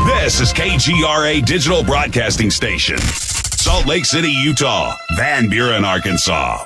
This is KGRA Digital Broadcasting Station, Salt Lake City, Utah, Van Buren, Arkansas.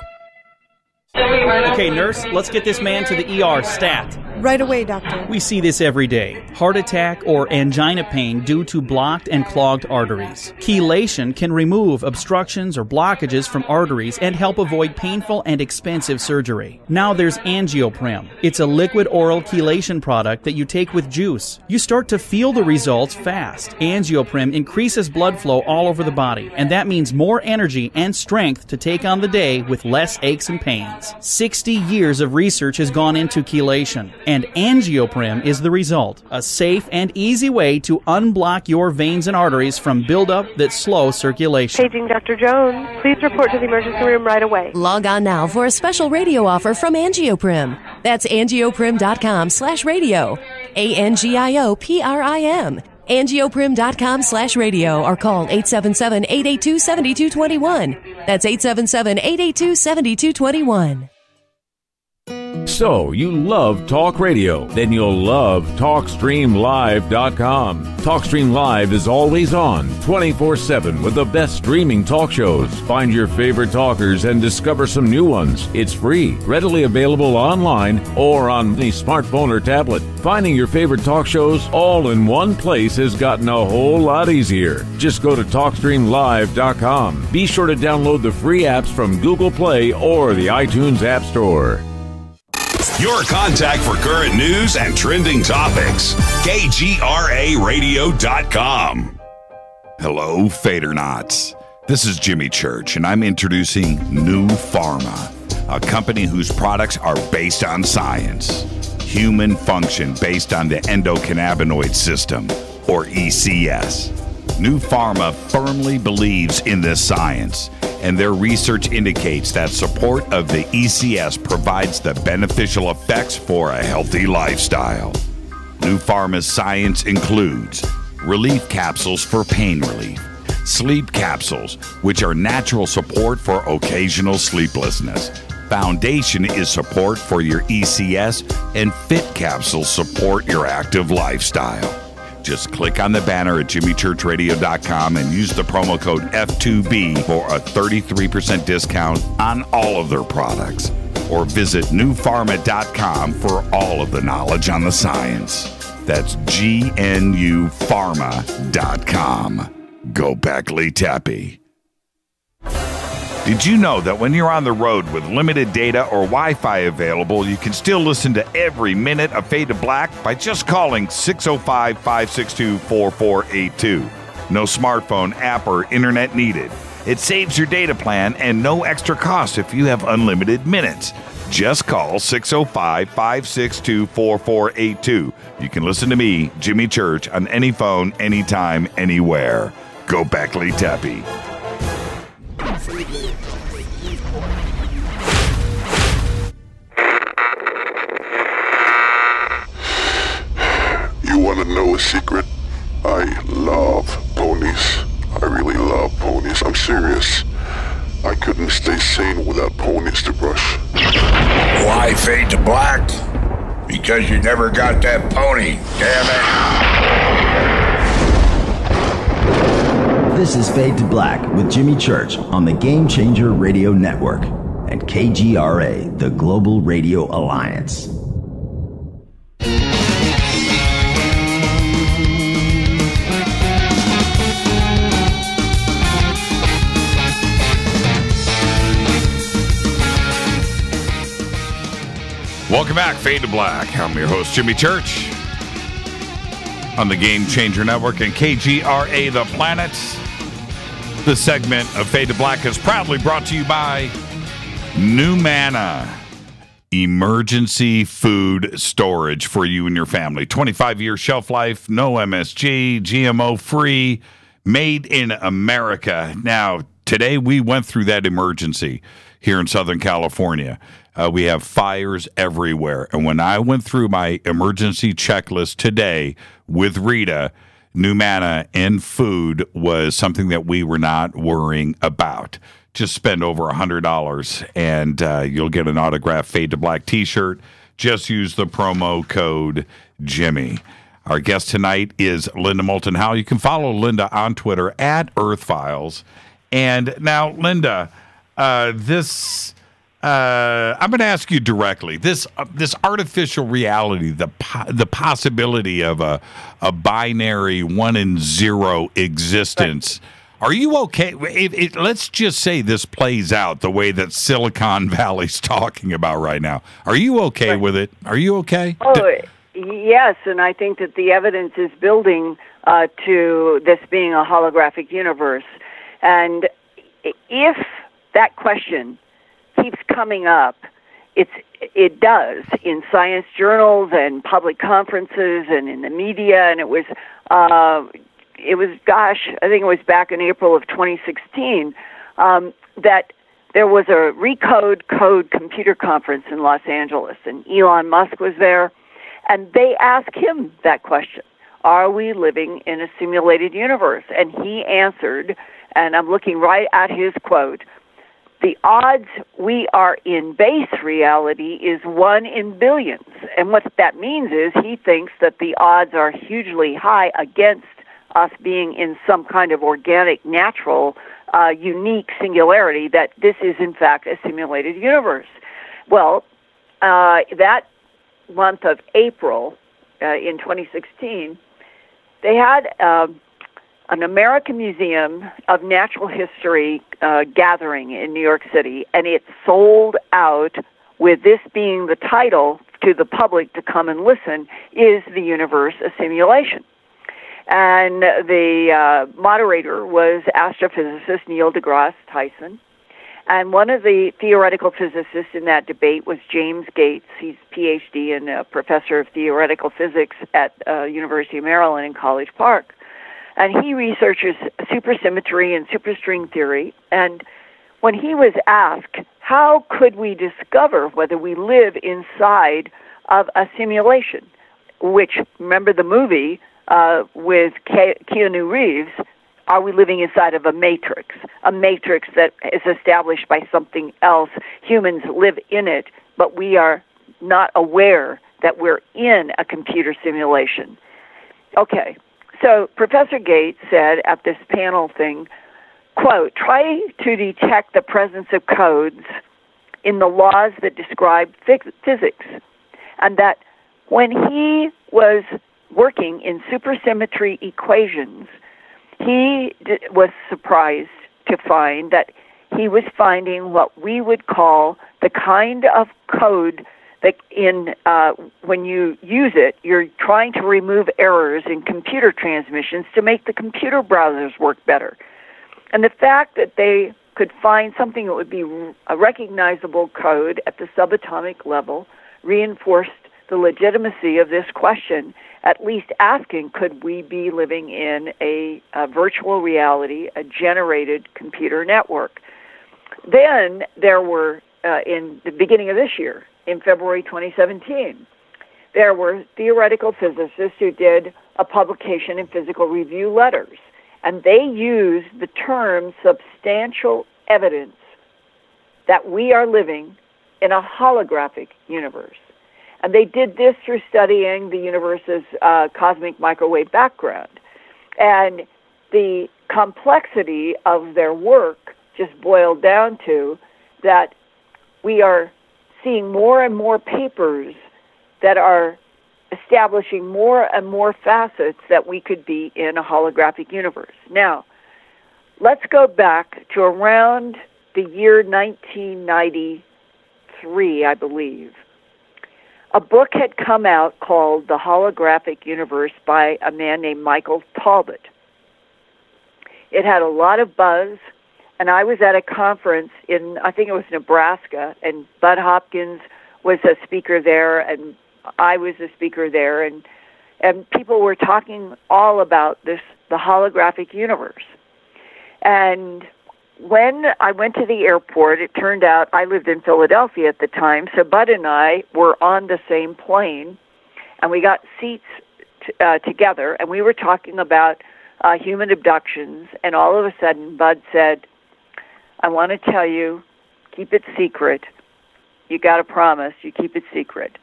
Okay, nurse, let's get this man to the ER stat. Right away, doctor. We see this every day. Heart attack or angina pain due to blocked and clogged arteries. Chelation can remove obstructions or blockages from arteries and help avoid painful and expensive surgery. Now there's Angioprim. It's a liquid oral chelation product that you take with juice. You start to feel the results fast. Angioprim increases blood flow all over the body, and that means more energy and strength to take on the day with less aches and pains. 60 years of research has gone into chelation, and Angioprim is the result. A safe and easy way to unblock your veins and arteries from buildup that slow circulation. Paging Dr. Jones. Please report to the emergency room right away. Log on now for a special radio offer from Angioprim. That's angioprim.com/radio. ANGIOPRIM. Angioprim.com/radio or call 877-882-7221. That's 877-882-7221. So, you love talk radio? Then you'll love TalkStreamLive.com. TalkStream Live is always on, 24/7, with the best streaming talk shows. Find your favorite talkers and discover some new ones. It's free, readily available online or on any smartphone or tablet. Finding your favorite talk shows all in one place has gotten a whole lot easier. Just go to TalkStreamLive.com. Be sure to download the free apps from Google Play or the iTunes App Store. Your contact for current news and trending topics. KGRARadio.com. Hello, Fadernauts. This is Jimmy Church, and I'm introducing New Pharma, a company whose products are based on science. Human function based on the endocannabinoid system, or ECS. New Pharma firmly believes in this science, and their research indicates that support of the ECS provides the beneficial effects for a healthy lifestyle. New Pharma's science includes relief capsules for pain relief, sleep capsules, which are natural support for occasional sleeplessness. Foundation is support for your ECS, and Fit capsules support your active lifestyle. Just click on the banner at jimmychurchradio.com and use the promo code F2B for a 33% discount on all of their products. Or visit newpharma.com for all of the knowledge on the science. That's GNUpharma.com. Go Beckley Tappy. Did you know that when you're on the road with limited data or Wi-Fi available, you can still listen to every minute of Fade to Black by just calling 605-562-4482. No smartphone, app, or internet needed. It saves your data plan and no extra cost if you have unlimited minutes. Just call 605-562-4482. You can listen to me, Jimmy Church, on any phone, anytime, anywhere. Go Beckley Tappy. You want to know a secret? I love ponies. I really love ponies. I'm serious. I couldn't stay sane without ponies to brush. Why fade to black? Because you never got that pony, damn it. This is Fade to Black with Jimmy Church on the Game Changer Radio Network and KGRA, the Global Radio Alliance. Welcome back, Fade to Black. I'm your host, Jimmy Church, on the Game Changer Network and KGRA The Planet. This segment of Fade to Black is proudly brought to you by New Manna, emergency food storage for you and your family. 25-year shelf life, no MSG, GMO free, made in America. Now, today we went through that emergency here in Southern California. We have fires everywhere. And when I went through my emergency checklist today with Rita, New Manna and food was something that we were not worrying about. Just spend over $100 and you'll get an autographed Fade to Black t-shirt. Just use the promo code Jimmy. Our guest tonight is Linda Moulton. Howe. You can follow Linda on Twitter at EarthFiles. And now, Linda, I'm going to ask you directly. This artificial reality, the possibility of a binary 1 and 0 existence. Right. Are you okay? Let's just say this plays out the way that Silicon Valley's talking about right now. Are you okay with it? Are you okay? Oh, yes, and I think that the evidence is building to this being a holographic universe. And if that question keeps coming up, it does in science journals and public conferences and in the media, and it was I think it was back in April of 2016 that there was a Recode Code computer conference in Los Angeles, and Elon Musk was there, and they asked him that question. are we living in a simulated universe? And he answered, and I'm looking right at his quote, the odds we are in base reality is 1 in billions. And what that means is he thinks that the odds are hugely high against us being in some kind of organic, natural, unique singularity, that this is in fact a simulated universe. Well, that month of April in 2016, they had an American Museum of Natural History gathering in New York City, and it sold out with this being the title to the public to come and listen, Is the Universe a Simulation? And the moderator was astrophysicist Neil deGrasse Tyson. And one of the theoretical physicists in that debate was James Gates. He's PhD and a professor of theoretical physics at University of Maryland in College Park. And he researches supersymmetry and superstring theory. And when he was asked, how could we discover whether we live inside of a simulation, which, remember the movie with Keanu Reeves, are we living inside of a matrix that is established by something else? Humans live in it, but we are not aware that we're in a computer simulation. Okay, so Professor Gates said at this panel thing, quote, try to detect the presence of codes in the laws that describe physics. And that when he was working in supersymmetry equations, he was surprised to find that he was finding what we would call the kind of code that when you use it, you're trying to remove errors in computer transmissions to make the computer browsers work better. And the fact that they could find something that would be a recognizable code at the subatomic level reinforced the legitimacy of this question, at least asking, could we be living in a virtual reality, a generated computer network? Then there were, in the beginning of this year, in February 2017, there were theoretical physicists who did a publication in Physical Review Letters, and they used the term substantial evidence that we are living in a holographic universe. And they did this through studying the universe's cosmic microwave background. And the complexity of their work just boiled down to that we are seeing more and more papers that are establishing more and more facets that we could be in a holographic universe. Now, let's go back to around the year 1993, I believe. A book had come out called The Holographic Universe by a man named Michael Talbot. It had a lot of buzz, and I was at a conference in, I think it was Nebraska, and Bud Hopkins was a speaker there, and I was a speaker there, and people were talking all about this, the holographic universe. And when I went to the airport, it turned out I lived in Philadelphia at the time, so Bud and I were on the same plane, and we got seats together, and we were talking about human abductions, and all of a sudden Bud said, I want to tell you, keep it secret. You got to promise you keep it secret.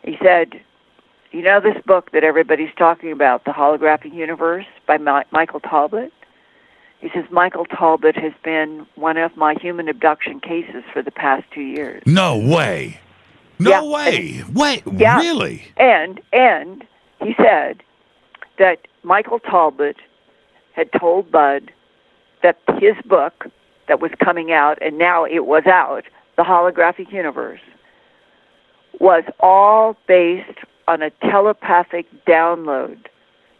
He said, you know this book that everybody's talking about, The Holographic Universe by Michael Talbot? He says, Michael Talbot has been one of my human abduction cases for the past 2 years. No way. No way. Wait, really? And he said that Michael Talbot had told Bud that his book that was coming out, and now it was out, The Holographic Universe, was all based on a telepathic download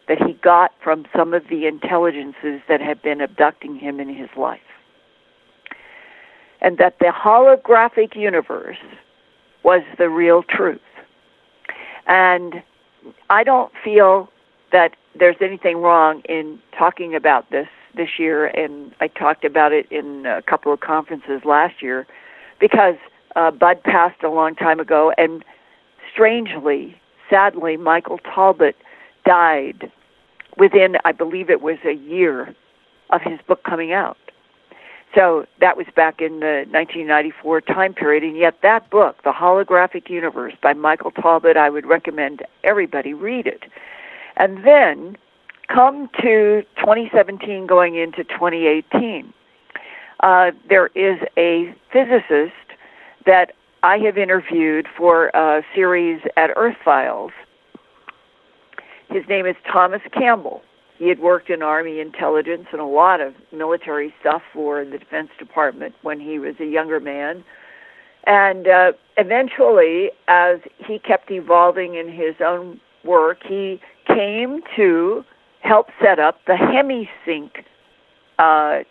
that he got from some of the intelligences that had been abducting him in his life. And that the holographic universe was the real truth. And I don't feel that there's anything wrong in talking about this year, and I talked about it in a couple of conferences last year, because Bud passed a long time ago, and strangely, sadly, Michael Talbot died within, I believe it was a year of his book coming out. So that was back in the 1994 time period, and yet that book, The Holographic Universe by Michael Talbot, I would recommend everybody read it. And then come to 2017 going into 2018, there is a physicist that I have interviewed for a series at Earth Files. His name is Thomas Campbell. He had worked in Army intelligence and a lot of military stuff for the Defense Department when he was a younger man. And eventually, as he kept evolving in his own work, he came to help set up the HemiSync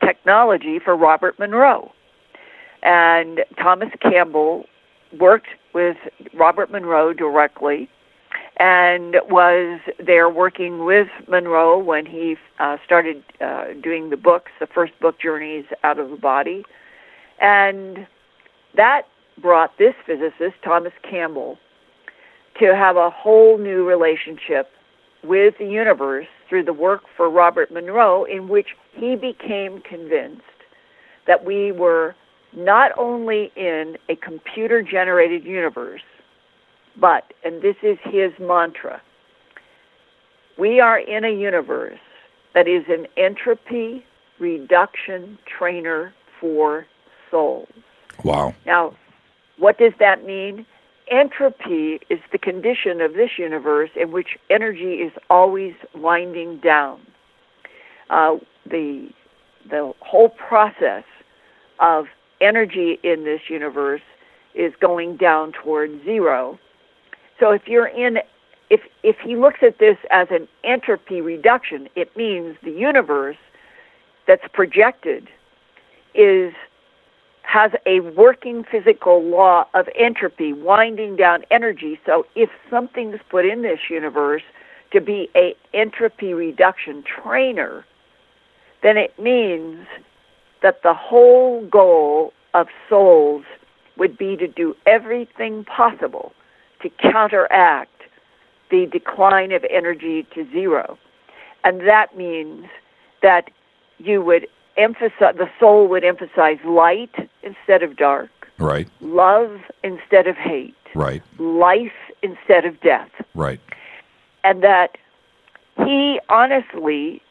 technology for Robert Monroe. And Thomas Campbell worked with Robert Monroe directly and was there working with Monroe when he started doing the books, the first book, Journeys Out of the Body. And that brought this physicist, Thomas Campbell, to have a whole new relationship with the universe through the work for Robert Monroe, in which he became convinced that we were not only in a computer-generated universe, but, and this is his mantra, we are in a universe that is an entropy reduction trainer for souls. Wow. Now, what does that mean? Entropy is the condition of this universe in which energy is always winding down. The whole process of energy in this universe is going down towards zero. So if he looks at this as an entropy reduction, it means the universe that's projected has a working physical law of entropy, winding down energy. So if something's put in this universe to be an entropy reduction trainer, then it means that the whole goal of souls would be to do everything possible to counteract the decline of energy to zero. And that means that the soul would emphasize light instead of dark. Right. Love instead of hate. Right. Life instead of death. Right. And that he honestly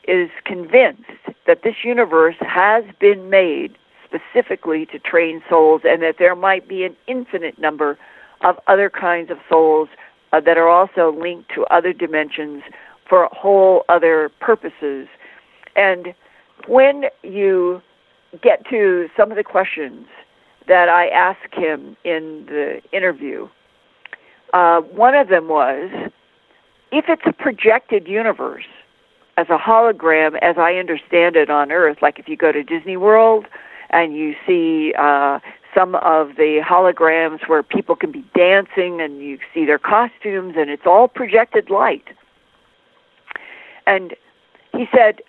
is convinced that this universe has been made specifically to train souls, and that there might be an infinite number of other kinds of souls that are also linked to other dimensions for whole other purposes. And when you get to some of the questions that I asked him in the interview, one of them was, if it's a projected universe, as a hologram, as I understand it on Earth, like if you go to Disney World and you see some of the holograms where people can be dancing and you see their costumes and it's all projected light. And he said,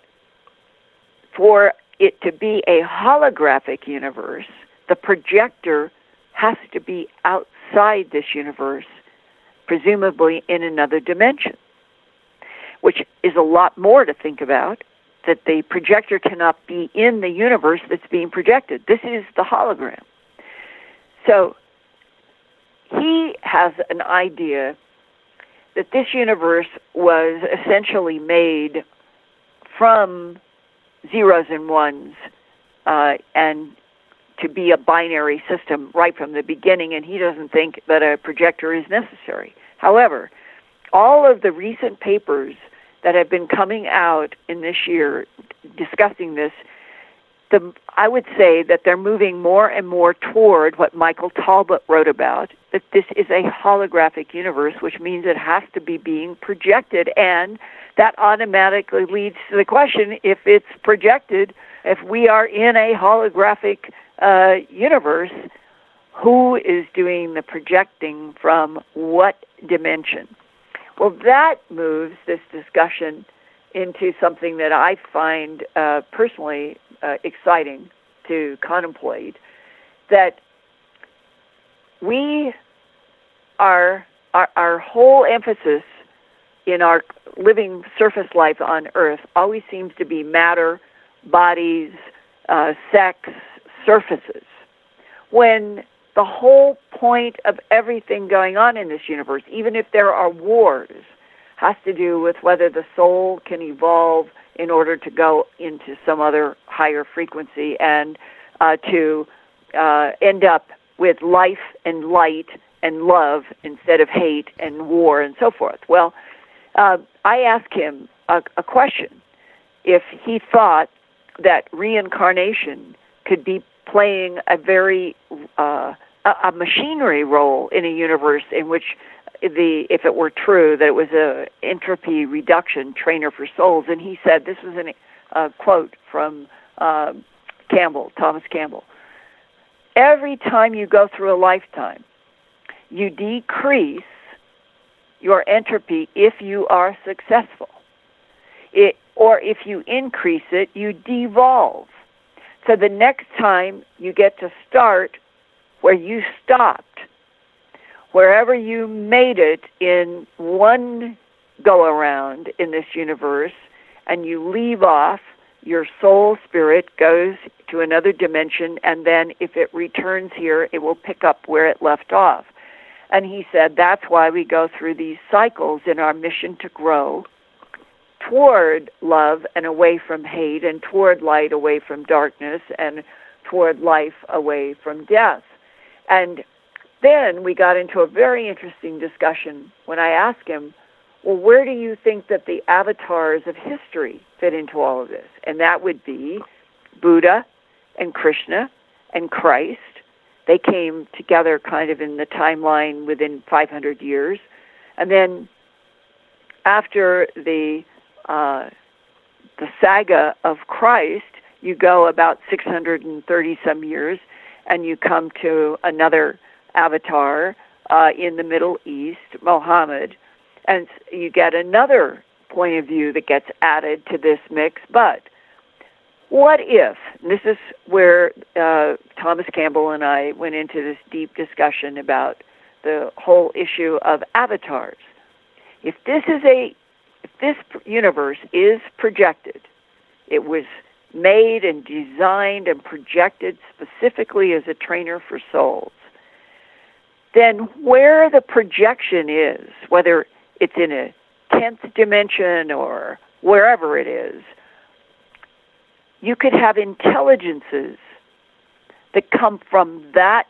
for it to be a holographic universe, the projector has to be outside this universe, presumably in another dimension, which is a lot more to think about, that the projector cannot be in the universe that's being projected. This is the hologram. So he has an idea that this universe was essentially made from zeros and ones and to be a binary system right from the beginning, and he doesn't think that a projector is necessary. However, all of the recent papers that have been coming out in this year discussing this, I would say that they're moving more and more toward what Michael Talbot wrote about, that this is a holographic universe, which means it has to be being projected, and that automatically leads to the question, if it's projected, if we are in a holographic universe, who is doing the projecting from what dimension? Well, that moves this discussion into something that I find personally exciting to contemplate, that we are, our whole emphasis in our living surface life on Earth always seems to be matter, bodies, sex, surfaces, when the whole point of everything going on in this universe, even if there are wars, has to do with whether the soul can evolve in order to go into some other higher frequency and to end up with life and light and love instead of hate and war and so forth. Well, I asked him a question. If he thought that reincarnation could be playing a very a machinery role in a universe in which if it were true that it was a entropy reduction trainer for souls, and he said, this was a quote from Thomas Campbell, every time you go through a lifetime, you decrease your entropy if you are successful. Or if you increase it, you devolve. So the next time you get to start where you stopped, wherever you made it in one go-around in this universe, and you leave off, your soul spirit goes to another dimension, and then if it returns here, it will pick up where it left off. And he said that's why we go through these cycles in our mission to grow toward love and away from hate, and toward light away from darkness, and toward life away from death. And then we got into a very interesting discussion when I asked him, well, where do you think that the avatars of history fit into all of this? And that would be Buddha and Krishna and Christ. They came together kind of in the timeline within 500 years. And then after the saga of Christ, you go about 630 some years, and you come to another avatar in the Middle East, Muhammad, and you get another point of view that gets added to this mix. But what if, and this is where Thomas Campbell and I went into this deep discussion about the whole issue of avatars. If this universe is projected, it was made and designed and projected specifically as a trainer for souls, then where the projection is, whether it's in a 10th dimension or wherever it is, you could have intelligences that come from that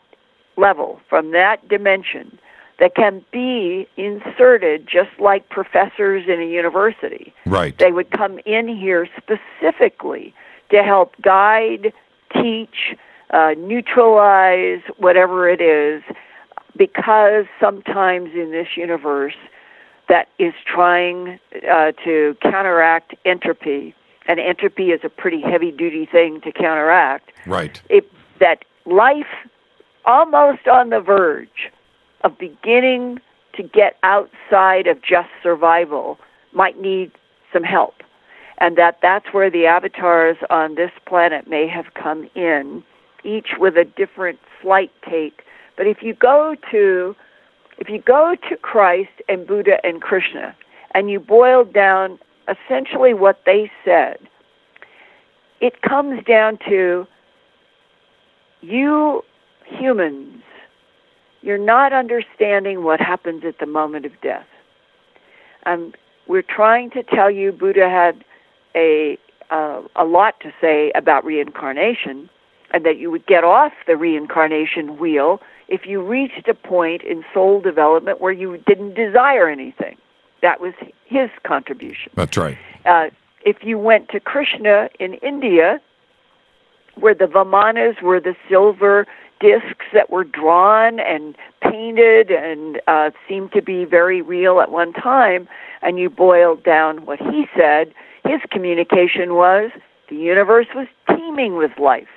level, from that dimension, that can be inserted just like professors in a university. Right. They would come in here specifically to help guide, teach, neutralize, whatever it is, because sometimes in this universe that is trying to counteract entropy, and entropy is a pretty heavy-duty thing to counteract. Right. That life, almost on the verge of beginning to get outside of just survival, might need some help. And that's where the avatars on this planet may have come in, each with a different slight take. But if you go to Christ and Buddha and Krishna, and you boil down essentially what they said, it comes down to you humans, you're not understanding what happens at the moment of death. We're trying to tell you Buddha had a lot to say about reincarnation, and that you would get off the reincarnation wheel if you reached a point in soul development where you didn't desire anything. That was his contribution. That's right. If you went to Krishna in India, where the Vamanas were the silver discs that were drawn and painted and seemed to be very real at one time, and you boiled down what he said, his communication was the universe was teeming with life,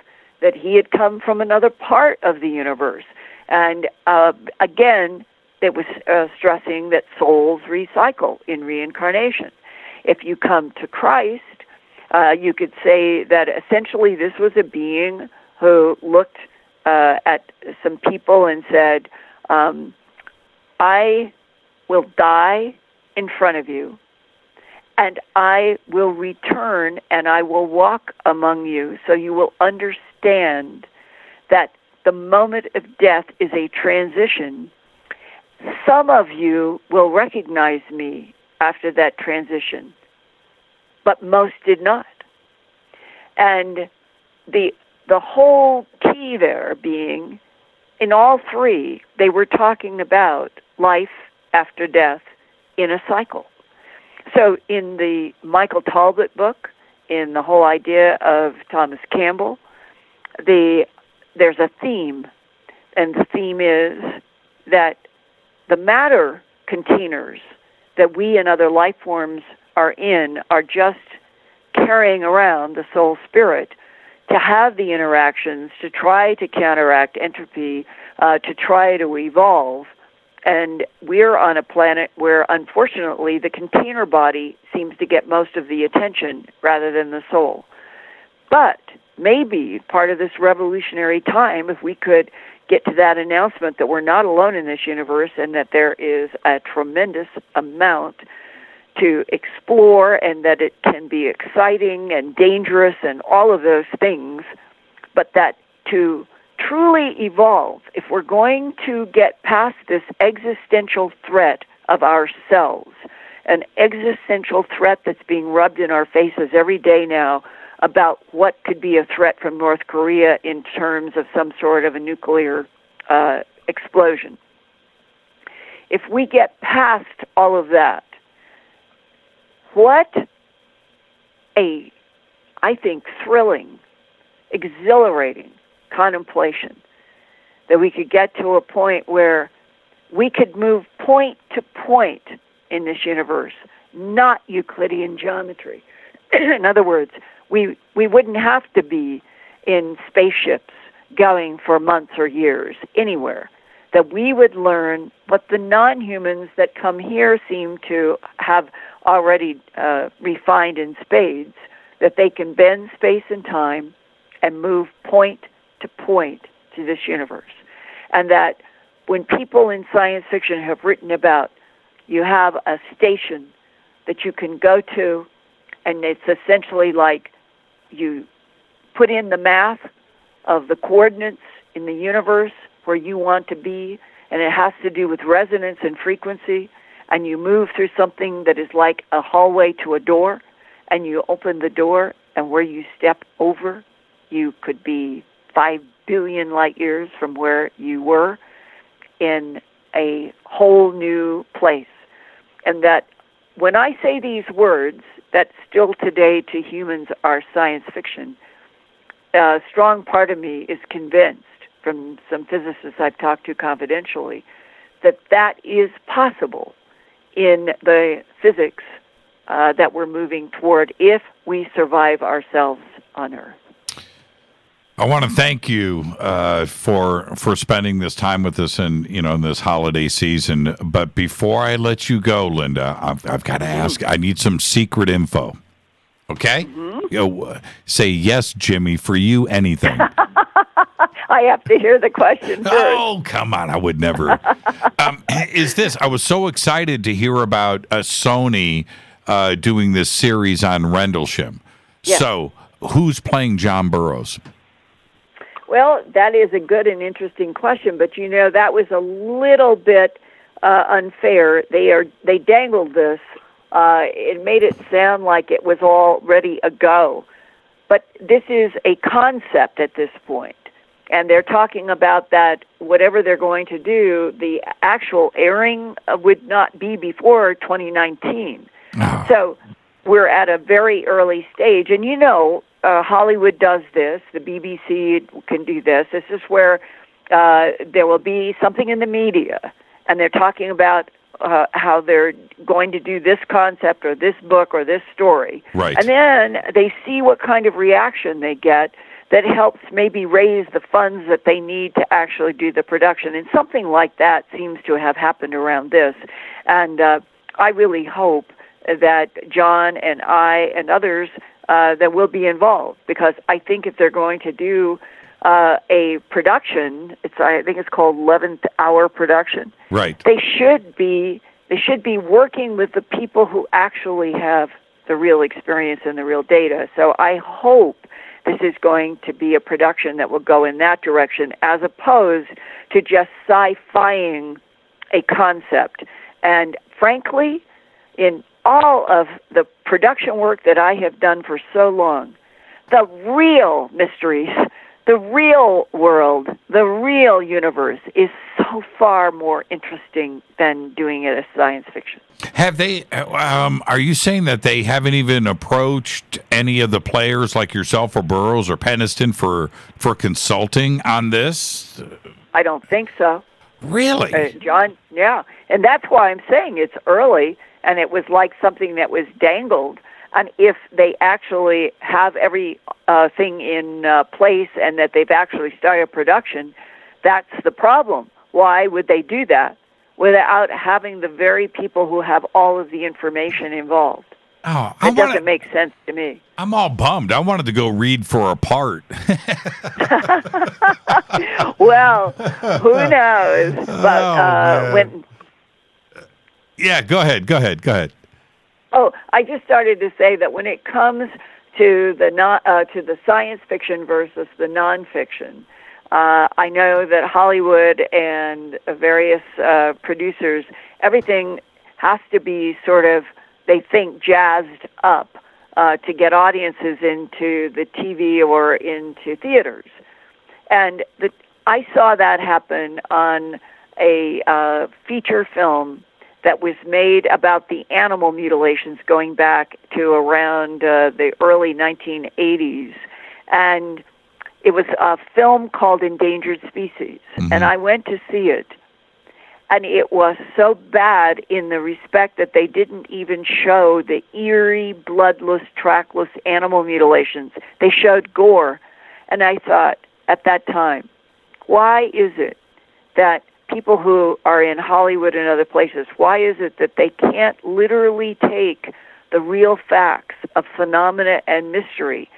that he had come from another part of the universe. And again, it was stressing that souls recycle in reincarnation. If you come to Christ, you could say that essentially this was a being who looked at some people and said, I will die in front of you, and I will return and I will walk among you, so you will understand that the moment of death is a transition. Some of you will recognize me after that transition, but most did not. And the whole key there being, in all three, they were talking about life after death in a cycle. So in the Michael Talbot book, in the whole idea of Thomas Campbell, there's a theme, and the theme is that the matter containers that we and other life forms are in are just carrying around the soul spirit to have the interactions, to try to counteract entropy, to try to evolve. And we're on a planet where, unfortunately, the container body seems to get most of the attention rather than the soul. But maybe part of this revolutionary time, if we could get to that announcement that we're not alone in this universe and that there is a tremendous amount to explore and that it can be exciting and dangerous and all of those things, but that to truly evolve, if we're going to get past this existential threat of ourselves, an existential threat that's being rubbed in our faces every day now about what could be a threat from North Korea in terms of some sort of a nuclear explosion. If we get past all of that, what a, I think, thrilling, exhilarating contemplation that we could get to a point where we could move point to point in this universe, not Euclidean geometry. In other words, we wouldn't have to be in spaceships going for months or years anywhere, that we would learn what the non-humans that come here seem to have already refined in spades, that they can bend space and time and move point to point to this universe. And that when people in science fiction have written about, you have a station that you can go to, and it's essentially like you put in the math of the coordinates in the universe where you want to be, and it has to do with resonance and frequency, and you move through something that is like a hallway to a door, and you open the door, and where you step over, you could be 5 billion light years from where you were in a whole new place. And that when I say these words, that still today to humans are science fiction, a strong part of me is convinced, from some physicists I've talked to confidentially, that that is possible in the physics that we're moving toward if we survive ourselves on Earth. I want to thank you for spending this time with us in this holiday season. But before I let you go, Linda, I've got to ask. I need some secret info. Okay? Mm-hmm. Say yes, Jimmy. For you, anything. I have to hear the question first. Oh, come on. I would never. Is this? I was so excited to hear about Sony doing this series on Rendlesham. Yeah. So, who's playing John Burroughs? Well, that is a good and interesting question, but that was a little bit unfair. They dangled this. It made it sound like it was already a go, but this is a concept at this point, and they're talking about that whatever they're going to do, the actual airing would not be before 2019. Oh. So we're at a very early stage, and Hollywood does this. The BBC can do this. This is where there will be something in the media, and they're talking about how they're going to do this concept or this book or this story. Right. And then they see what kind of reaction they get that helps maybe raise the funds that they need to actually do the production. And something like that seems to have happened around this. And I really hope that John and I and others that will be involved, because I think if they're going to do a production, I think it's called 11th Hour Production. Right. They should be They should be working with the people who actually have the real experience and the real data. So I hope this is going to be a production that will go in that direction as opposed to just sci-fying a concept. And frankly, in all of the production work that I have done for so long, the real mysteries, the real world, the real universe is so far more interesting than doing it as science fiction. Have they, are you saying that they haven't even approached any of the players like yourself or Burroughs or Peniston for consulting on this? I don't think so. Really? John, yeah. And that's why I'm saying it's early, and it was like something that was dangled. And if they actually have every thing in place and that they've actually started production, that's the problem. Why would they do that without having the very people who have all of the information involved? Oh, it doesn't make sense to me. I'm all bummed. I wanted to go read for a part. Well, who knows? But when... Yeah, go ahead. Oh, I just started to say that when it comes to the science fiction versus the nonfiction, I know that Hollywood and various producers, everything has to be sort of, they think, jazzed up to get audiences into the TV or into theaters. And I saw that happen on a feature film that was made about the animal mutilations going back to around the early 1980s. And it was a film called Endangered Species. Mm-hmm. And I went to see it. And it was so bad in the respect that they didn't even show the eerie, bloodless, trackless animal mutilations. They showed gore. And I thought, at that time, why is it that people who are in Hollywood and other places, why is it that they can't literally take the real facts of phenomena and mystery?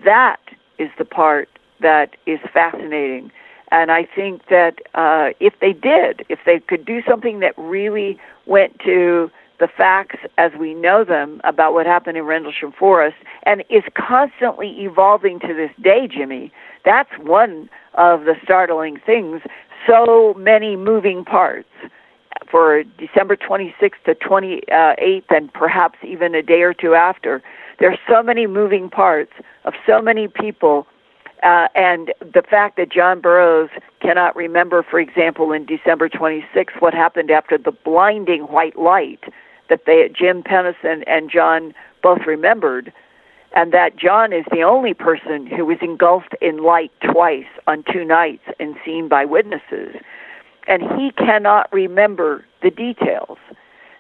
That is the part that is fascinating. And I think that if they could do something that really went to the facts as we know them about what happened in Rendlesham Forest and is constantly evolving to this day, Jimmy, that's one of the startling things. So many moving parts for December 26th to 28th and perhaps even a day or two after. There are so many moving parts of so many people, and the fact that John Burroughs cannot remember, for example, in December 26th, what happened after the blinding white light that Jim Peniston and John both remembered, and that John is the only person who was engulfed in light twice on 2 nights and seen by witnesses. And he cannot remember the details.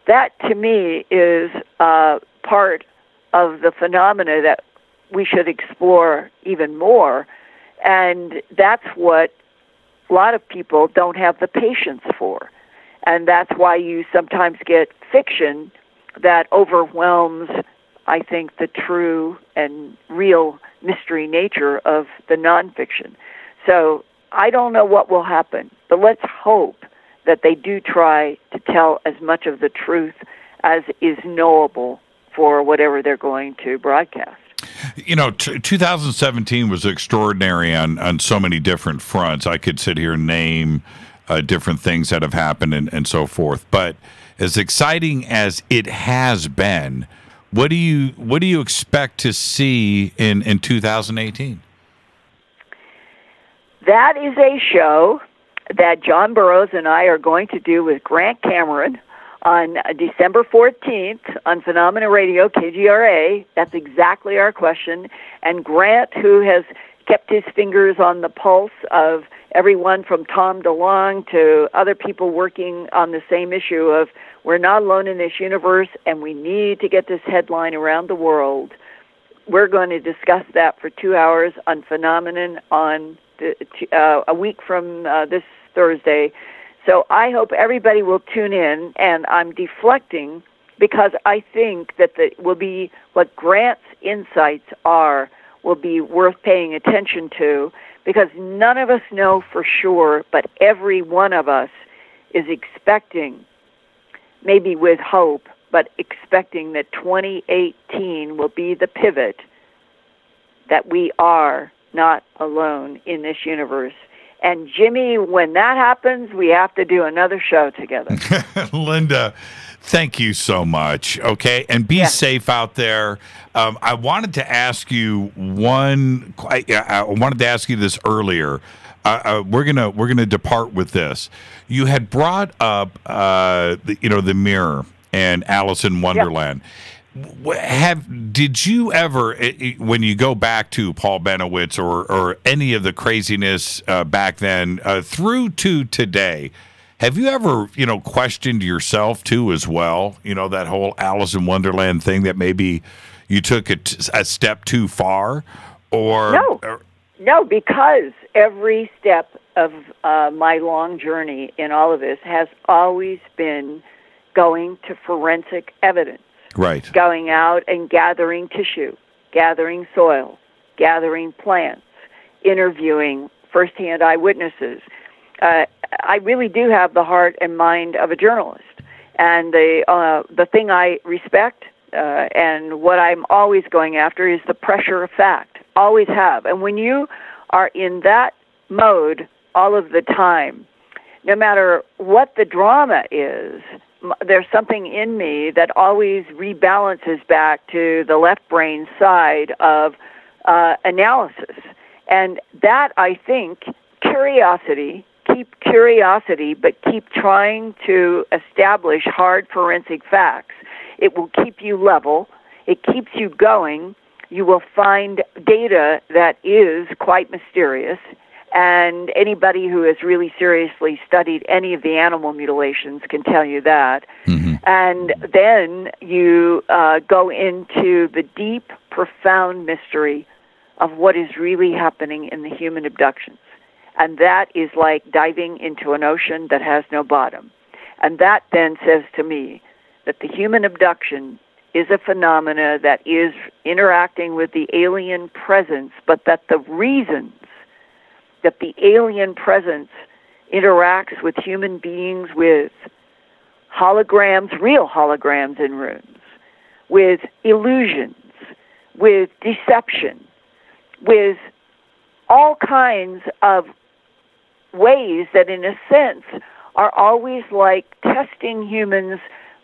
That, to me, is part of the phenomena that we should explore even more. And that's what a lot of people don't have the patience for. And that's why you sometimes get fiction that overwhelms, I think, the true and real mystery nature of the nonfiction. So I don't know what will happen, but let's hope that they do try to tell as much of the truth as is knowable for whatever they're going to broadcast. You know, 2017 was extraordinary on so many different fronts. I could sit here and name different things that have happened and so forth. But as exciting as it has been, what do you expect to see in 2018? That is a show that John Burroughs and I are going to do with Grant Cameron on December 14th on Phenomena Radio, KGRA. That's exactly our question. And Grant, who has kept his fingers on the pulse of everyone from Tom DeLonge to other people working on the same issue of we're not alone in this universe and we need to get this headline around the world. We're going to discuss that for 2 hours on Phenomenon on a week from this Thursday. So I hope everybody will tune in, and I'm deflecting because I think that will be what Grant's insights will be worth paying attention to, because none of us know for sure, but every one of us is expecting maybe with hope, but expecting that 2018 will be the pivot, that we are not alone in this universe. And Jimmy, when that happens, we have to do another show together. Linda, thank you so much. Okay, and be safe out there. I wanted to ask you I wanted to ask you this earlier. We're gonna depart with this. You had brought up the mirror and Alice in Wonderland. Did you ever, when you go back to Paul Benowitz or any of the craziness back then through to today, have you ever questioned yourself too as well? That whole Alice in Wonderland thing, that maybe you took a step too far, or no, because every step of my long journey in all of this has always been going to forensic evidence. Right. Going out and gathering tissue, gathering soil, gathering plants, interviewing firsthand eyewitnesses. I really do have the heart and mind of a journalist. And the thing I respect and what I'm always going after is the pressure of fact. Always have. And when you are in that mode all of the time, no matter what the drama is, there's something in me that always rebalances back to the left brain side of analysis. And that, I think, keep curiosity, but keep trying to establish hard forensic facts. It will keep you level. It keeps you going. You will find data that is quite mysterious. And anybody who has really seriously studied any of the animal mutilations can tell you that. Mm-hmm. And then you go into the deep, profound mystery of what is really happening in the human abductions. And that is like diving into an ocean that has no bottom. And that then says to me that the human abduction is a phenomena that is interacting with the alien presence, but that the reasons that the alien presence interacts with human beings with holograms, real holograms in rooms, with illusions, with deception, with all kinds of ways that in a sense are always like testing humans,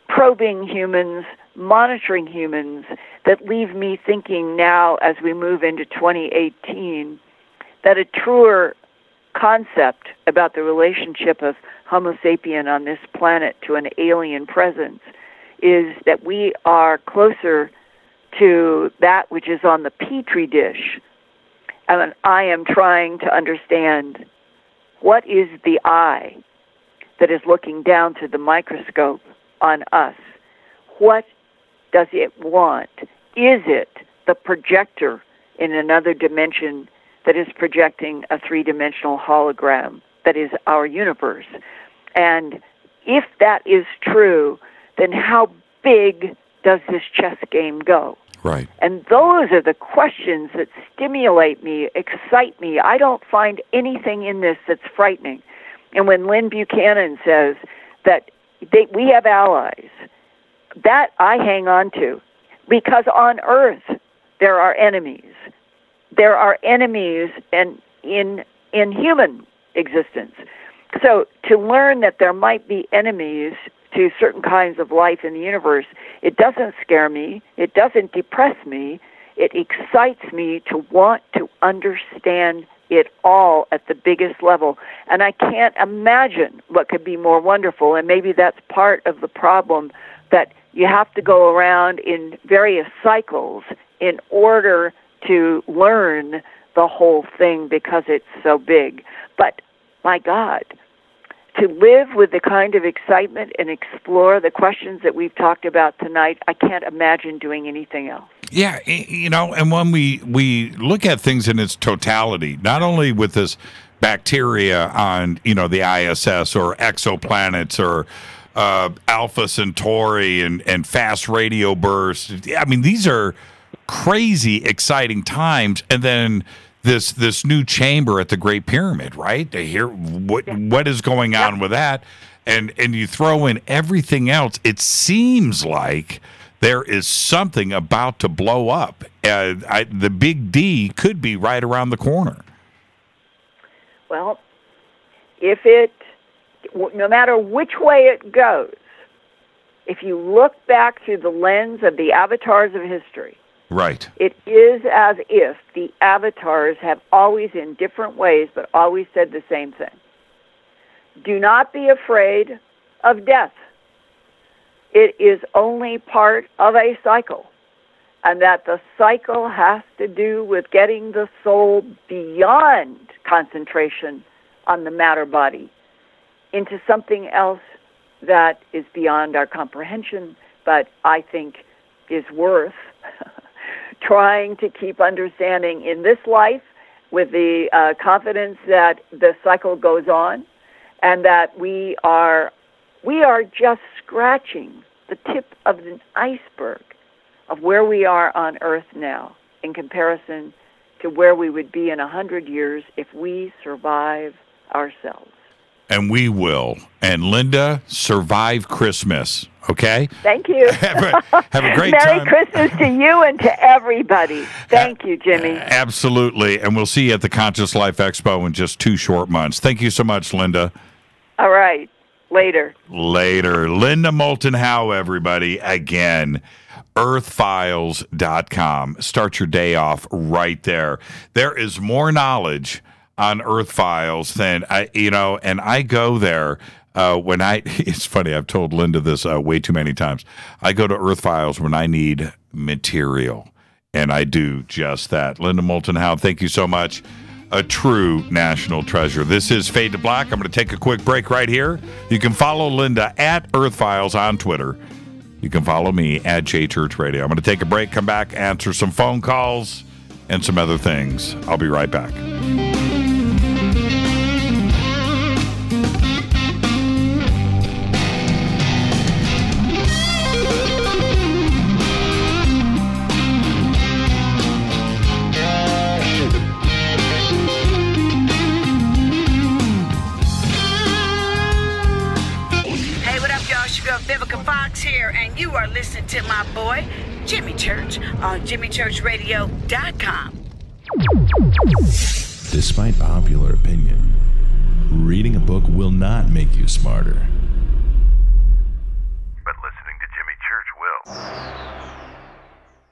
probing humans, monitoring humans, that leave me thinking now as we move into 2018 that a truer concept about the relationship of Homo sapien on this planet to an alien presence is that we are closer to that which is on the petri dish. And I am trying to understand what is the eye that is looking down through the microscope on us. What does it want? Is it the projector in another dimension that is projecting a three-dimensional hologram that is our universe? And if that is true, then how big does this chess game go? Right. And those are the questions that stimulate me, excite me. I don't find anything in this that's frightening. And when Lynn Buchanan says that we have allies, that I hang on to, because on Earth there are enemies. There are enemies in human existence. So to learn that there might be enemies to certain kinds of life in the universe, it doesn't scare me. It doesn't depress me. It excites me to want to understand it all at the biggest level. And I can't imagine what could be more wonderful. And maybe that's part of the problem, that you have to go around in various cycles in order to learn the whole thing, because it's so big. But my God, to live with the kind of excitement and explore the questions that we've talked about tonight, I can't imagine doing anything else. Yeah, and when we look at things in its totality, not only with this bacteria on, the ISS or exoplanets or Alpha Centauri and fast radio bursts. I mean, these are crazy, exciting times. And then this new chamber at the Great Pyramid, right? To hear what is going on with that. and you throw in everything else, it seems like there is something about to blow up. The big D could be right around the corner. Well, no matter which way it goes, if you look back through the lens of the avatars of history, right, it is as if the avatars have always, in different ways, but always said the same thing. Do not be afraid of death. It is only part of a cycle, and that the cycle has to do with getting the soul beyond concentration on the matter body into something else that is beyond our comprehension, but I think is worth trying to keep understanding in this life with the confidence that the cycle goes on, and that we are just scratching the tip of an iceberg of where we are on Earth now in comparison to where we would be in 100 years if we survive ourselves. And we will. And Linda, survive Christmas, okay? Thank you. Have a great Merry time. Christmas to you and to everybody. Thank you, Jimmy. Absolutely. And we'll see you at the Conscious Life Expo in just 2 short months. Thank you so much, Linda. All right. Later. Linda Moulton Howe, everybody. Again, earthfiles.com. Start your day off right there. There is more knowledge on Earth Files than and I go there when it's funny, I've told Linda this way too many times. I go to Earth Files when I need material, and I do just that. Linda Moulton Howe, thank you so much. A true national treasure. This is Fade to Black. I'm going to take a quick break right here. You can follow Linda at Earth Files on Twitter. You can follow me at J-Church Radio. I'm going to take a break, come back, answer some phone calls and some other things. I'll be right back. Here, and you are listening to my boy Jimmy Church on JimmyChurchRadio.com. Despite popular opinion, reading a book will not make you smarter. But listening to Jimmy Church will.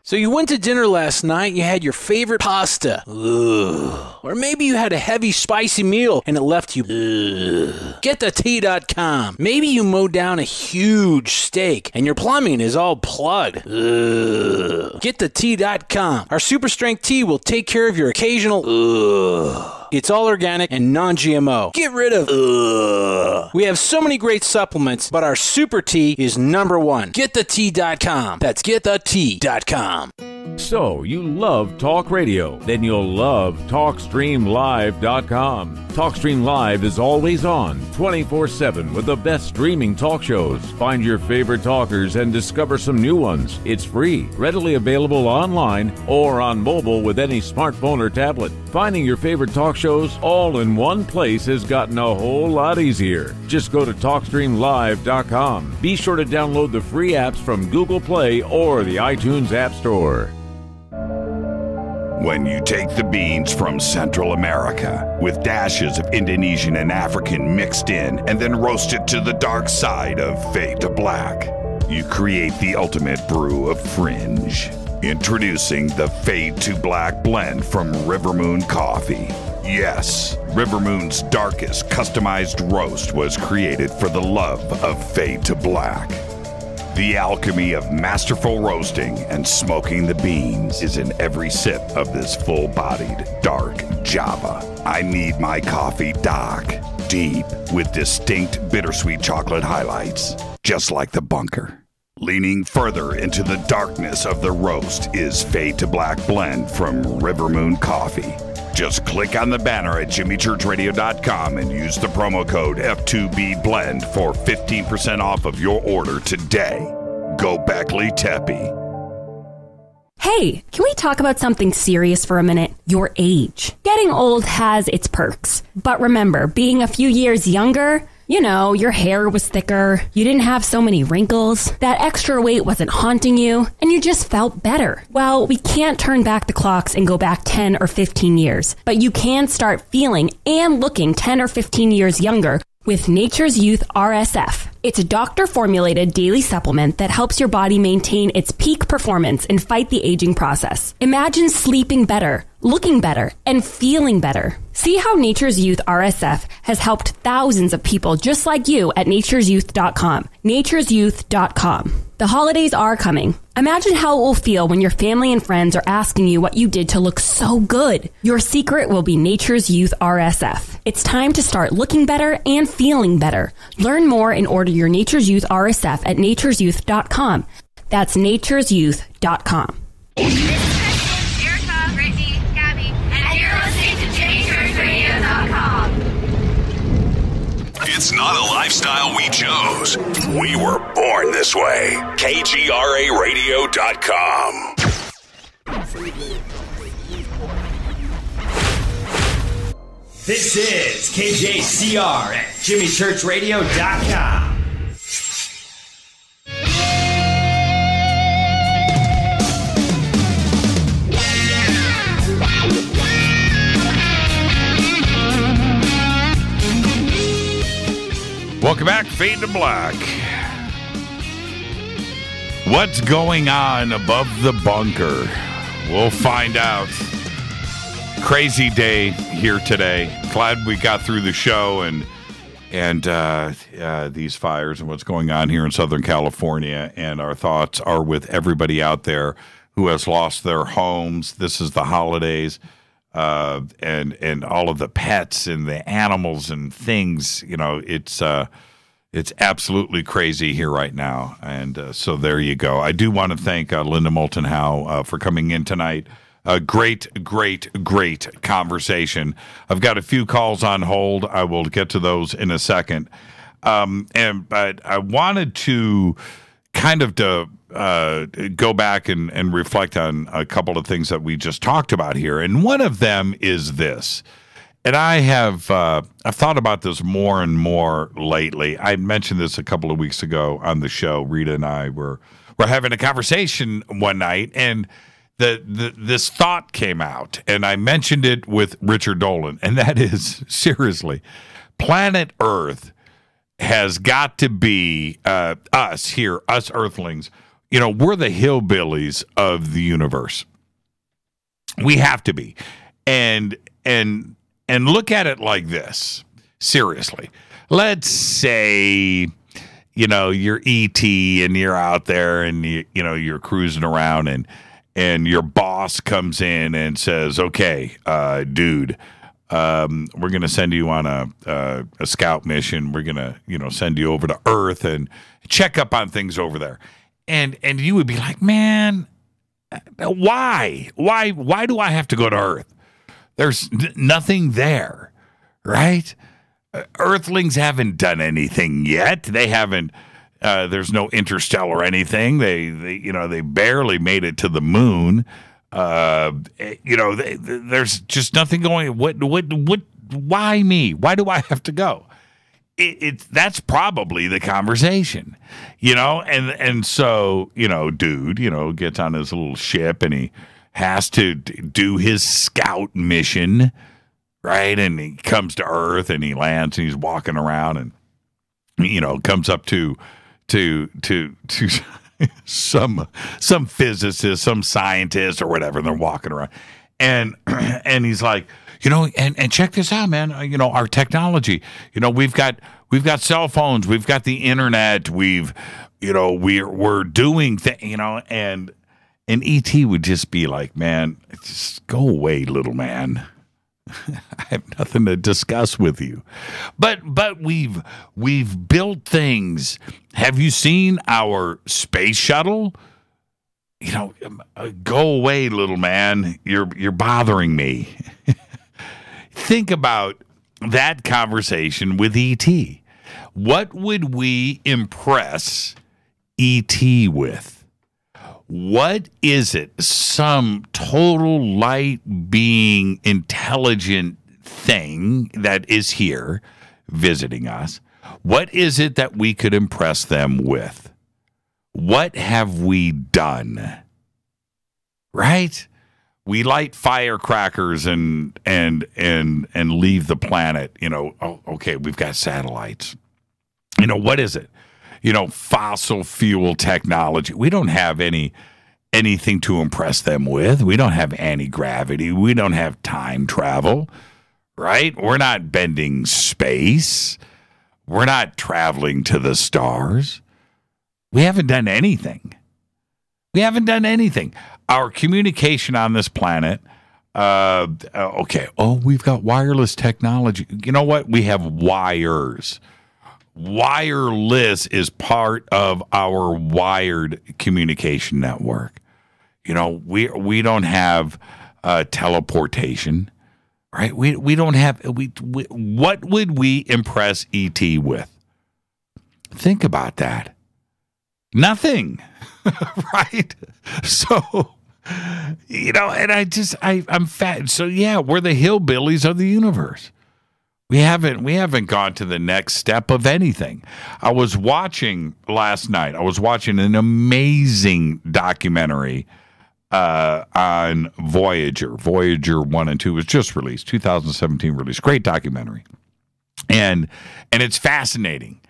So you went to dinner last night, you had your favorite pasta. Ugh. Or maybe you had a heavy, spicy meal and it left you. Ugh. GetTheTea.com. Maybe you mowed down a huge steak and your plumbing is all plugged. Ugh. GetTheTea.com. Our super strength tea will take care of your occasional. Ugh. It's all organic and non-GMO. Get rid of ugh. We have so many great supplements, but our super tea is number one. GetTheTea.com. That's GetTheTea.com. So, you love talk radio? Then you'll love TalkStreamLive.com. TalkStream Live is always on, 24/7 with the best streaming talk shows. Find your favorite talkers and discover some new ones. It's free, readily available online or on mobile with any smartphone or tablet. Finding your favorite talk shows all in one place has gotten a whole lot easier. Just go to TalkStreamLive.com. Be sure to download the free apps from Google Play or the iTunes App Store. When you take the beans from Central America with dashes of Indonesian and African mixed in and then roast it to the dark side of Fade to Black, you create the ultimate brew of fringe. Introducing the Fade to Black blend from River Moon Coffee. Yes, River Moon's darkest customized roast was created for the love of Fade to Black. The alchemy of masterful roasting and smoking the beans is in every sip of this full-bodied, dark Java. I need my coffee dark, deep, with distinct bittersweet chocolate highlights, just like the bunker. Leaning further into the darkness of the roast is Fade to Black blend from River Moon Coffee. Just click on the banner at JimmyChurchRadio.com and use the promo code F2BBLEND for 15% off of your order today. Go Beckley Teppy. Hey, can we talk about something serious for a minute? Your age. Getting old has its perks. But remember, being a few years younger, You know, your hair was thicker, you didn't have so many wrinkles, that extra weight wasn't haunting you, and you just felt better. Well, we can't turn back the clocks and go back 10 or 15 years, but you can start feeling and looking 10 or 15 years younger with Nature's Youth RSF. It's a doctor-formulated daily supplement that helps your body maintain its peak performance and fight the aging process. Imagine sleeping better, looking better, and feeling better. See how Nature's Youth RSF has helped thousands of people just like you at naturesyouth.com. naturesyouth.com. The holidays are coming. Imagine how it will feel when your family and friends are asking you what you did to look so good. Your secret will be Nature's Youth RSF. It's time to start looking better and feeling better. Learn more and order your Nature's Youth RSF at naturesyouth.com. That's naturesyouth.com. Erica, Brittany, Gabby, and you're listening to JamieChurchRadio.com. It's not a lifestyle we chose. We were born this way. KGRARadio.com. This is KJCR at JimmyChurchRadio.com. Welcome back, Fade to Black. What's going on above the bunker? We'll find out. Crazy day here today. Glad we got through the show and these fires and what's going on here in Southern California. And our thoughts are with everybody out there who has lost their homes. This is the holidays. And all of the pets and the animals and things, you know, it's absolutely crazy here right now. And so there you go. I do want to thank Linda Moulton Howe for coming in tonight. Great conversation. I've got a few calls on hold. I will get to those in a second. But I wanted to kind of go back and reflect on a couple of things that we just talked about here. And one of them is this. And I've thought about this more and more lately. I mentioned this a couple of weeks ago on the show. Rita and I were having a conversation one night, and this thought came out, and I mentioned it with Richard Dolan, and that is, seriously, planet Earth has got to be us here, us Earthlings. You know, we're the hillbillies of the universe. We have to be. And look at it like this. Seriously. Let's say, you know, you're ET and you're out there and you're cruising around and your boss comes in and says, "Okay, dude, we're going to send you on a scout mission. We're going to, send you over to Earth and check up on things over there." And you would be like, "Man, why? Why do I have to go to Earth? There's nothing there, right? Earthlings haven't done anything yet. They haven't. There's no interstellar anything. They barely made it to the moon. There's just nothing going. What? Why me? Why do I have to go?" That's probably the conversation, and so, dude, gets on his little ship and he has to do his scout mission, right? And he comes to Earth and he lands and he's walking around and, comes up to some physicist, some scientist or whatever, and they're walking around. And he's like, and check this out, man. Our technology. We've got cell phones. We've got the internet. We're doing things. And ET would just be like, "Man, just go away, little man. I have nothing to discuss with you." But we've built things. Have you seen our space shuttle? Go away, little man. You're bothering me. Think about that conversation with E.T. What would we impress E.T. with? What is it? Some total light being, intelligent thing that is here visiting us. What is it that we could impress them with? What have we done? Right? We light firecrackers and leave the planet. Oh, okay, we've got satellites. What is it? Fossil fuel technology. We don't have anything to impress them with. We don't have anti-gravity. We don't have time travel, right? We're not bending space. We're not traveling to the stars. We haven't done anything. Our communication on this planet, okay, we've got wireless technology. You know what? We have wires. Wireless is part of our wired communication network. We don't have teleportation, right? We don't have. What would we impress ET with? Think about that. Nothing, right? So, and I'm fat. So yeah, we're the hillbillies of the universe. We haven't gone to the next step of anything. I was watching last night. I was watching an amazing documentary on Voyager. Voyager 1 and 2 was just released, 2017 release. Great documentary. And it's fascinating.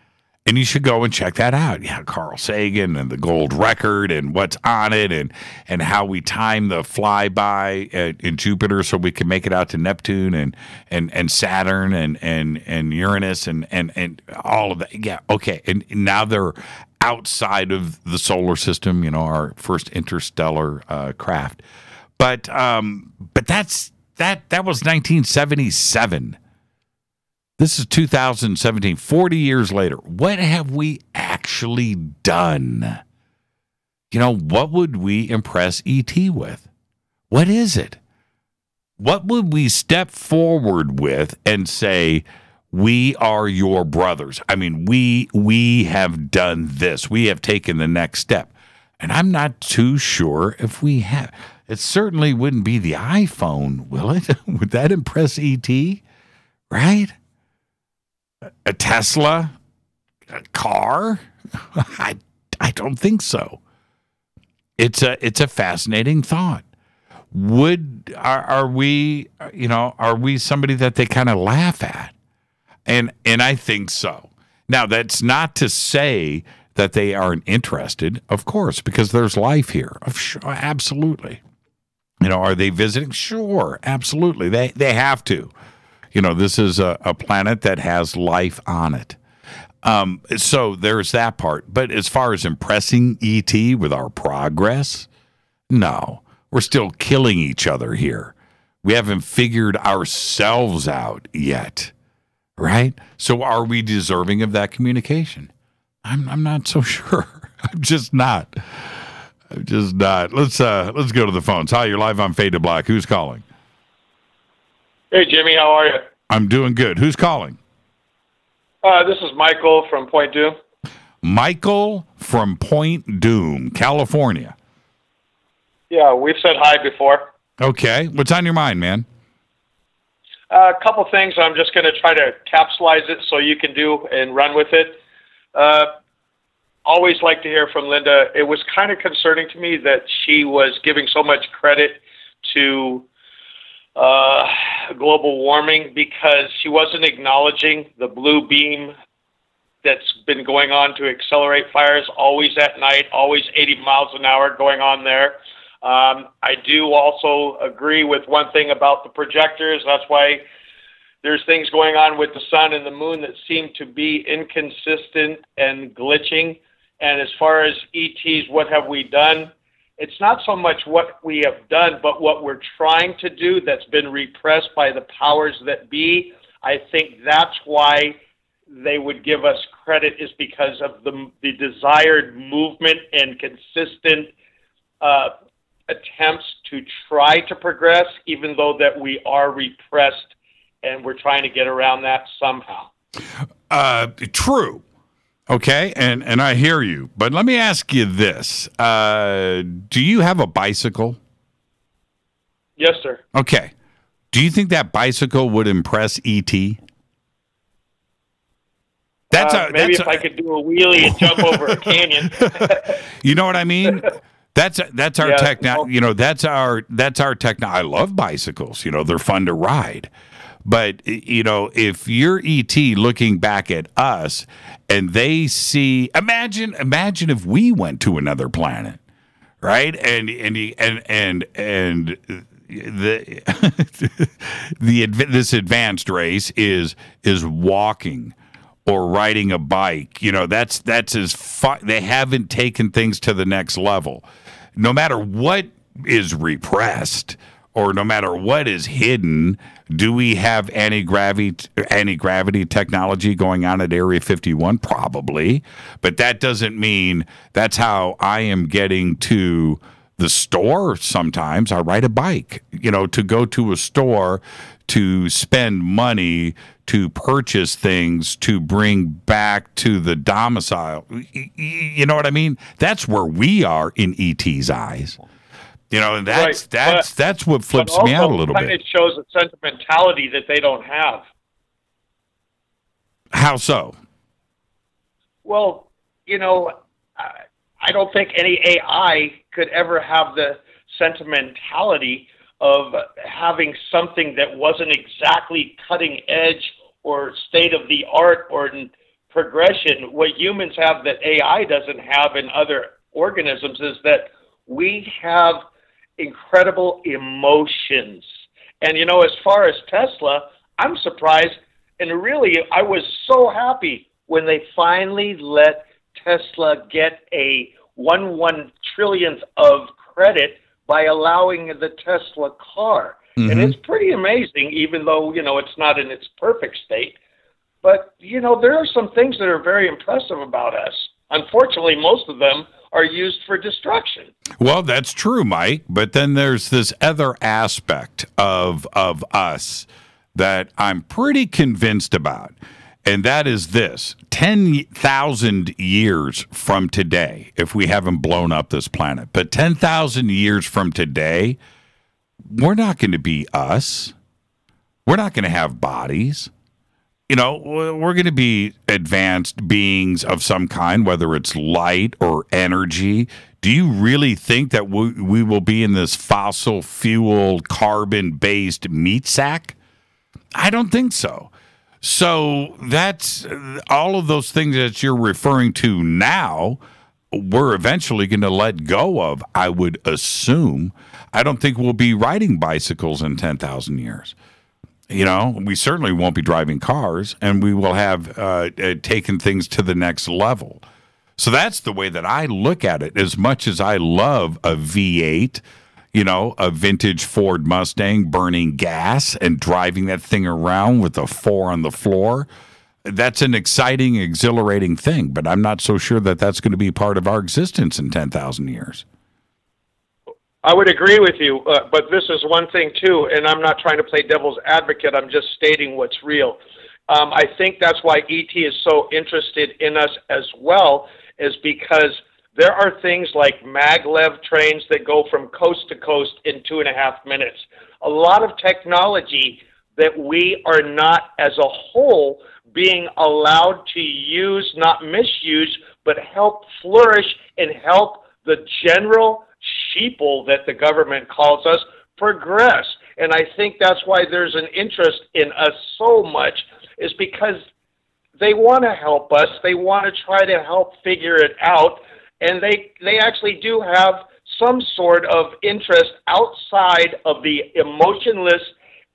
And you should go and check that out. Yeah, Carl Sagan and the gold record and what's on it and how we time the flyby in Jupiter so we can make it out to Neptune and Saturn and Uranus and all of that. Yeah, okay. And now they're outside of the solar system, our first interstellar craft. But that was 1977. This is 2017, 40 years later. What have we actually done? What would we impress ET with? What is it? What would we step forward with and say, we are your brothers? I mean, we have done this. We have taken the next step. And I'm not too sure if we have. It certainly wouldn't be the iPhone, will it? Would that impress ET? Right? A Tesla? A car? I don't think so. It's a fascinating thought. Are we somebody that they kind of laugh at? And I think so. Now, that's not to say that they aren't interested, of course, because there's life here. Sure, absolutely. Are they visiting? Sure, absolutely. They have to. This is a planet that has life on it. So there's that part. But as far as impressing ET with our progress, no. We're still killing each other here. We haven't figured ourselves out yet, right? So are we deserving of that communication? I'm not so sure. I'm just not. Let's go to the phones. Hi, you're live on Fade to Black. Who's calling? Hey, Jimmy, how are you? I'm doing good. Who's calling? This is Michael from Point Doom. Michael from Point Doom, California. Yeah, we've said hi before. Okay. What's on your mind, man? A couple things. I'm just going to try to capsulize it so you can do and run with it. Always like to hear from Linda. It was kind of concerning to me that she was giving so much credit to global warming because she wasn't acknowledging the blue beam that's been going on to accelerate fires, always at night, always 80 miles an hour going on there. I do also agree with one thing about the projectors. That's why there's things going on with the sun and the moon that seem to be inconsistent and glitching. And as far as ETs, what have we done? It's not so much what we have done, but what we're trying to do that's been repressed by the powers that be. I think that's why they would give us credit, is because of the desired movement and consistent attempts to try to progress, even though that we are repressed and we're trying to get around that somehow. True. Okay, and I hear you. But let me ask you this. Do you have a bicycle? Yes, sir. Okay. Do you think that bicycle would impress E.T.? Maybe if I could do a wheelie and jump over a canyon. You know what I mean? That's our technology. You know, that's our technology. I love bicycles. You know, they're fun to ride. But, you know, if you're ET looking back at us and they see, imagine if we went to another planet, right? And this advanced race is walking or riding a bike. You know, that's as fun. They haven't taken things to the next level. No matter what is repressed or no matter what is hidden, do we have anti-gravity technology going on at Area 51? Probably. But that doesn't mean that's how I am getting to the store sometimes. I ride a bike, you know, to go to a store, to spend money, to purchase things, to bring back to the domicile. You know what I mean? That's where we are in ET's eyes. You know, and that's what flips me out a little bit. It shows a sentimentality that they don't have. How so? Well, you know, I don't think any AI could ever have the sentimentality of having something that wasn't exactly cutting edge or state of the art or in progression. What humans have that AI doesn't have in other organisms is that we have incredible emotions. And, you know, as far as Tesla, I'm surprised, and really I was so happy when they finally let Tesla get a 1/1 trillionth of credit by allowing the Tesla car. Mm-hmm. And it's pretty amazing, even though, you know, it's not in its perfect state. But, you know, there are some things that are very impressive about us. Unfortunately, most of them are used for destruction. Well, that's true, Mike. But then there's this other aspect of us that I'm pretty convinced about. And that is this: 10,000 years from today, if we haven't blown up this planet, but 10,000 years from today, we're not going to be us. We're not going to have bodies. You know, we're going to be advanced beings of some kind, whether it's light or energy. Do you really think that we will be in this fossil fuel, carbon-based meat sack? I don't think so. So that's all of those things that you're referring to now, we're eventually going to let go of, I would assume. I don't think we'll be riding bicycles in 10,000 years. You know, we certainly won't be driving cars, and we will have taken things to the next level. So that's the way that I look at it. As much as I love a V8, you know, a vintage Ford Mustang burning gas and driving that thing around with a 4 on the floor, that's an exciting, exhilarating thing. But I'm not so sure that that's going to be part of our existence in 10,000 years. I would agree with you, but this is one thing, too, and I'm not trying to play devil's advocate. I'm just stating what's real. I think that's why ET is so interested in us as well, is because there are things like maglev trains that go from coast to coast in 2.5 minutes. A lot of technology that we are not, as a whole, being allowed to use, not misuse, but help flourish and help the general sheeple that the government calls us progress. And I think that's why there's an interest in us so much, is because they want to help us. They want to try to help figure it out. And they actually do have some sort of interest outside of the emotionless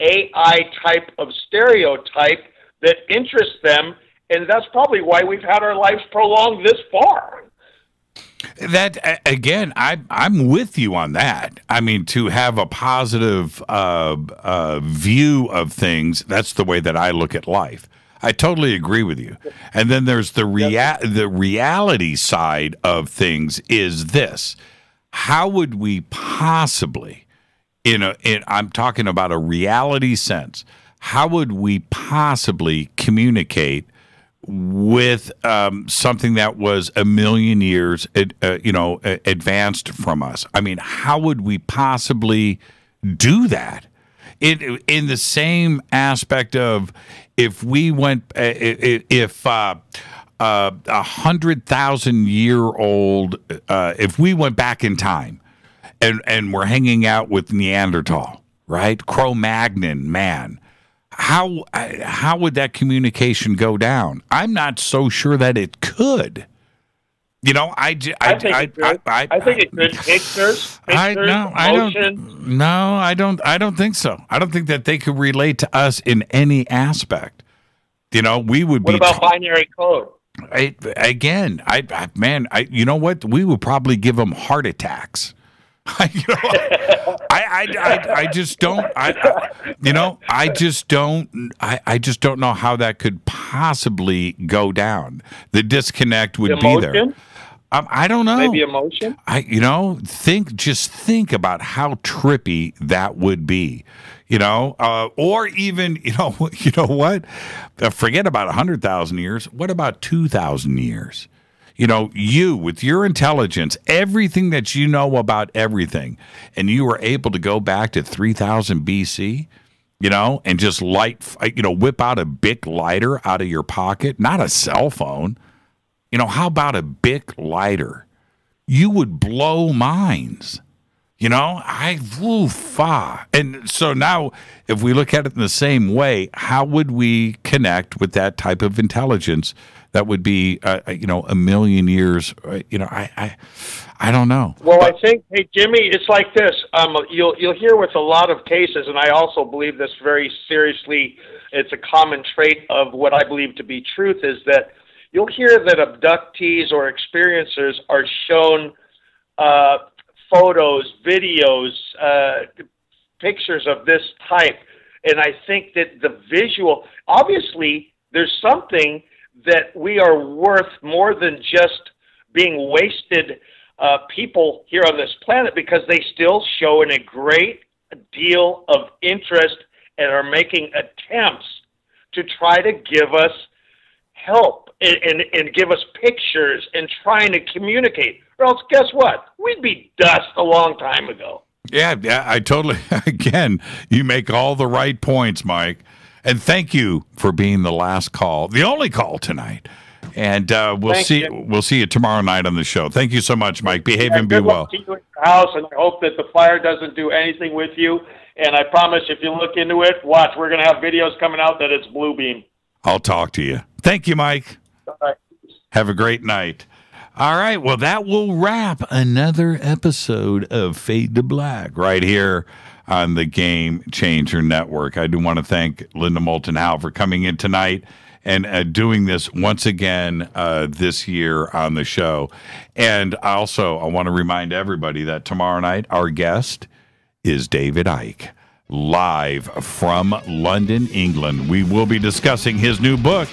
AI type of stereotype that interests them. And that's probably why we've had our lives prolonged this far. That, again, I'm with you on that. I mean, to have a positive view of things, that's the way that I look at life. I totally agree with you. And then there's the reality side of things is this. How would we possibly, I'm talking about a reality sense, how would we possibly communicate with something that was 1 million years, advanced from us? I mean, how would we possibly do that in the same aspect of if we went, if 100,000-year-old, if we went back in time and we're hanging out with Neanderthal, right? Cro-Magnon man. How would that communication go down? I'm not so sure that it could. You know, I think it could. Pictures, I don't think so. I don't think that they could relate to us in any aspect. You know, we would be. What about binary code? You know what? We would probably give them heart attacks. I just don't know how that could possibly go down. The disconnect would be there. I don't know. Maybe emotion. Think about how trippy that would be. You know, or even you know what? Forget about 100,000 years. What about 2,000 years? You know, you, with your intelligence, everything that you know about everything, and you were able to go back to 3000 BC, you know, and just whip out a Bic lighter out of your pocket, not a cell phone. You know, how about a Bic lighter? You would blow minds. You know, And so now, if we look at it in the same way, how would we connect with that type of intelligence? That would be, a million years. You know, I don't know. Well, I think, hey, Jimmy, it's like this. You'll hear with a lot of cases, and I also believe this very seriously. It's a common trait of what I believe to be truth is that you'll hear that abductees or experiencers are shown photos, videos, pictures of this type, and I think that the visual, obviously, there's something that we are worth more than just being wasted people here on this planet because they still show in a great deal of interest and are making attempts to try to give us help and give us pictures and trying to communicate. Or else, guess what? We'd be dust a long time ago. Yeah, I totally, again, you make all the right points, Mike. And thank you for being the last call, the only call tonight. And we'll see you tomorrow night on the show. Thank you so much, Mike. Behave and be well. To you in your house, and I hope that the fire doesn't do anything with you. And I promise, if you look into it, watch. We're going to have videos coming out that it's blue beam. I'll talk to you. Thank you, Mike. All right. Have a great night. All right. Well, that will wrap another episode of Fade to Black right here on the Game Changer Network. I do want to thank Linda Moulton Howe for coming in tonight and doing this once again this year on the show. And also, I want to remind everybody that tomorrow night, our guest is David Icke, live from London, England. We will be discussing his new book.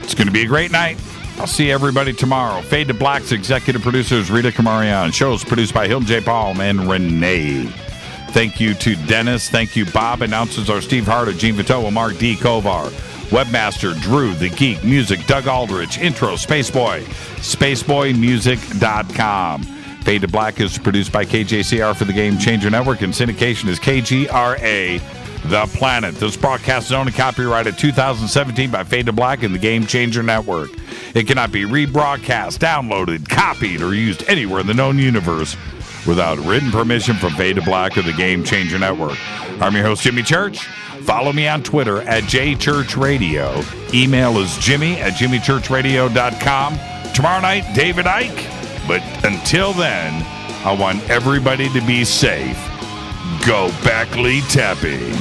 It's going to be a great night. I'll see everybody tomorrow. Fade to Black's executive producers, Rita Kamarian. Shows produced by Hilton J. Palm and Renee. Thank you to Dennis. Thank you, Bob. Announcers are Steve Harder, Gene Vitoa, Mark D. Kovar. Webmaster, Drew, The Geek. Music, Doug Aldrich. Intro, Spaceboy. SpaceboyMusic.com. Fade to Black is produced by KJCR for the Game Changer Network, and syndication is KGRA, The Planet. This broadcast is only copyrighted 2017 by Fade to Black and the Game Changer Network. It cannot be rebroadcast, downloaded, copied, or used anywhere in the known universe without written permission from Fade to Black or the Game Changer Network. I'm your host, Jimmy Church. Follow me on Twitter at JChurchRadio. Email is jimmy@jimmychurchradio.com. Tomorrow night, David Icke. But until then, I want everybody to be safe. Go Beckley Tapping.